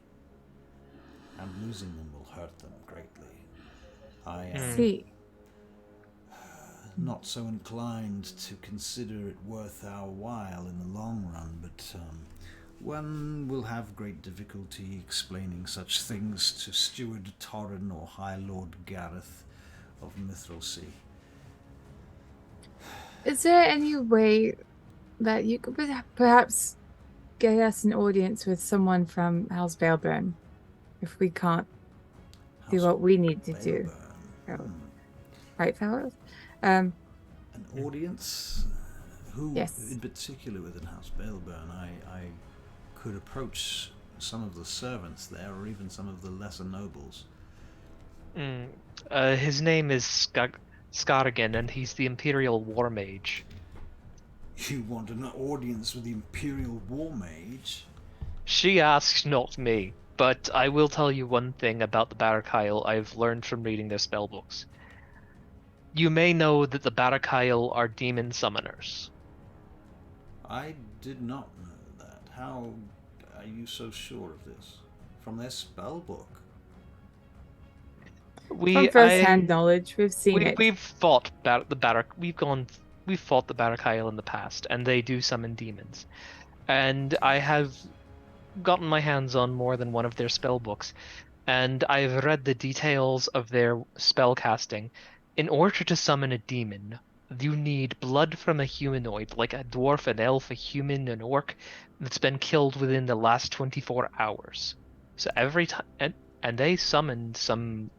and losing them will hurt them greatly. I am not so inclined to consider it worth our while in the long run, but one will have great difficulty explaining such things to Steward Torrin or High Lord Gareth of Mithril Sea. Is there any way that you could perhaps get us an audience with someone from House Baleburn, if we can't do what we need to do? Right, fellas? An audience? Who Yes. in particular within House Baleburn? I could approach some of the servants there, or even some of the lesser nobles. His name is Skargan, and he's the Imperial War Mage. You want an audience with the Imperial War Mage? She asked, not me. But I will tell you one thing about the Barakyle I've learned from reading their spellbooks. You may know that the Barakyle are demon summoners. I did not know that. How are you so sure of this? From their spellbook? From first-hand knowledge, we've seen it. We've fought We've fought the Barakyle in the past, and they do summon demons. And I have gotten my hands on more than one of their spell books, and I've read the details of their spell casting. In order to summon a demon, you need blood from a humanoid, like a dwarf, an elf, a human, an orc, that's been killed within the last 24 hours. So every time, and they summoned some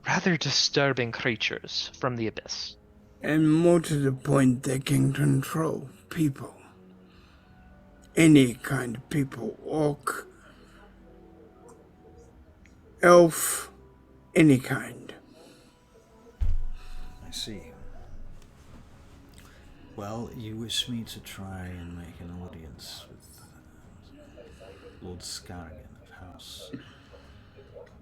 rather disturbing creatures from the abyss. And more to the point, they can control people. Any kind of people. Orc, elf, any kind. I see. Well, you wish me to try and make an audience with Lord Scarrigan of House.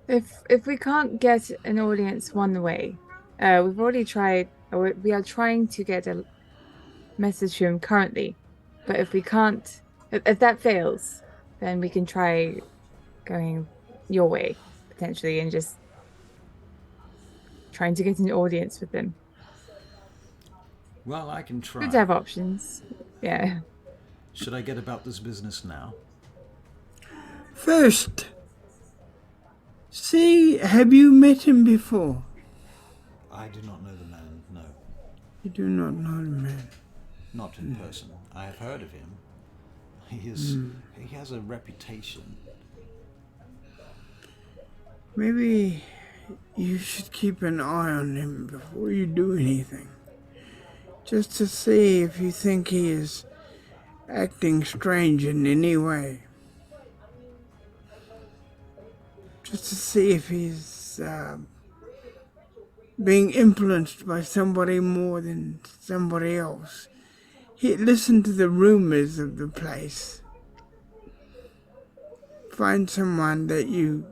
If we can't get an audience one way, we've already tried, or we are trying to get a message to him currently. But if we can't, if that fails, then we can try going your way, potentially, and just trying to get an audience with them. Well, I can try. Good to have options. Yeah. Should I get about this business now? First, have you met him before? I do not know the man, no. You do not know the man? Not in person. I have heard of him. He has a reputation. Maybe you should keep an eye on him before you do anything. Just to see if you think he is acting strange in any way. Just to see if he's being influenced by somebody more than somebody else. Listen to the rumors of the place. Find someone that you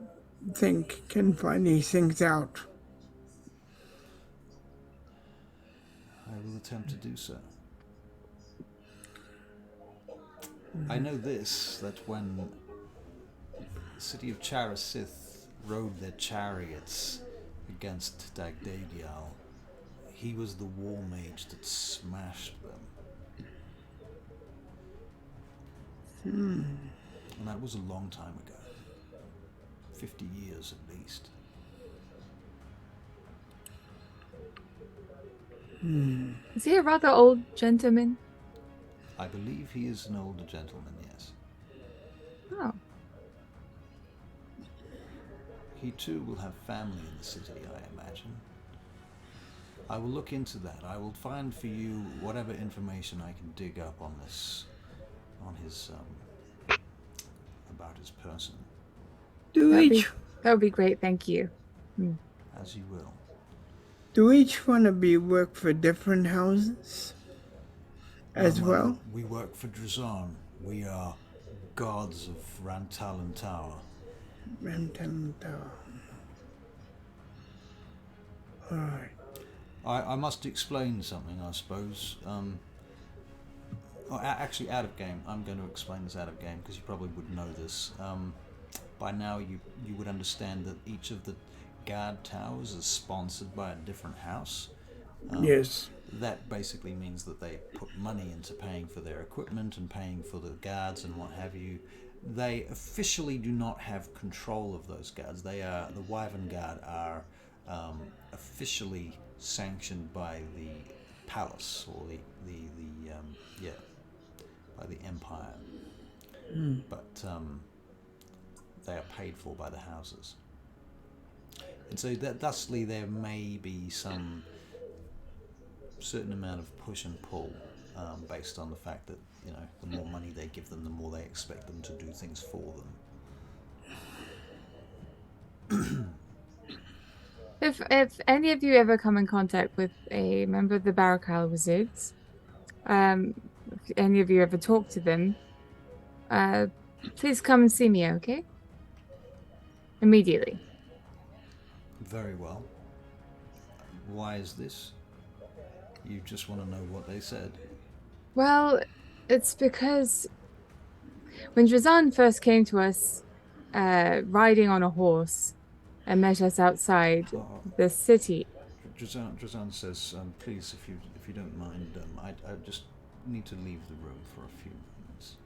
think can find these things out. I will attempt to do so. I know this, that when the city of Charasith rode their chariots against Dagdadial, he was the war mage that smashed them. And that was a long time ago. 50 years at least. Is he a rather old gentleman? I believe he is an older gentleman, yes. Oh. He too will have family in the city, I imagine. I will look into that. I will find for you whatever information I can dig up on this, on his, about his person. That would be great, thank you. As you will. Do each one of you work for different houses as well? We work for Drazan. We are gods of Rantalan Tower. Rantalan Tower. Alright. I must explain something, I suppose. Actually, out of game. I'm going to explain this out of game because you probably would know this. By now, you would understand that each of the guard towers is sponsored by a different house. Yes. That basically means that they put money into paying for their equipment and paying for the guards and what have you. They officially do not have control of those guards. The Wyvern Guard are officially sanctioned by the palace or by the empire. But they are paid for by the houses. And so thusly there may be some certain amount of push and pull based on the fact that, the more money they give them, the more they expect them to do things for them. If any of you ever come in contact with a member of the Barakal Wizards, if any of you ever talk to them, please come and see me, okay? Immediately. Very well. Why is this? You just want to know what they said? Well, it's because when Drazan first came to us, riding on a horse, and met us outside the city. Drazan says, please, if you don't mind, I just need to leave the room for a few moments.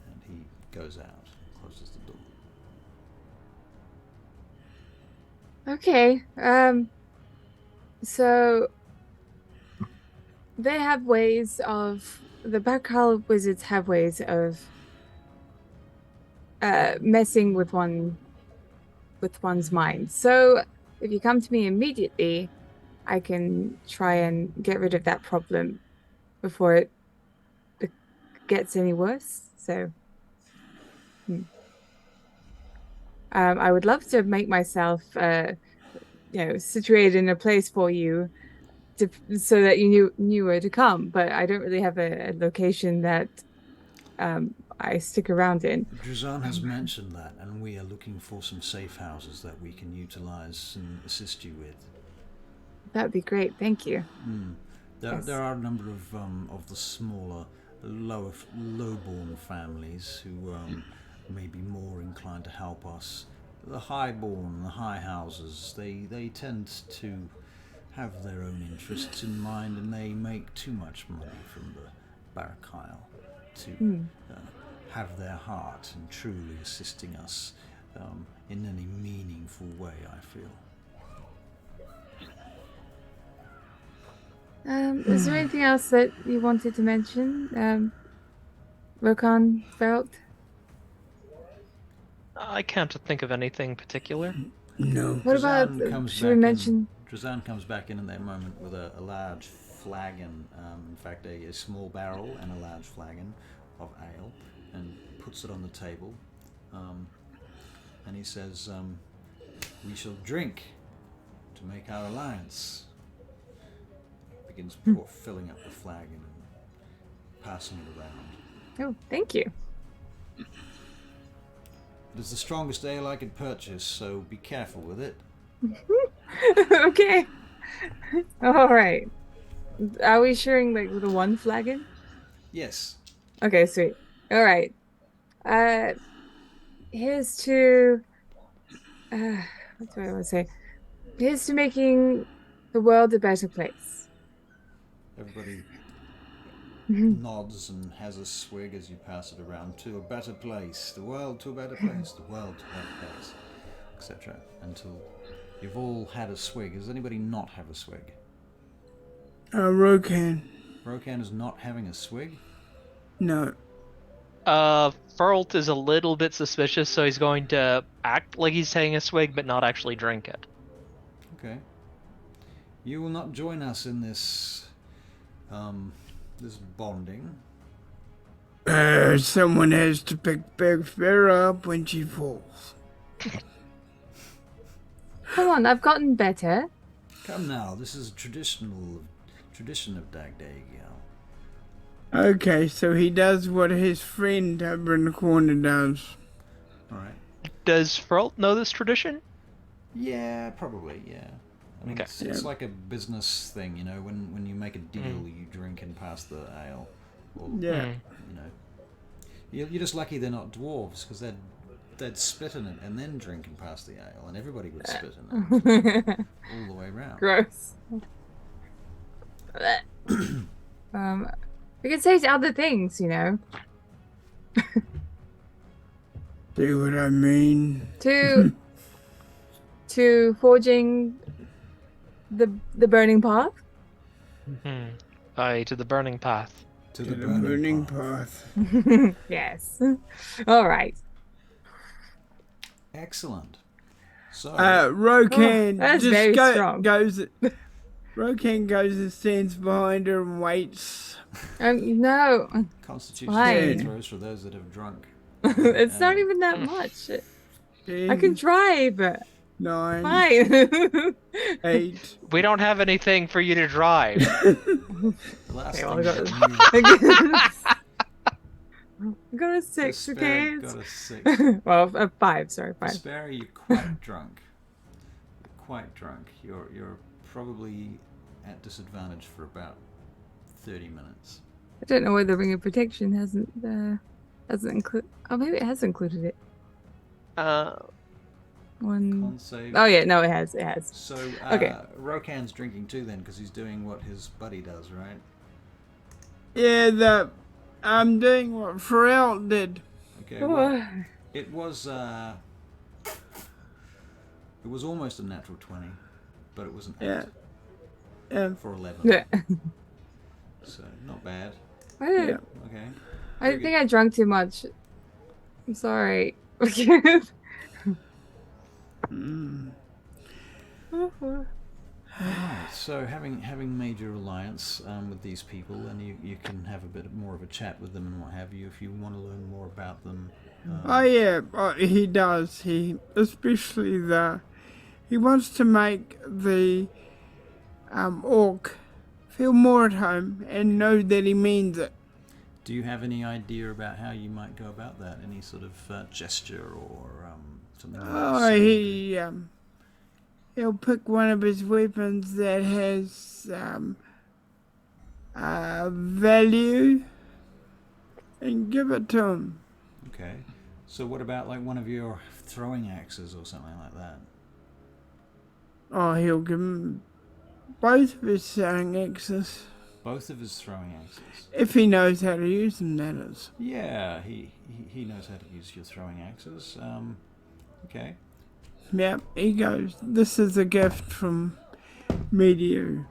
And he goes out, closes the door. Okay, so they have ways of, the Barakal Wizards have ways of messing with one's mind. So if you come to me immediately, I can try and get rid of that problem before it gets any worse. So I would love to make myself, situated in a place for you, so that you knew where to come. But I don't really have a location that I stick around in. Drazan has mentioned that, and we are looking for some safe houses that we can utilize and assist you with. That would be great. Thank you. Yes. There are a number of the smaller, low-born families who may be more inclined to help us. The high-born, the high houses, they tend to have their own interests in mind, and they make too much money from the Barrack Isle to have their heart in truly assisting us in any meaningful way, I feel. Is there anything else that you wanted to mention, Rokan Feralt? I can't think of anything particular. No. What about, should we mention... Drazan comes back in at that moment with a large flagon, in fact a small barrel and a large flagon of ale, and puts it on the table. And he says, we shall drink to make our alliance. Begins filling up the flagon and passing it around. Oh, thank you. It is the strongest ale I could purchase, so be careful with it. Okay. All right. Are we sharing like the one flagon? Yes. Okay, sweet. All right. Here's to what do I want to say? Here's to making the world a better place. Everybody nods and has a swig as you pass it around. To a better place, the world to a better place, the world to a better place, etc. Until you've all had a swig. Does anybody not have a swig? Rokan. Rokan is not having a swig? No. Feralt is a little bit suspicious, so he's going to act like he's taking a swig, but not actually drink it. Okay. You will not join us in this this bonding. Someone has to pick Vespera up when she falls. Come on, I've gotten better. Come now, this is a tradition of Dagdag. Okay, so he does what his friend over in the corner does. Alright. Does Feralt know this tradition? Yeah, probably, yeah. I mean, Okay. it's like a business thing, you know, when you make a deal, you drink and pass the ale. Or, Yeah. You know. You're just lucky they're not dwarves, because they'd spit in it and then drink and pass the ale, and everybody would spit in it. All the way around. Gross. We could say other things, you know. See what I mean? To forging the burning path. Aye, to the burning path. To the the burning path. path. Yes. All right. Excellent. So, Rokan that's very strong. Rokan goes and stands behind her and waits. No. Constitution Fine. saving throws for those that have drunk. It's not even that much. 10, I can try, but 9, fine. 8. We don't have anything for you to drive. The last Okay, well, thing I got a 6, okay? Got a 6. Well, a 5, sorry, 5. Vespera, you're quite drunk. You're quite drunk. You're probably at disadvantage for about 30 minutes. I don't know why the Ring of Protection hasn't included. Oh, maybe it has included it. One. Con save. Oh yeah, no, it has. It has. So, Okay. Rokan's drinking too then, because he's doing what his buddy does, right? Yeah, I'm doing what Feralt did. Okay. Well, it was almost a natural 20, but it was an 8 Yeah. for 11. Yeah. So not bad. Yeah. Okay. I think I drank too much. I'm sorry. Right. So having made your alliance with these people, and you can have a bit more of a chat with them and what have you if you want to learn more about them. He does. He wants to make the orc feel more at home and know that he means it. Do you have any idea about how you might go about that? Any sort of gesture or something like that? He'll pick one of his weapons that has value and give it to him. Okay. So what about like one of your throwing axes or something like that? Oh, he'll give him both of his throwing axes. Both of his throwing axes? If he knows how to use them, that is. Yeah, he knows how to use your throwing axes. Okay. Yep, he goes, this is a gift from me to you.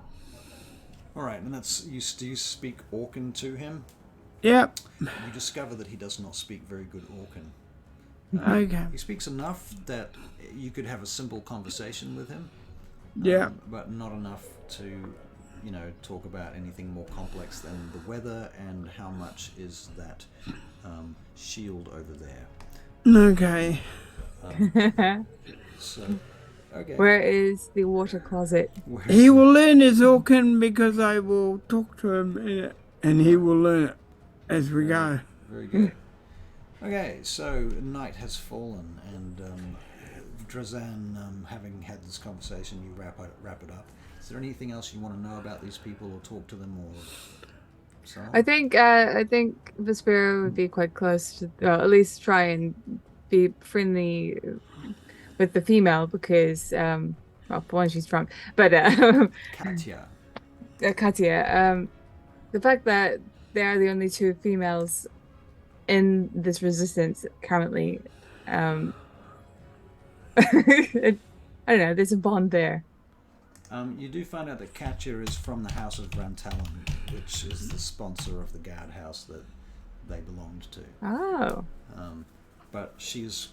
Alright, and that's, do you speak Orcan to him? Yep. You discover that he does not speak very good Orcan. Okay. He speaks enough that you could have a simple conversation with him. Yeah. But not enough to, talk about anything more complex than the weather and how much is that shield over there. Okay. Okay. Where is the water closet? He will learn his Orcan because I will talk to him and he will learn it as we go. Very good. Okay, so night has fallen, and Drazan, having had this conversation, you wrap it up. Is there anything else you want to know about these people, or talk to them, or so on? I think Vespera would be quite close to, at least try and be friendly with the female because, for one, she's drunk. But Katya. Katya, the fact that they are the only two females in this resistance currently, I don't know. There's a bond there. You do find out that Katya is from the House of Rantalon, which is the sponsor of the guardhouse that they belonged to. Oh. But she's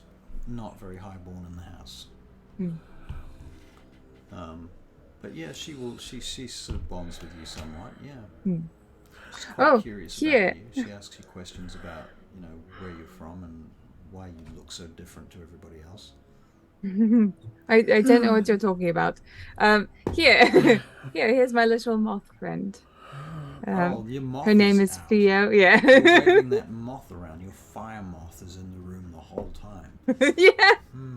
not very highborn in the house. But yeah, she sort of bonds with you somewhat. Yeah. She's quite curious about you. She asks you questions about where you're from and why you look so different to everybody else. I don't know what you're talking about. Here's my little moth friend. Your moth her name is out. Theo. Yeah. You're waving that moth around. Your fire moth is in the room the whole time. Yeah.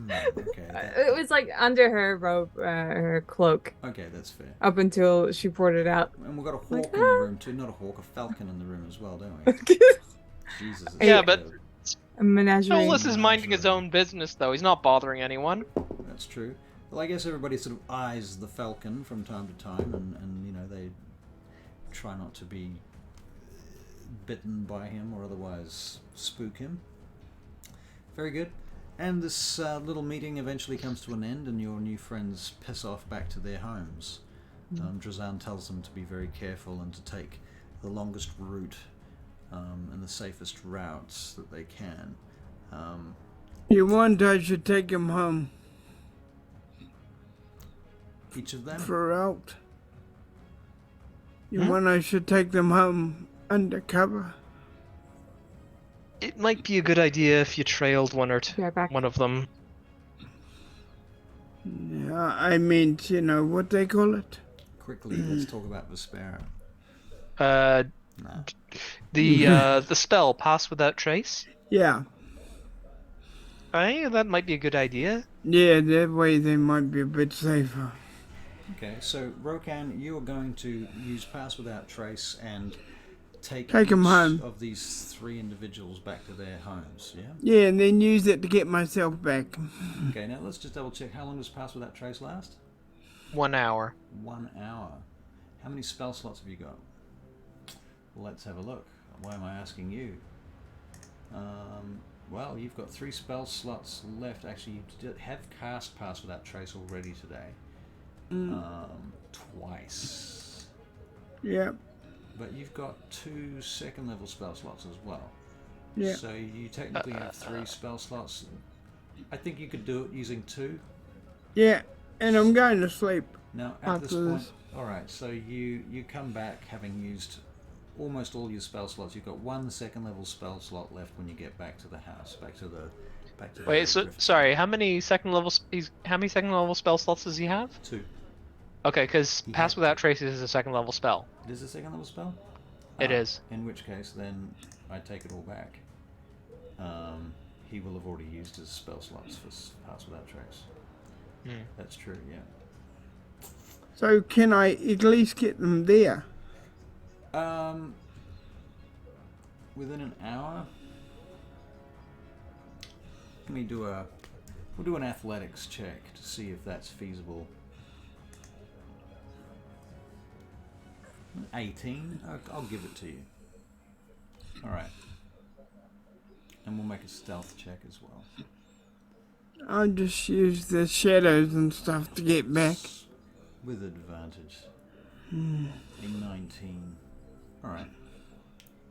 Okay. It was like under her robe, her cloak. Okay, that's fair. Up until she brought it out. And we've got a hawk in the room too. Not a hawk, a falcon in the room as well, don't we? Jesus. Yeah, but a menagerie. Solus is minding his own business, though. He's not bothering anyone. That's true. Well, I guess everybody sort of eyes the falcon from time to time, and they try not to be bitten by him or otherwise spook him. Very good. And this little meeting eventually comes to an end, and your new friends piss off back to their homes. Drazan tells them to be very careful and to take the longest route and the safest routes that they can. You want I should take him home? Each of them? For a route. You want I should take them home undercover? It might be a good idea if you trailed one of them. Yeah, I mean, what they call it? Quickly, let's talk about Vespera. The spell, Pass Without Trace? Yeah. That might be a good idea. Yeah, that way they might be a bit safer. Okay, so Rokan, you are going to use Pass Without Trace and take them home of these three individuals back to their homes, yeah? Yeah, and then use it to get myself back. Okay, now let's just double check. How long does Pass Without Trace last? 1 hour. 1 hour. How many spell slots have you got? Well, let's have a look. Why am I asking you? Well, you've got 3 spell slots left. Actually, you have cast Pass Without Trace already today. Twice. Yeah. But you've got 2 second level spell slots as well. Yeah. So you technically have 3 spell slots. I think you could do it using 2. Yeah, and I'm going to sleep. Now, at this point, all right. So you come back having used almost all your spell slots. You've got 1 second level spell slot left when you get back to the house, back to the. Wait, so sorry. How many second level spell slots does he have? 2. Okay, because Pass Without Trace is a second level spell. It is a second level spell. It is. In which case, then I take it all back. He will have already used his spell slots for Pass Without Trace. That's true. Yeah. So can I at least get them there? Within an hour. We'll do an athletics check to see if that's feasible. 18. I'll give it to you. All right. And we'll make a stealth check as well. I'll just use the shadows and stuff to get back. With advantage. A 19. Alright.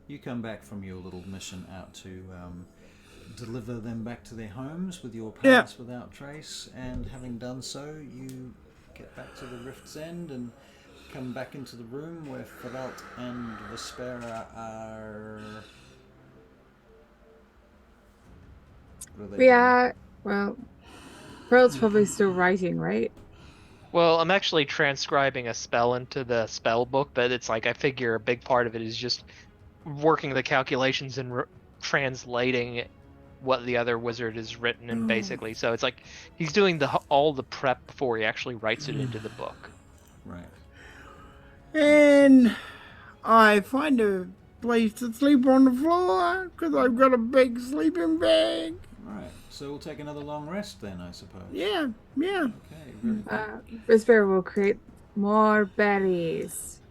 You come back from your little mission out to deliver them back to their homes with your Pass Without Trace, and having done so, you get back to the Rift's End and come back into the room where Feralt and Vespera are... Well, Pearl's probably still writing, right? Well, I'm actually transcribing a spell into the spell book, but it's like I figure a big part of it is just working the calculations and translating what the other wizard has written, and basically, so it's like he's doing all the prep before he actually writes it into the book. Right. And I find a place to sleep on the floor because I've got a big sleeping bag. Right. So we'll take another long rest then, I suppose. Yeah. Okay, very good. Vespera will create more berries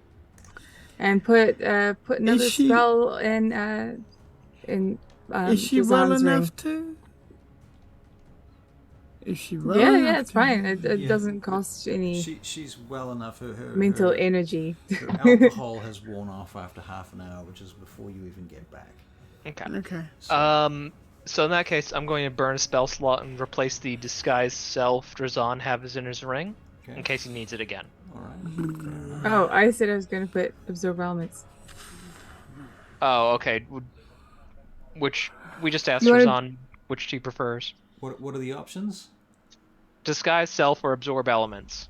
and put another spell in is she well enough to? Is she well enough? Yeah, it's fine. It doesn't cost any. She's well enough. Her mental energy. Her alcohol has worn off after half an hour, which is before you even get back. Okay. So in that case, I'm going to burn a spell slot and replace the disguised self Drazan has in his ring, in case he needs it again. All right. Oh, I said I was going to put absorb elements. Oh, okay. Which we just asked Drazan which she prefers. What are the options? Disguise self or absorb elements.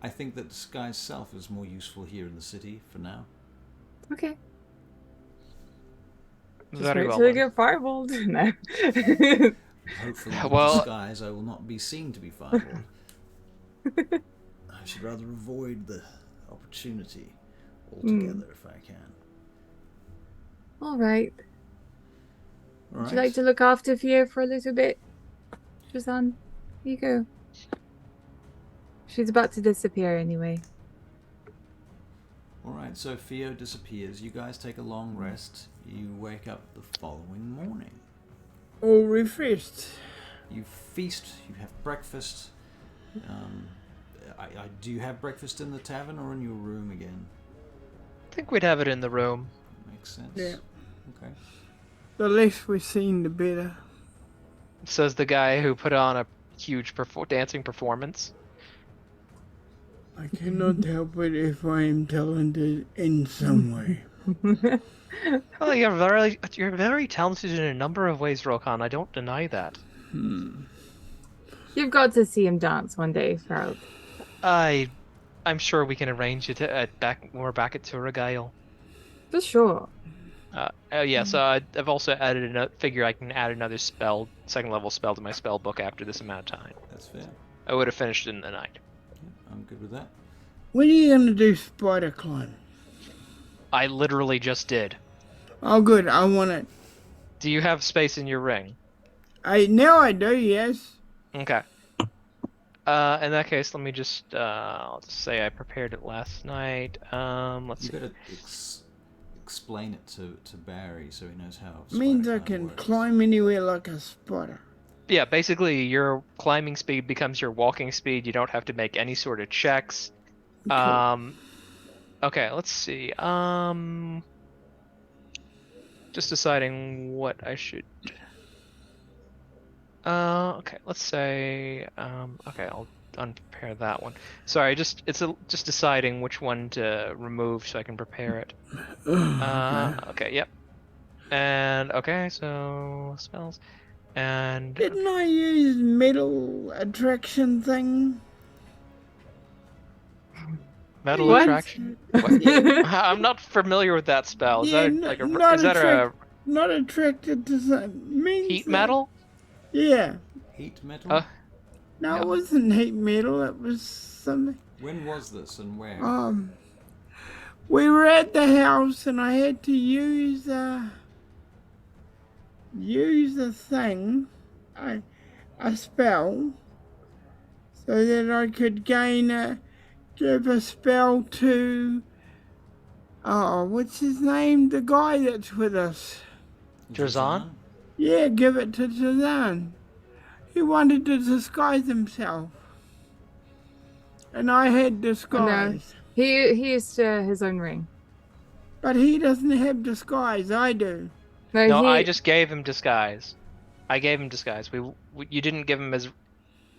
I think that disguise self is more useful here in the city for now. Okay. Just Very wait well. till they get fireballed. No. Hopefully, with disguise, I will not be seen to be fireballed. I should rather avoid the opportunity altogether if I can. All right. Would you like to look after Fia for a little bit? Drazan, here you go. She's about to disappear anyway. Alright, so Fio disappears. You guys take a long rest. You wake up the following morning. All refreshed. You feast, you have breakfast. Do you have breakfast in the tavern or in your room again? I think we'd have it in the room. Makes sense. Yeah. Okay. The less we're seen, the better. Says the guy who put on a huge dancing performance. I cannot help it if I am talented in some way. Well, you're very talented in a number of ways, Rokan. I don't deny that. You've got to see him dance one day, Farrell. I'm sure we can arrange it when we're back at Turagail. For sure. So I've also added figure I can add another second level spell to my spell book after this amount of time. That's fair. I would have finished it in the night. Yeah, I'm good with that. When are you going to do spider climb? I literally just did. Oh, good. I want it. Do you have space in your ring? Now I do, yes. Okay. In that case, let me just I'll just say I prepared it last night. Let's see. You better explain it to Barry so he knows how. Means I can climb anywhere like a spider. Yeah, basically your climbing speed becomes your walking speed. You don't have to make any sort of checks. Cool. Okay, let's see. Just deciding what I should. Okay, let's say. Okay, unprepare that one. Sorry, just deciding which one to remove so I can prepare it. Okay, yep. And okay, so spells. And Didn't I use metal attraction thing? metal What? attraction. What? I'm not familiar with that spell. Is Yeah, that like a is that a not attracted to something. Means heat metal? Yeah. Heat metal? No, Yep. it wasn't heat metal. It was something. When was this and where? We were at the house and I had to use a thing, a spell, so that I could give a spell to, what's his name? The guy that's with us. Drazan? Yeah, give it to Drazan. He wanted to disguise himself. And I had disguise. No, he used his own ring. But he doesn't have disguise, I do. No, I just gave him disguise. I gave him disguise. You didn't give him his.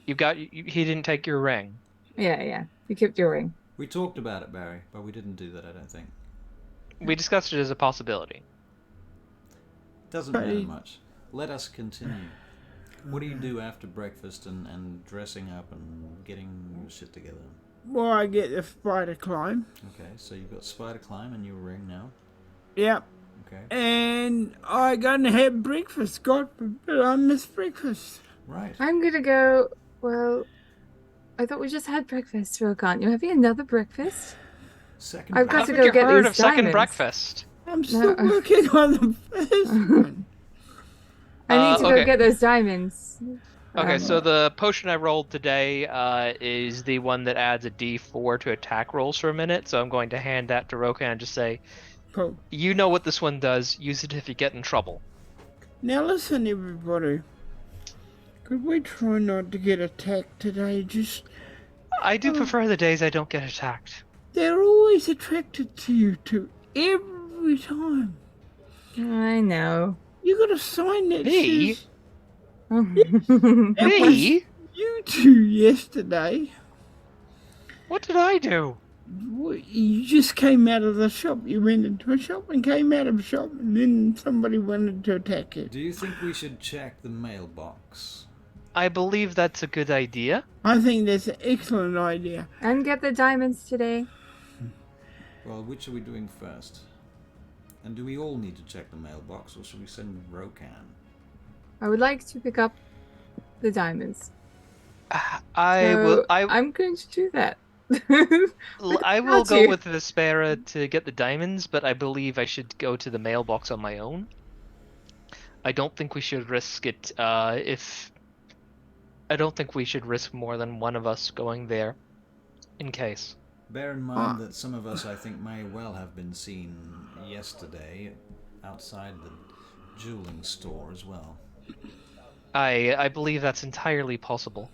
He didn't take your ring. Yeah. You kept your ring. We talked about it, Barry, but we didn't do that, I don't think. We discussed it as a possibility. Doesn't matter much. Let us continue. What do you do after breakfast and dressing up and getting your shit together? Well, I get the spider climb. Okay, so you've got spider climb and your ring now. Yep. Okay. And I gonna have breakfast. God forbid I miss breakfast. Right. I'm gonna go. Well, I thought we just had breakfast, Rokan. You're having another breakfast? Second. I've got to Haven't go you get heard these of second diamonds. breakfast? I'm still working on the first one. I need to okay. go get those diamonds. Okay, so the potion I rolled today is the one that adds a D4 to attack rolls for a minute. So I'm going to hand that to Rokan and just say, Cool. you know what this one does. Use it if you get in trouble. Now listen, everybody. Could we try not to get attacked today? I do prefer the days I don't get attacked. They're always attracted to you two. Every time. I know. You got a sign that Me? says... Me? You two yesterday. What did I do? You just came out of the shop. You went into a shop and came out of a shop, and then somebody wanted to attack you. Do you think we should check the mailbox? I believe that's a good idea. I think that's an excellent idea. And get the diamonds today. Well, which are we doing first? And do we all need to check the mailbox, or should we send Rokan? I would like to pick up the diamonds. I'm going to do that. I will go with Vespera to get the diamonds, but I believe I should go to the mailbox on my own. I don't think we should risk it I don't think we should risk more than one of us going there, in case. Bear in mind that some of us, I think, may well have been seen yesterday outside the jeweling store as well. I believe that's entirely possible.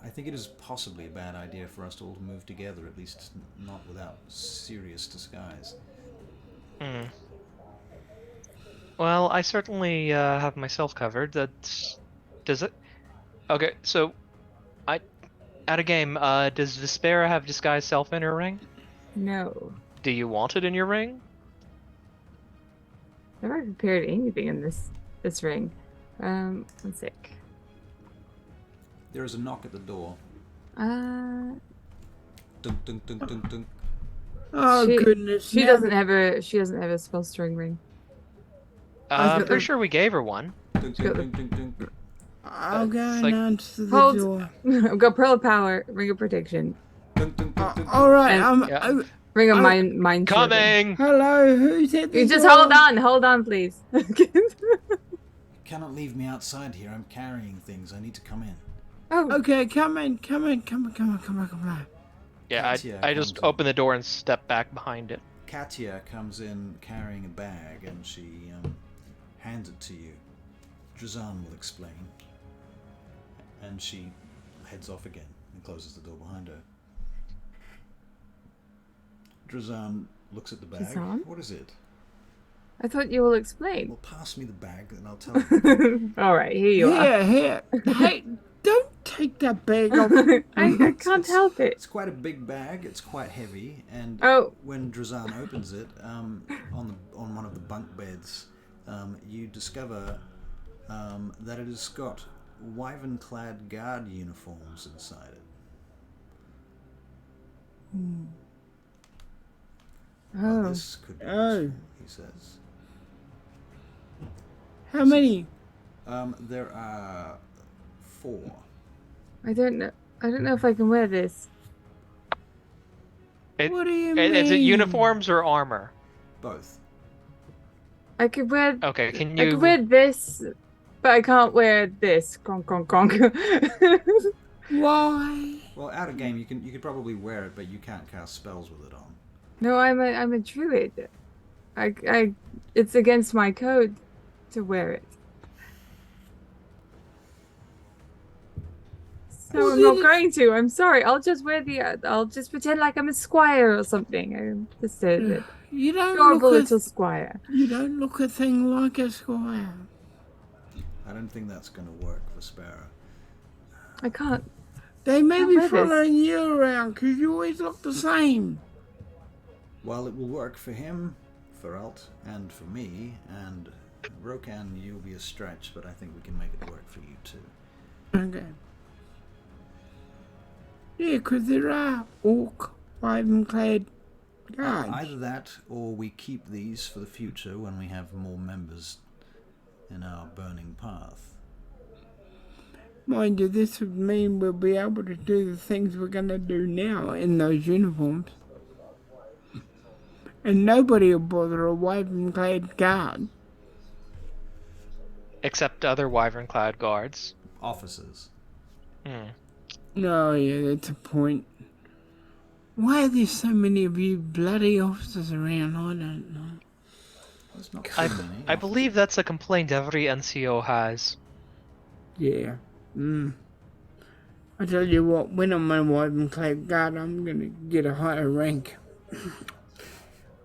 I think it is possibly a bad idea for us to all move together, at least not without serious disguise. Well, I certainly have myself covered. Does it? Okay, so at a game, does Vespera have disguise self in her ring? No. Do you want it in your ring? I've never prepared anything in this ring. One sec. There is a knock at the door. Uh. Dunk, dunk, dunk, dunk, dunk. Oh goodness! She doesn't have a spellstring ring. I'm pretty sure we gave her one. Dunk, dunk, dunk, dunk, dunk. I'll go and answer the Hold. door. I've got Pearl of Power, Ring of Protection. Dunk, dunk, dunk, dunk. All right, Ring of Mind. Coming! Hello, who's at the You door? just hold on, please. Cannot leave me outside here. I'm carrying things. I need to come in. Oh. Okay, come on. Yeah, I just open the door and step back behind it. Katya comes in carrying a bag and she hands it to you. Drazan will explain. And she heads off again and closes the door behind her. Drazan looks at the bag. Drazan? What is it? I thought you will explain. Well, pass me the bag and I'll tell you. All right, here you are. Here. Hey, don't take that bag off. I can't help it. It's quite a big bag. It's quite heavy, and when Drazan opens it, on one of the bunk beds, you discover that it has got wyvern-clad guard uniforms inside it. Well, this could be useful, he says. How many? There are 4. I don't know if I can wear this. What do you mean? Is it uniforms or armor? Both. I could wear. Okay, can I you? could wear this, but I can't wear this. Conk, conk, conk. Why? Well, out of game, you could probably wear it, but you can't cast spells with it on. No, I'm a druid. It's against my code to wear it. So I'm not going to. I'm sorry. I'll just wear I'll just pretend like I'm a squire or something. I'm just a adorable little squire. You don't look a thing like a squire. I don't think that's going to work for Vespera. I can't. They may be following you around because you always look the same. Well, it will work for him, for Alt, and for me, and Rokan, you'll be a stretch, but I think we can make it work for you too. Okay. Yeah, because there are orc, wyvern-clad guards. Either that, or we keep these for the future when we have more members in our burning path. Mind you, this would mean we'll be able to do the things we're going to do now in those uniforms. And nobody will bother a wyvern-clad guard. Except other wyvern-clad guards. Officers. No, yeah, that's a point. Why are there so many of you bloody officers around? I don't know. There's not too many. I believe that's a complaint every NCO has. Yeah. I tell you what, when I'm a wyvern-clad guard, I'm going to get a higher rank.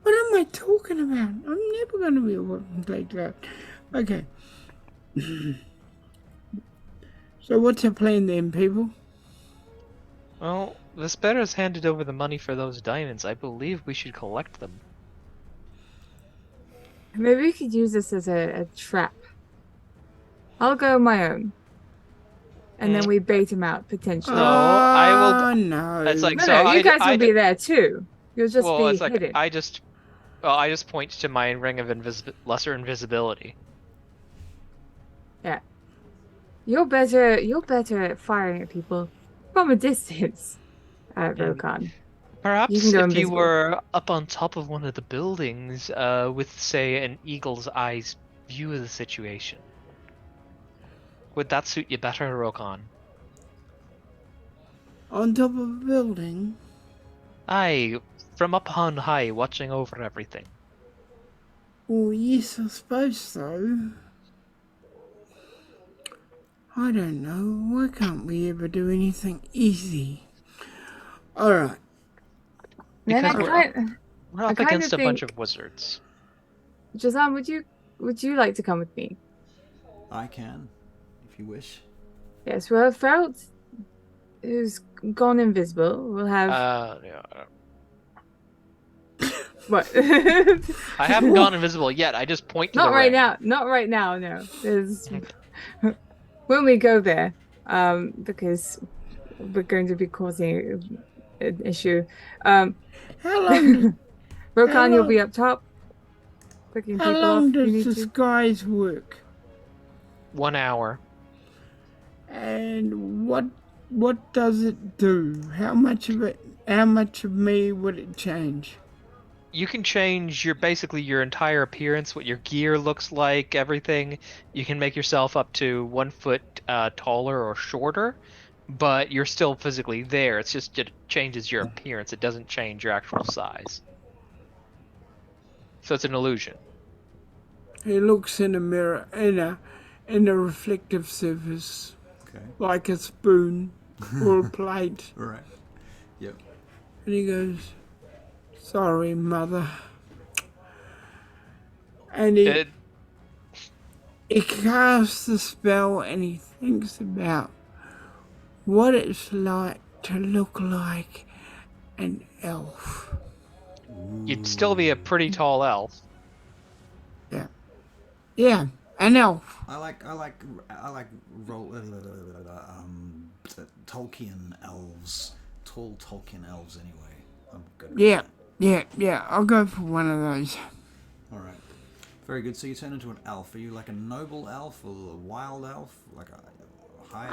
What am I talking about? I'm never going to be a wyvern-clad guard. Okay. So what's your plan then, people? Well, Vespera's handed over the money for those diamonds. I believe we should collect them. Maybe we could use this as a trap. I'll go on my own. And then we bait him out, potentially. No, I will... No. It's like, No, you guys will be there too. You'll just be it's like, hidden. I just point to my ring of lesser invisibility. Yeah. You're better at firing at people from a distance, Rokan. Perhaps You can go if invisible. you were up on top of one of the buildings with, say, an eagle's eyes view of the situation. Would that suit you better, Rokan? On top of a building? Aye, from up on high, watching over everything. Well, yes, I suppose so. I don't know. Why can't we ever do anything easy? Alright. Then We're up against a bunch of wizards. Jazan, would you like to come with me? I can, if you wish. Yes, we'll have Felt, who's gone invisible. We'll have... What? I haven't gone invisible yet. I just point to the ring. Not right now, no. There's... When we go there, because we're going to be causing an issue. How long? Rokan, you'll be up top. Picking How people long off. does disguise work? 1 hour. And what does it do? How much of me would it change? You can change basically your entire appearance, what your gear looks like, everything. You can make yourself up to 1 foot taller or shorter, but you're still physically there. It's just it changes your appearance. It doesn't change your actual size. So it's an illusion. He looks in a mirror, in a reflective surface, Okay. like a spoon or a plate. Right. Yep. And he goes, "Sorry, mother. and he casts the spell and he thinks about what it's like to look like an elf. You'd still be a pretty tall elf. Yeah, an elf. I like Tolkien elves, tall Tolkien elves. Anyway, I'm good. Yeah. I'll go for one of those. All right, very good. So you turn into an elf. Are you like a noble elf or a wild elf, like a high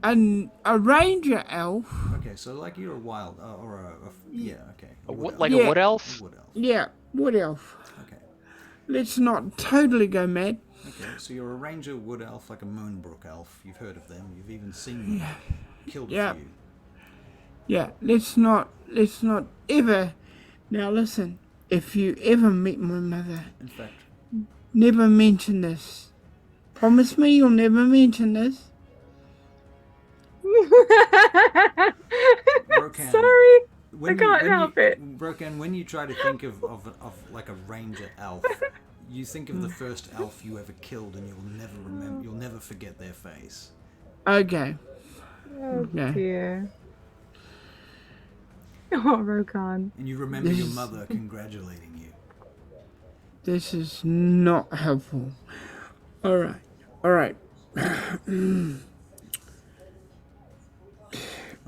elf? A ranger elf. Okay, so like you're a wild or yeah. Okay, A wood wood elf? A wood elf. Yeah, wood elf. Okay. Let's not totally go mad. Okay, so you're a ranger wood elf, like a Moonbrook elf. You've heard of them. You've even seen them. Killed a few. Yeah, let's not ever. Now listen, if you ever meet my mother, In fact, never mention this. Promise me you'll never mention this. Rokan, Sorry, when I can't help it. Rokan, when you try to think of like a ranger elf, you think of the first elf you ever killed, and you'll never remember. You'll never forget their face. Okay. Oh Okay. dear. Oh, Rokan. And you remember your mother congratulating you. This is not helpful. All right. All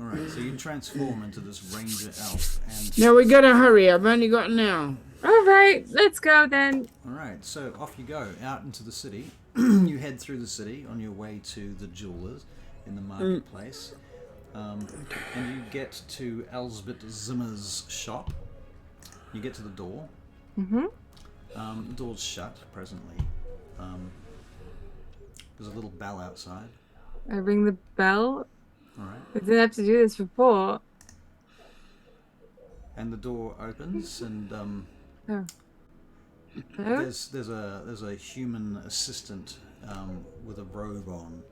right, so you transform into this ranger elf, and Now we gotta hurry. I've only got an hour. All right, let's go then. all right, so off you go out into the city. You head through the city on your way to the jewelers in the marketplace, and you get to Elsbeth Zimmer's shop. You get to the door. Mm-hmm. The door's shut presently. There's a little bell outside. I ring the bell. All right. I didn't have to do this before. And the door opens, and Oh. Hello? there's a human assistant with a robe on,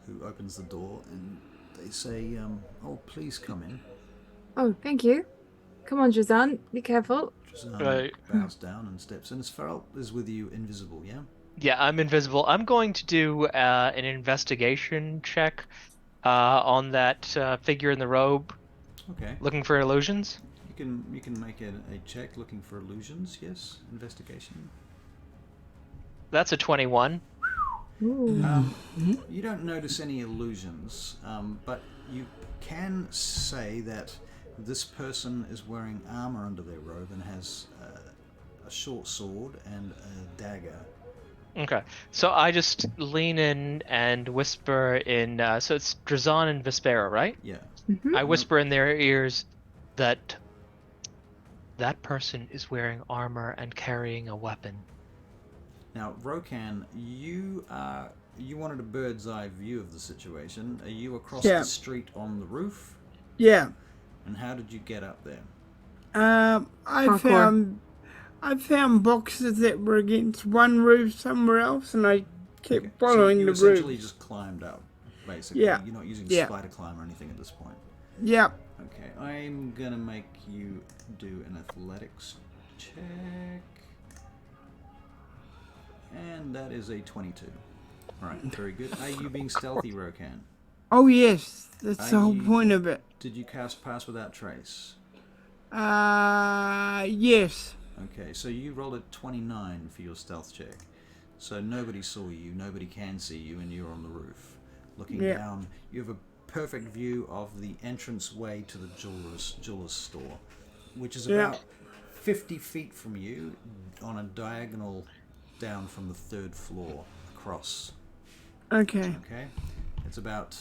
who opens the door, and they say, "Oh, please come in." Oh, thank you. Come on, Drazan. Be careful. Right. Bows down and steps in. Sferal is with you, invisible, yeah? Yeah, I'm invisible. I'm going to do an investigation check on that figure in the robe, Okay. looking for illusions. You can make a check looking for illusions, yes? Investigation. That's a 21. Ooh. You don't notice any illusions, but you can say that this person is wearing armor under their robe and has a short sword and a dagger. Okay, so I just lean in and whisper in. So it's Drazan and Vespera, right? Yeah. Mhm. I whisper in their ears that that person is wearing armor and carrying a weapon. Now, Rokan, you wanted a bird's eye view of the situation. Are you across Yeah. the street on the roof? Yeah. And how did you get up there? I found boxes that were against one roof somewhere else, and I kept following so you the essentially roof. just climbed up, basically. Yeah. You're not using Yeah. spider climb or anything at this point. Yeah. Okay, I'm gonna make you do an athletics check. And that is a 22. Alright, very good. Are you being stealthy, Rokan? Oh yes, that's Are the whole you- point of it. Did you cast Pass Without Trace? Yes. Okay, so you rolled a 29 for your stealth check. So nobody saw you, nobody can see you, and you're on the roof. Looking Yeah. down, you have a perfect view of the entrance way to the jeweler's store, which is Yeah. about 50 feet from you on a diagonal down from the 3rd floor across. Okay. Okay? It's about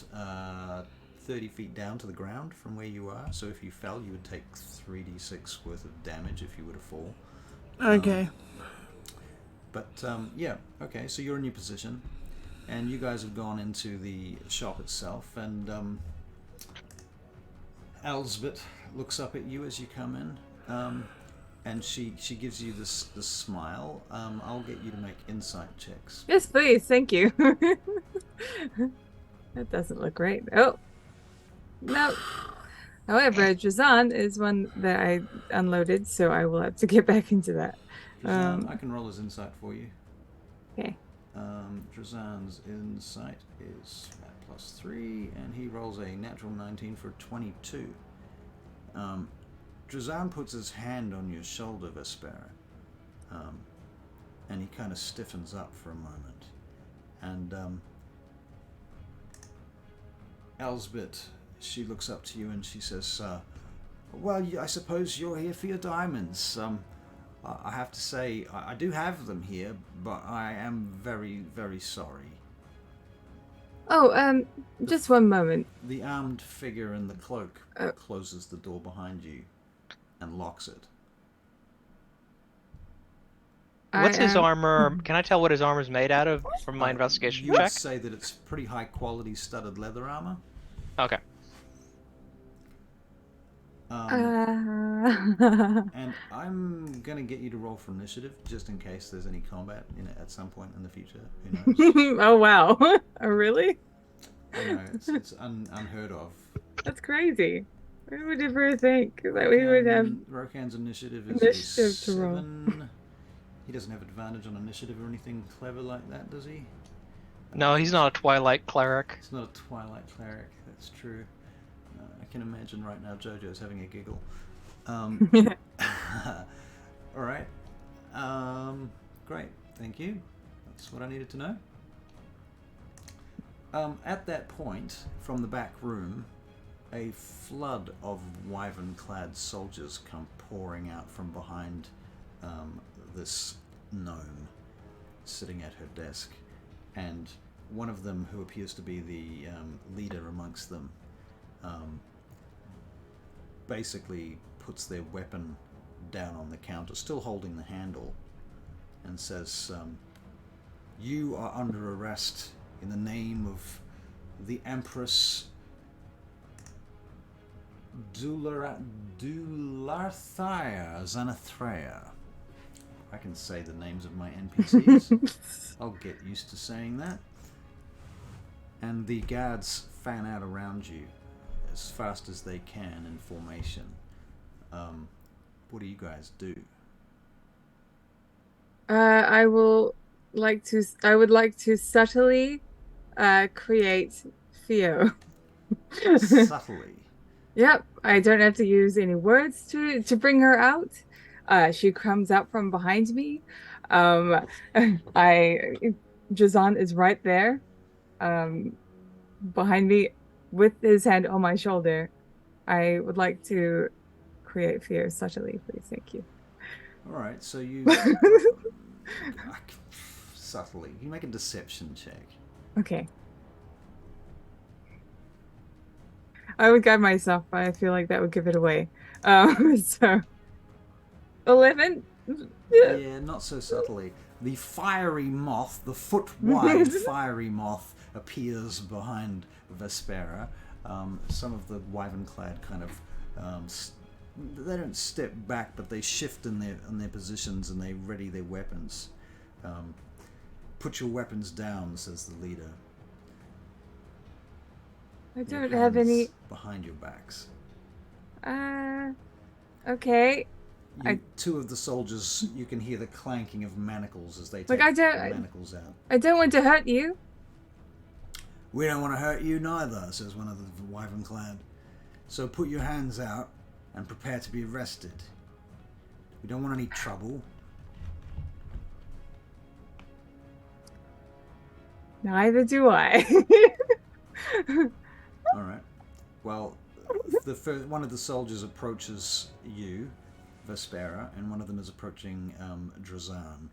30 feet down to the ground from where you are, so if you fell, you would take 3d6 worth of damage if you were to fall. Okay. But yeah, okay, so you're in your position, and you guys have gone into the shop itself, and Elsbeth looks up at you as you come in, and she gives you this smile. I'll get you to make insight checks. Yes, please. Thank you. That doesn't look great. Oh. No. However, Drazan is one that I unloaded, so I will have to get back into that. Drazan, I can roll his insight for you. Okay. Drazan's insight is at +3, and he rolls a natural 19 for 22. Drazan puts his hand on your shoulder, Vespera, and he kind of stiffens up for a moment. And Elsbeth, she looks up to you and she says, well, I suppose you're here for your diamonds. I have to say, I do have them here, but I am very, very sorry. Oh, just one moment. The armed figure in the cloak closes the door behind you and locks it. What's his armor? Can I tell what his armor's made out of from my investigation you check? would say that it's pretty high quality studded leather armor. Okay. And I'm gonna get you to roll for initiative, just in case there's any combat in it at some point in the future. Who knows? Oh wow! Oh really? I know it's unheard of. That's crazy. Who would ever think that we would have Rokan's initiative is initiative a to roll? 7. He doesn't have advantage on initiative or anything clever like that, does he? No, he's not a Twilight cleric. He's not a Twilight cleric. That's true. I can imagine right now JoJo's having a giggle. All right. Great. Thank you. That's what I needed to know. At that point, from the back room, a flood of wyvern-clad soldiers come pouring out from behind this gnome sitting at her desk. And one of them, who appears to be the leader amongst them, basically puts their weapon down on the counter, still holding the handle, and says, you are under arrest in the name of the Empress Dularthia Xanathrea. I can say the names of my NPCs. I'll get used to saying that. And the guards fan out around you as fast as they can in formation. What do you guys do? I would like to subtly create fear. Subtly. Yep, I don't have to use any words to bring her out. She comes out from behind me. Jazan is right there, behind me, with his hand on my shoulder. I would like to create fear subtly, please. Thank you. All right, so you subtly. You make a deception check. Okay. I would guide myself, but I feel like that would give it away. So 11. Yeah, not so subtly. The fiery moth, the foot-wide fiery moth, appears behind Vespera. Some of the wyvern-clad kind of they don't step back, but they shift in their positions and they ready their weapons. Put your weapons down, says the leader. I don't have any behind your backs. Okay. Two of the soldiers, you can hear the clanking of manacles as they take Look, the manacles out. I don't want to hurt you. We don't want to hurt you neither, says one of the wyvern-clad. So put your hands out and prepare to be arrested. We don't want any trouble. Neither do I. All right. Well, one of the soldiers approaches you, Vespera, and one of them is approaching Drazan.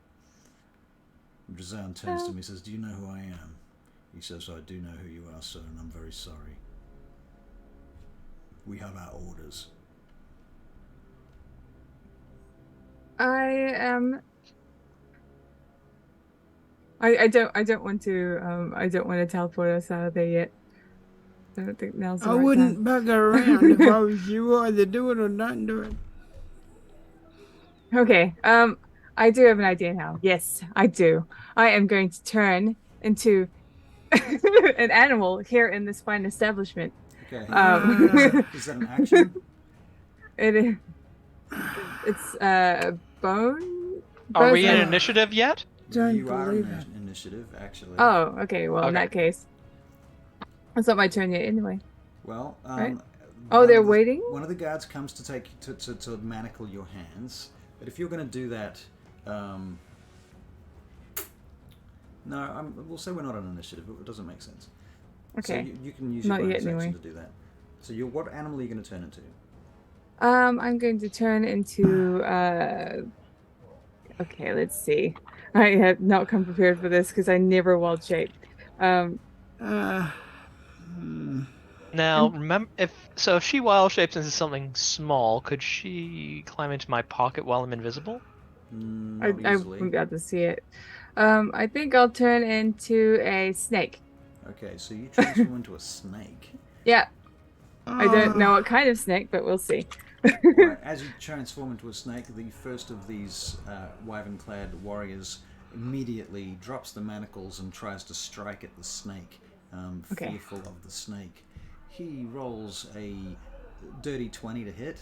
Drazan turns to me and says, do you know who I am? He says, I do know who you are, sir, and I'm very sorry. We have our orders. I don't want to teleport us out of there yet. I don't think now's the I right wouldn't time. back around if I was you. Either do it or not do it. Okay. I do have an idea now. Yes, I do. I am going to turn into an animal here in this fine establishment. Okay. Is that an action? It's bone Are Both we in are- initiative yet? Don't You are believe in it. initiative, actually. Oh, okay. Well, in Okay. that case, it's not my turn yet, anyway. Well, Right. Oh, one they're of the- waiting? One of the guards comes to take to manacle your hands, but if you're going to do that, no, we'll say we're not on initiative. It doesn't make sense. So Okay. you can use Not your yet, bonus action anyway. to do that. So what animal are you going to turn into? I'm going to turn into okay, let's see. I have not come prepared for this because I never wild shape. Now, remember, if she wild shapes into something small, could she climb into my pocket while I'm invisible? Not I easily. wouldn't be able to see it. I think I'll turn into a snake. Okay, so you transform into a snake. Yeah. I don't know what kind of snake, but we'll see. Alright, as you transform into a snake, the first of these wyvern-clad warriors immediately drops the manacles and tries to strike at the snake, Okay. fearful of the snake. He rolls a dirty 20 to hit.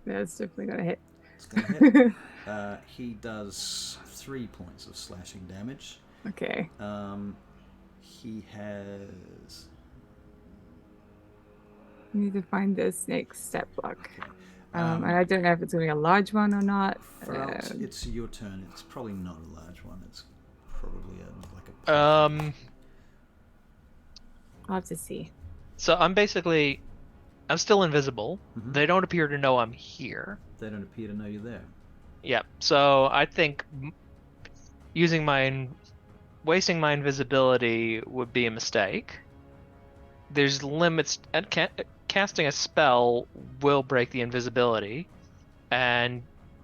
That's definitely gonna hit. It's going to hit. He does 3 points of slashing damage. Okay. He has... I need to find the snake's step block. Okay. And I don't know if it's gonna be a large one or not. Feralt, it's your turn. It's probably not a large one. It's probably like a... I'll have to see. So I'm still invisible. Mhm. They don't appear to know I'm here. They don't appear to know you're there. Yep. So I think wasting my invisibility would be a mistake. There's limits, and casting a spell will break the invisibility, and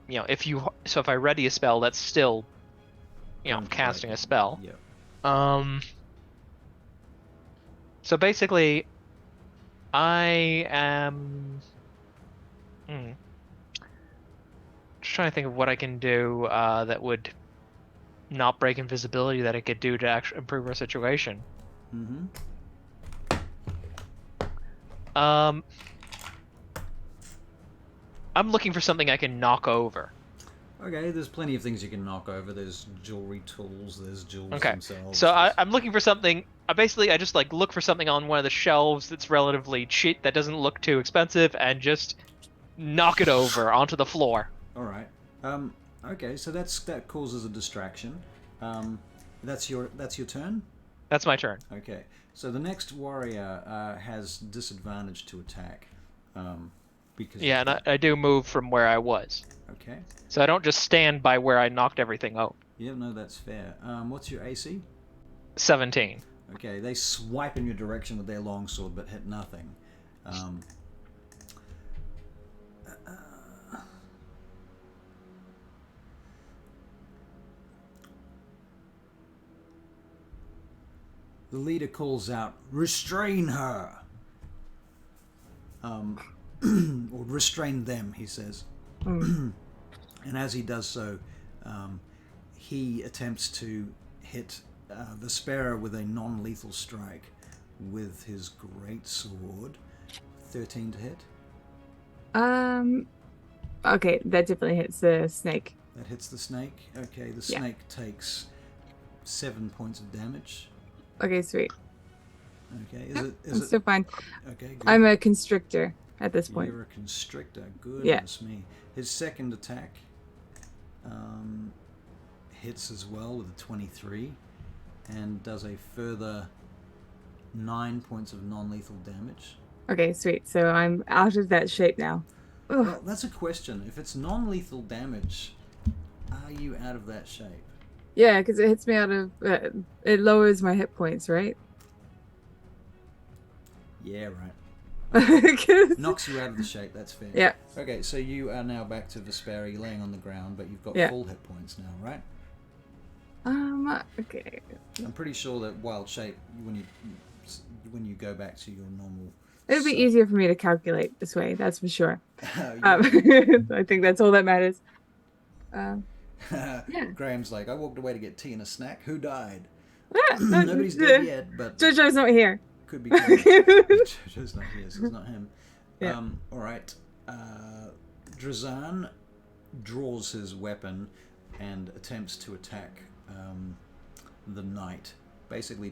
if I ready a spell, that's still casting a spell. Yeah. So basically, I am just trying to think of what I can do that would not break invisibility that I could do to actually improve our situation. Mm-hmm. I'm looking for something I can knock over. Okay, there's plenty of things you can knock over. There's jewelry tools, there's jewels Okay, themselves. so I'm looking for something. I just look for something on one of the shelves that's relatively cheap, that doesn't look too expensive, and just knock it over onto the floor. Alright. Okay, so that causes a distraction. That's your turn? That's my turn. Okay. So the next warrior has disadvantage to attack. Because Yeah, and I do move from where I was. Okay. So I don't just stand by where I knocked everything out. Yeah, no, that's fair. What's your AC? 17. Okay, they swipe in your direction with their longsword but hit nothing. The leader calls out, "Restrain her!" Or restrain them, he says. And as he does so, he attempts to hit Vespera with a non-lethal strike with his great sword. 13 to hit. Okay, that definitely hits the snake. That hits the snake. Okay, the snake takes 7 points of damage. Okay, sweet. Okay, I'm is it still fine. okay? Good. I'm a constrictor at this point. You're a constrictor. Goodness me. His second attack hits as well with a 23 and does a further 9 points of non-lethal damage. Okay, sweet. So I'm out of that shape now. Ugh. Well, that's a question. If it's non-lethal damage, are you out of that shape? Yeah, because it hits me out of... it lowers my hit points, right? Yeah, right. 'Cause- Knocks you out of the shape, that's fair. Yeah. Okay, so you are now back to Vespera. You're laying on the ground, but you've got full hit points now, right? Okay. I'm pretty sure that wild shape, when you go back to your normal... It'll be easier for me to calculate this way, that's for sure. Yeah. I think that's all that matters. Yeah. Graham's like, I walked away to get tea and a snack. Who died? Ah, Nobody's dead yet, but... Jojo's not here. Could be Jojo's not here, so it's not him. Yeah. Alright. Drazan draws his weapon, and attempts to attack the knight. Basically,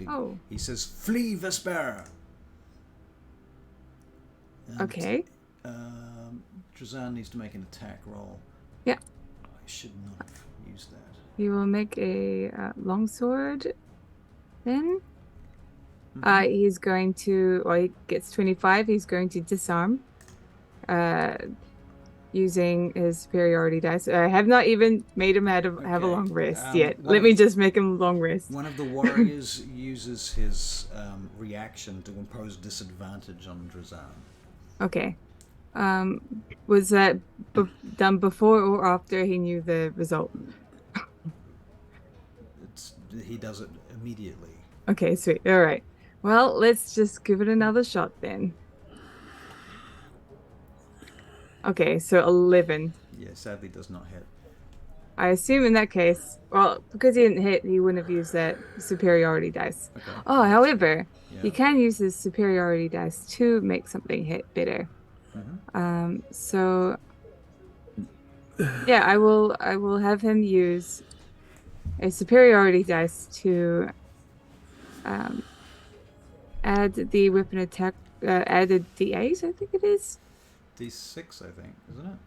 he says, "Flee, Vespera!" And, Okay. Drazan needs to make an attack roll. Yeah. I should not have used that. He will make a longsword then. He's going to, he gets 25. He's going to disarm using his superiority dice. I have not even made him have a long rest yet. Let me just make him long rest. One of the warriors uses his reaction to impose disadvantage on Drazan. Okay. Was that done before or after he knew the result? He does it immediately. Okay, sweet. All right. Well, let's just give it another shot then. Okay, so 11. Yeah, sadly does not hit. I assume in that case, well, because he didn't hit, he wouldn't have used that superiority dice. Okay. Oh, however, he can use his superiority dice to make something hit better. So yeah, I will have him use a superiority dice to add the weapon attack, add a D8, I think it is. D6, I think, isn't it?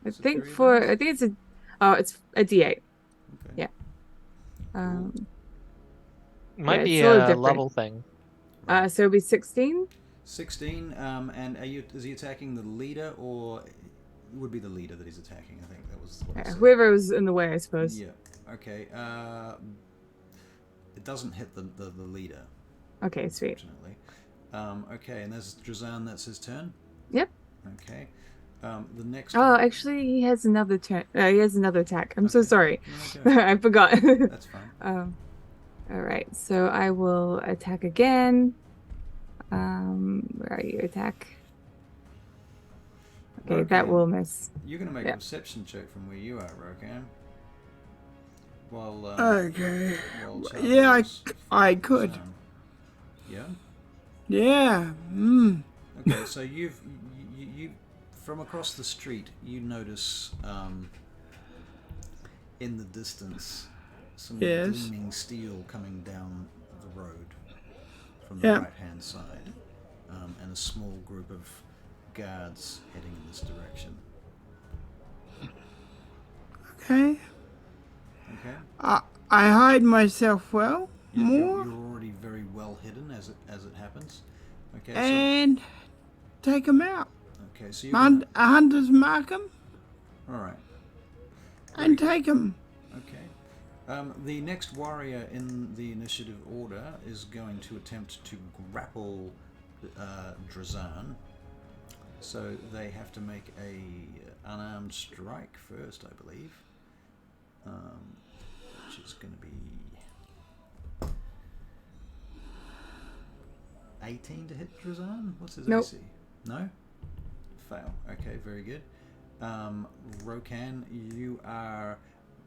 I think it's a D8. Okay. Yeah. Might be a level thing. So it'll be 16. 16. And is he attacking the leader, or it would be the leader that he's attacking? I think that was what it said. Whoever was in the way, I suppose. Yeah. Okay. It doesn't hit the leader. Okay, sweet. Unfortunately. Okay, and there's Drazan. That's his turn. Yep. Okay. The next. Oh, actually, he has another turn. He has another attack. I'm so sorry. No, I forgot. That's fine. All right. So I will attack again. Where are you? Attack. Okay, that will miss. You're going to make a perception check from where you are, Rokan. While, okay. While yeah, I could. Yeah? Yeah. Okay, so you from across the street, you notice in the distance some gleaming steel coming down the road from the right-hand side, and a small group of guards heading in this direction. Okay. Okay. I hide myself well. You're already very well hidden as it happens. Okay. And take them out. Okay, so hunters mark them. All right. And take them. Okay. The next warrior in the initiative order is going to attempt to grapple Drazan. So they have to make a unarmed strike first, I believe. Which is going to be 18 to hit Drazan? What's his AC? No? Fail. Okay, very good. Rokan, you are...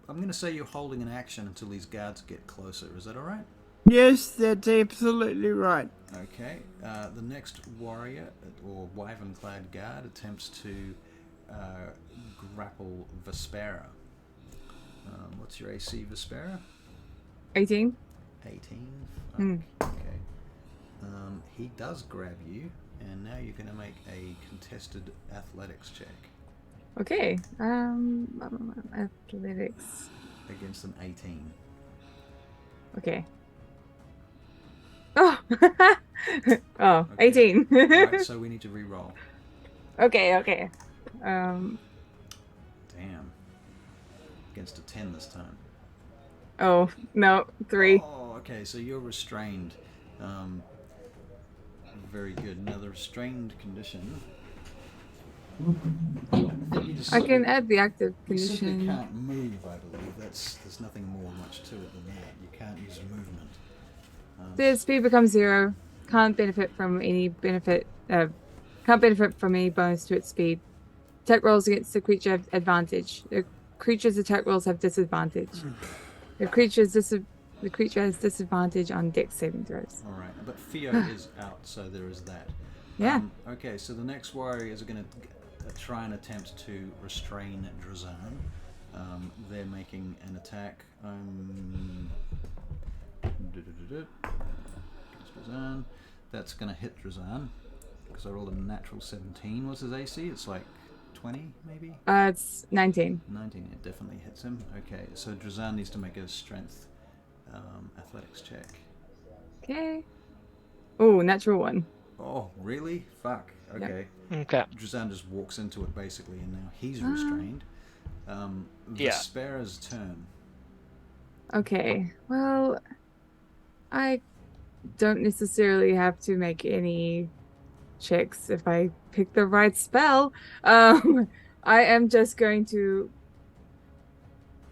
I'm going to say you're holding an action until these guards get closer. Is that all right? Yes, that's absolutely right. Okay. The next warrior, or wyvern-clad guard, attempts to grapple Vespera. What's your AC, Vespera? 18. 18? Okay. He does grab you, and now you're going to make a contested athletics check. Okay. Athletics. Against an 18. Okay. Oh! Okay. 18. Alright, so we need to re-roll. Okay. Damn. Against a 10 this time. Oh, no. 3. Oh, okay, so you're restrained. Very good. Now the restrained condition. I can add the active You simply condition. can't move, I believe. There's nothing much to it than that. You can't use movement. The speed becomes 0. Can't benefit from any benefit. Can't benefit from any bonus to its speed. Attack rolls against the creature have advantage. The creature's attack rolls have disadvantage. The creature has disadvantage on dex saving throws. All right, but Theo is out, so there is that. Yeah. Okay, so the next warriors are going to try and attempt to restrain Drazan. They're making an attack. Drazan. That's going to hit Drazan because I rolled a natural 17. What's his AC? It's like 20, maybe? It's 19. 19, it definitely hits him. Okay, so Drazan needs to make a strength athletics check. Okay. Oh, natural 1. Oh, really? Fuck. Okay. Yep. Okay. Drazan just walks into it, basically, and now he's restrained. Vespera's turn. Okay. Well, I don't necessarily have to make any checks if I pick the right spell. I am just going to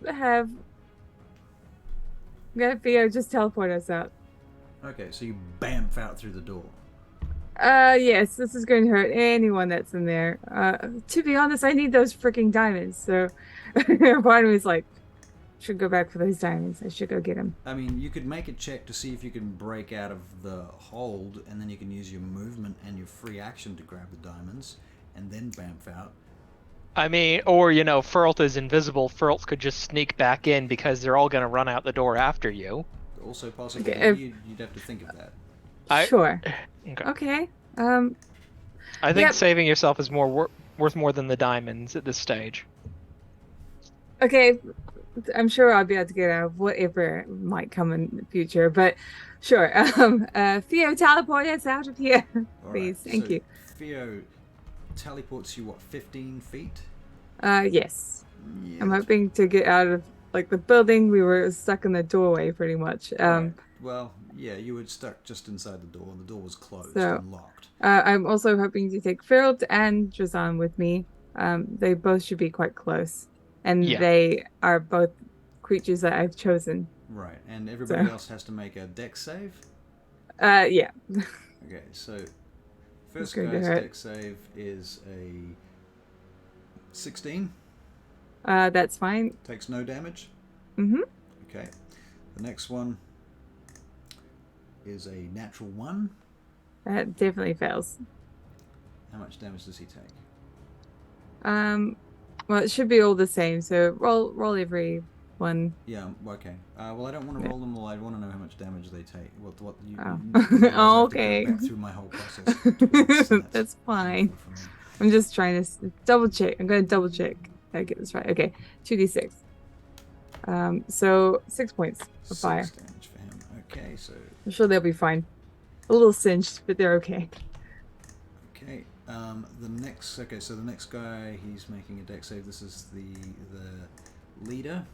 have Theo just teleport us out. Okay, so you bamf out through the door. Yes, this is going to hurt anyone that's in there. To be honest, I need those freaking diamonds. So part of me is like, should go back for those diamonds. I should go get them. I mean, you could make a check to see if you can break out of the hold, and then you can use your movement and your free action to grab the diamonds, and then bamf out. I mean, or, you know, Furlt is invisible. Furlt could just sneak back in because they're all going to run out the door after you. Also possible. Okay, you'd have to think of that. Sure. Okay. Okay. I think saving yourself is more worth more than the diamonds at this stage. Okay. I'm sure I'll be able to get out of whatever might come in the future, but sure. Theo, teleport us out of here, please. Right, Thank you. Theo teleports you, 15 feet? Yes. Yeah, I'm hoping to get out of the building. We were stuck in the doorway pretty much. Right. Well, yeah, you were stuck just inside the door. The door was closed and locked. I'm also hoping to take Ferald and Drazan with me. They both should be quite close. And they are both creatures that I've chosen. Right, and everybody else has to make a dex save? Yeah. Okay, so first guy's dex save is a 16. That's fine. Takes no damage? Mm-hmm. Okay. The next one is a natural 1. That definitely fails. How much damage does he take? Well, it should be all the same. So roll every one. Yeah. Okay. Well, I don't want to roll them all. I want to know how much damage they take. What you? Oh, okay. I have to go back through my whole process. That's fine. I'm just trying to double check. I'm going to double check. I get this right. Okay. 2d6. So 6 points of fire. 6 damage for him. Okay. So. I'm sure they'll be fine. A little cinched, but they're okay. Okay. So the next guy, he's making a dex save. This is the leader.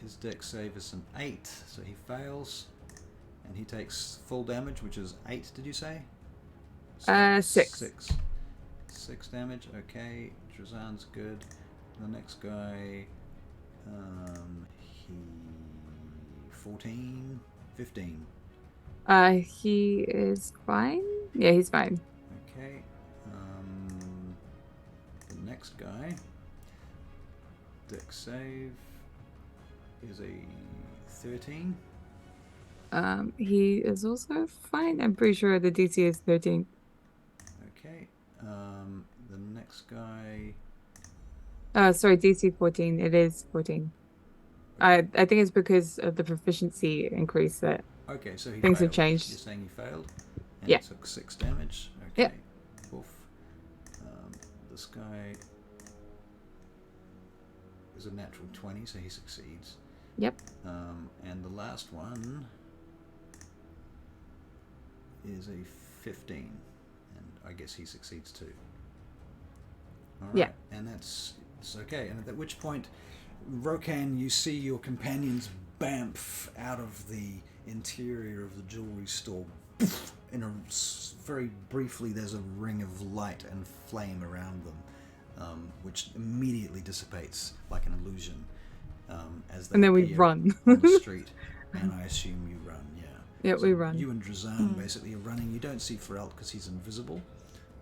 His dex save is an 8, so he fails, and he takes full damage, which is 8. Did you say? So 6. 6 damage. Okay. Drazan's good. The next guy, he 14, 15. He is fine. Yeah, he's fine. Okay. The next guy, dex save is a 13. He is also fine. I'm pretty sure the DC is 13. Okay. The next guy. Sorry, DC 14. It is 14. I think it's because of the proficiency increase that. Okay, so things failed. have changed. You're saying he failed? And Yeah. he took 6 damage? Okay. Yeah. Oof. This guy is a natural 20, so he succeeds. Yep. And the last one is a 15, and I guess he succeeds too. All right. Yeah. And it's okay. And at which point, Rokan, you see your companions bamf out of the interior of the jewelry store. Very briefly, there's a ring of light and flame around them, which immediately dissipates like an illusion. As they And then we appear run. on the street, and I assume you run. Yeah. Yeah, So we run. You and Drazan basically are running. You don't see Feralt because he's invisible.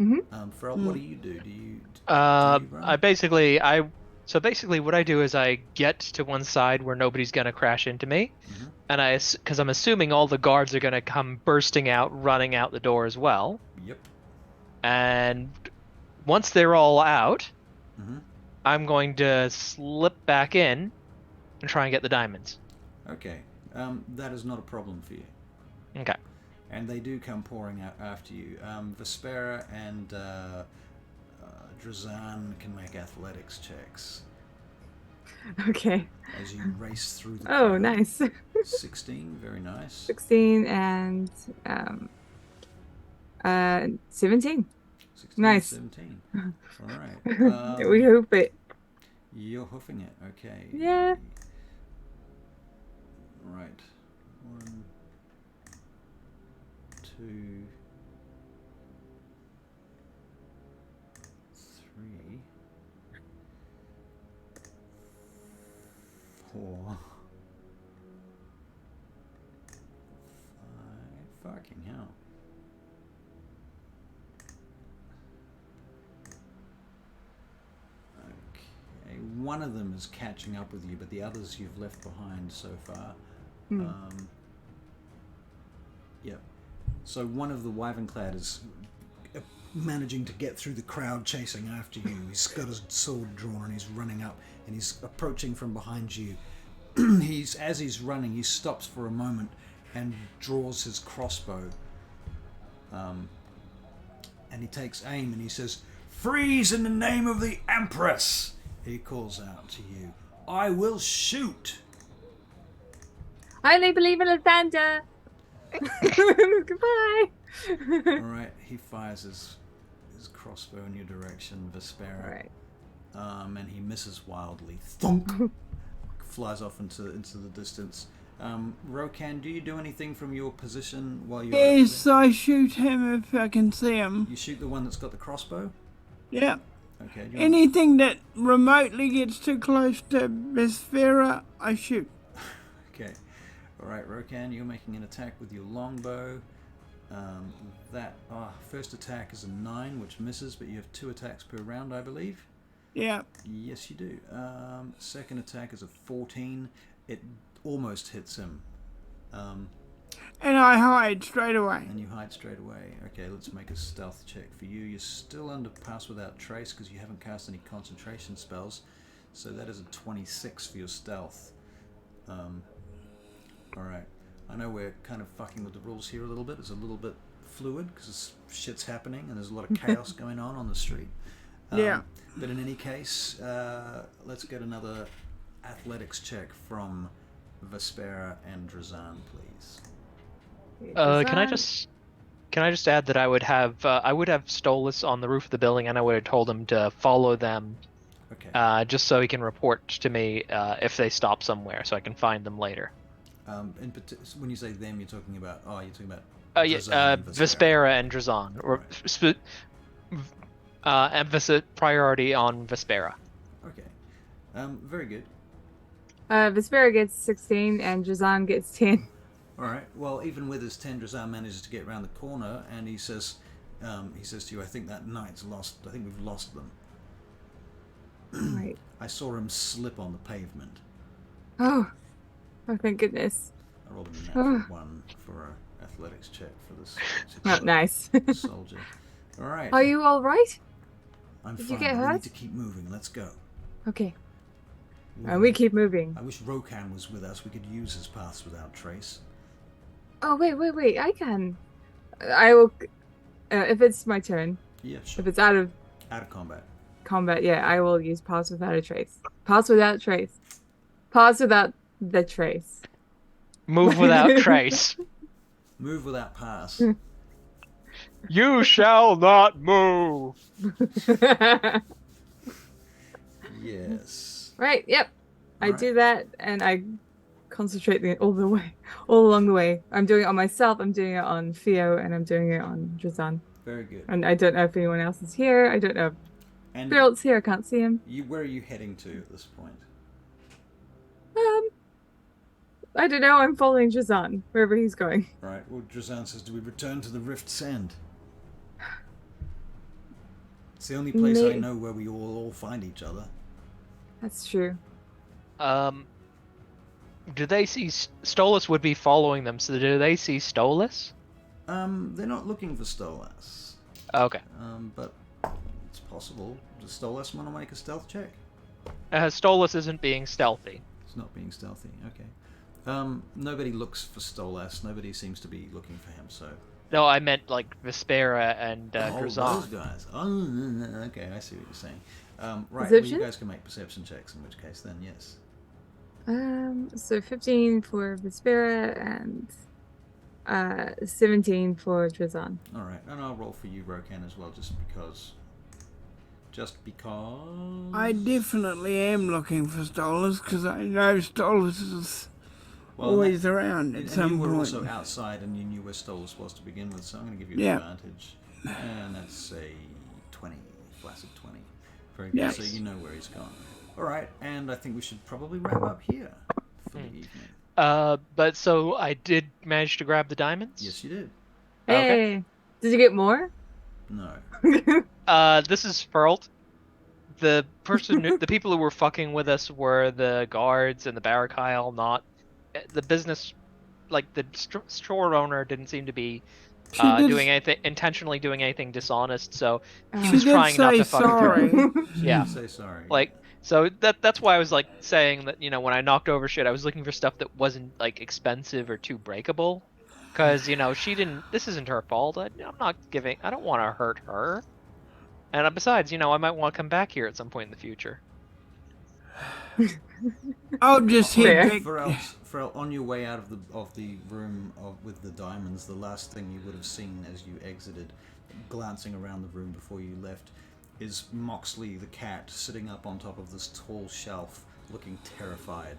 Mm-hmm. Feralt, what do you do? Do you run? So basically what I do is I get to one side where nobody's going to crash into me. Mm-hmm. And because I'm assuming all the guards are going to come bursting out, running out the door as well. Yep. And once they're all out, Mm-hmm. I'm going to slip back in and try and get the diamonds. Okay. That is not a problem for you. Okay. And they do come pouring out after you. Vespera and Drazan can make athletics checks Okay. as you race through the Oh, crowd. nice. 16, very nice. 16 and 17. 16, Nice. 17. All right. We hope it. You're hoofing it, okay. Yeah. Right. 1, 2, 3, 4, 5. Fucking hell. Okay, one of them is catching up with you, but the others you've left behind so far. Yep. So one of the Wyvernclad is managing to get through the crowd chasing after you. He's got his sword drawn and he's running up and he's approaching from behind you. As he's running, he stops for a moment and draws his crossbow. And he takes aim and he says, "Freeze in the name of the Empress!" He calls out to you, "I will shoot!" I only believe in Lathander. Goodbye. Alright, he fires his crossbow in your direction, Vespera. Alright. And he misses wildly. Thunk! Flies off into the distance. Rokan, do you do anything from your position while you're... Yes, I shoot him if I can see him. You shoot the one that's got the crossbow? Yeah. Okay. Anything that remotely gets too close to Vespera, I shoot. Okay. Alright, Rokan, you're making an attack with your longbow. First attack is a 9, which misses, but you have 2 attacks per round, I believe. Yeah. Yes, you do. Second attack is a 14. It almost hits him. And I hide straight away. And you hide straight away. Okay, let's make a stealth check for you. You're still under pass without trace because you haven't cast any concentration spells. So that is a 26 for your stealth. Alright. I know we're kind of fucking with the rules here a little bit. It's a little bit fluid because shit's happening and there's a lot of chaos going on the street. Yeah. But in any case, let's get another athletics check from Vespera and Drazan, please. Can I just add that I would have Stolas on the roof of the building, and I would have told him to follow them, Okay. just so he can report to me if they stop somewhere, so I can find them later. When you say them, you're talking about Drazan and Vespera and Drazan, or emphasis priority on Vespera. Okay. Very good. Vespera gets 16 and Drazan gets 10. All right. Well, even with his 10, Drazan manages to get around the corner, and he says to you, "I think that knight's lost. I think we've lost them." Right. I saw him slip on the pavement. Oh, thank goodness. I rolled a natural 1 for an athletics check for this Oh, nice. soldier. All right. Are you all right? I'm Did fine. you get We hurt? need to keep moving. Let's go. Okay. We keep moving. I wish Rokan was with us. We could use his paths without trace. Oh, wait. I can. I will. If it's my turn. Yeah, sure. If it's out of combat, yeah, I will use pass without a trace. Pass without trace. Pass without the trace. Move without trace. Move without pass. You shall not move. Yes. Right. Yep. I Alright. do that, and I concentrate all along the way. I'm doing it on myself. I'm doing it on Theo, and I'm doing it on Drazan. Very good. And I don't know if anyone else is here. I don't know if And Geralt's here. I can't see him. where are you heading to at this point? I don't know. I'm following Drazan wherever he's going. Right. Well, Drazan says, "Do we return to the Rift's End?" It's the only place I know where we all find each other. That's true. Do they see Stolas would be following them? So do they see Stolas? They're not looking for Stolas. Okay. But it's possible. Does Stolas want to make a stealth check? Stolas isn't being stealthy. It's not being stealthy. Okay. Nobody looks for Stolas. Nobody seems to be looking for him. So. No, I meant like Vespera and Oh, Grazan. those guys. Oh, okay. I see what you're saying. Right. Perception? Well, you guys can make perception checks. In which case, then yes. So 15 for Vespera and 17 for Drazan. All right, and I'll roll for you, Rokan, as well, just because. Just because. I definitely am looking for Stolas because I know Stolas is always around at some you were point. also outside, and you knew where Stolas was to begin with, so I'm going to give you an advantage. And that's a 20, flaccid 20. Very good. Yes. So you know where he's gone. All right, and I think we should probably wrap up here for the evening. But so I did manage to grab the diamonds? Yes, you did. Hey, Okay. did you get more? No. This is Furlt. The the people who were fucking with us were the guards and the Barakyle, not the business. Like the store owner didn't seem to be doing anything intentionally doing anything dishonest, so he was trying not to fuck sorry. through. Yeah, Say sorry. like so that's why I was like saying that when I knocked over shit, I was looking for stuff that wasn't like expensive or too breakable, because she didn't. This isn't her fault. I'm not giving. I don't want to hurt her. And besides, I might want to come back here at some point in the future. I'll just hit back. For on your way out of the room with the diamonds, the last thing you would have seen as you exited, glancing around the room before you left, is Moxley the cat sitting up on top of this tall shelf, looking terrified.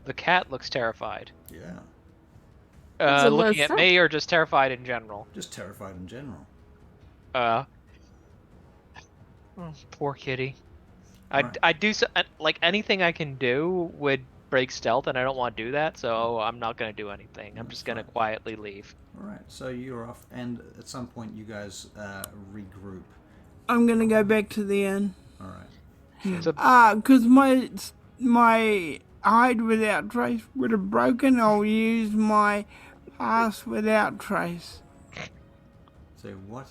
The cat looks terrified. Yeah. Looking at me, or just terrified in general? Just terrified in general. Poor kitty. Right. I do like anything I can do would break stealth, and I don't want to do that, so I'm not going to do anything. I'm just going to quietly leave. All right. So you're off, and at some point you guys regroup. I'm gonna go back to the inn. All right. Because my hide without trace would have broken. I'll use my pass without trace. So what?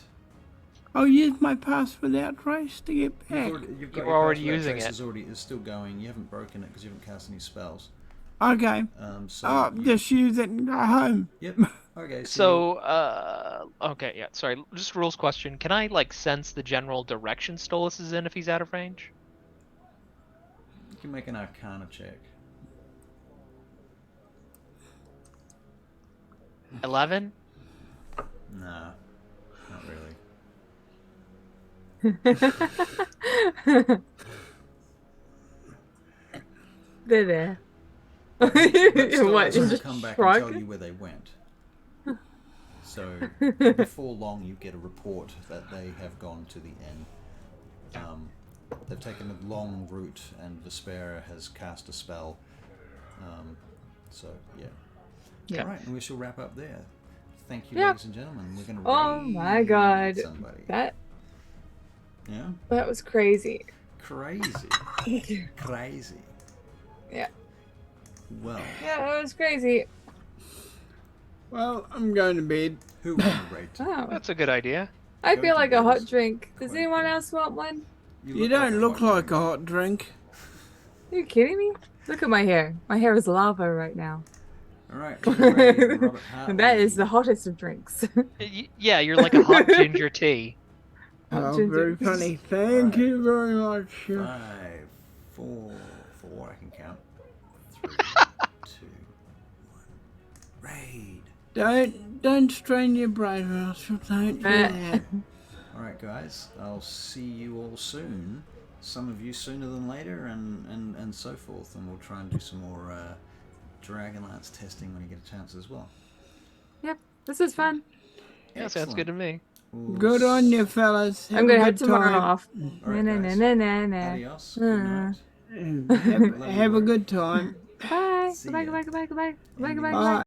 I'll use my pass without trace to get back. You're already using it. Is still going. You haven't broken it because you haven't cast any spells. Okay. Just use it and go home. Yep. Okay. Okay, yeah. Sorry, just rules question. Can I sense the general direction Stolas is in if he's out of range? You can make an Arcana check. 11? Nah, not really. They're there. But still, What? it's You going to just come back shrug? and tell you where they went. So before long, you get a report that they have gone to the inn. They've taken a long route, and Vespera has cast a spell. So yeah. Yeah. All right, and we shall wrap up there. Thank you, Yep. ladies and gentlemen. We're going to Oh my god. somebody. That Yeah. was crazy. Crazy. Crazy. Yeah. Well, Yeah, that was crazy. Well, I'm going to bed. who won the raid? Oh. That's a good idea. I Go feel to like bed a hot is drink. Does quite anyone good. else want one? You don't look like a drink. hot drink. Are you kidding me? Look at my hair. My hair is lava right now. All right. Robert And that is Hartley. the hottest of drinks. Yeah, you're like a hot ginger tea. Oh, Ginger. very funny. Thank you very much. 5, 4, I can count. 3, 2, 1. Raid. Don't strain your brain, Russell. Don't do that. All right, guys. I'll see you all soon. Some of you sooner than later, and so forth. And we'll try and do some more Dragonlance testing when you get a chance as well. Yep, this is fun. Yeah, sounds good to me. We'll Good on you, fellas. I'm gonna have a good tomorrow time. off. All right, Na, na, guys. na, na, na. Adios. Good night. Have a good time. Bye. See Goodbye, ya. goodbye, goodbye, goodbye. Goodbye, Ending goodbye, this goodbye. Bye.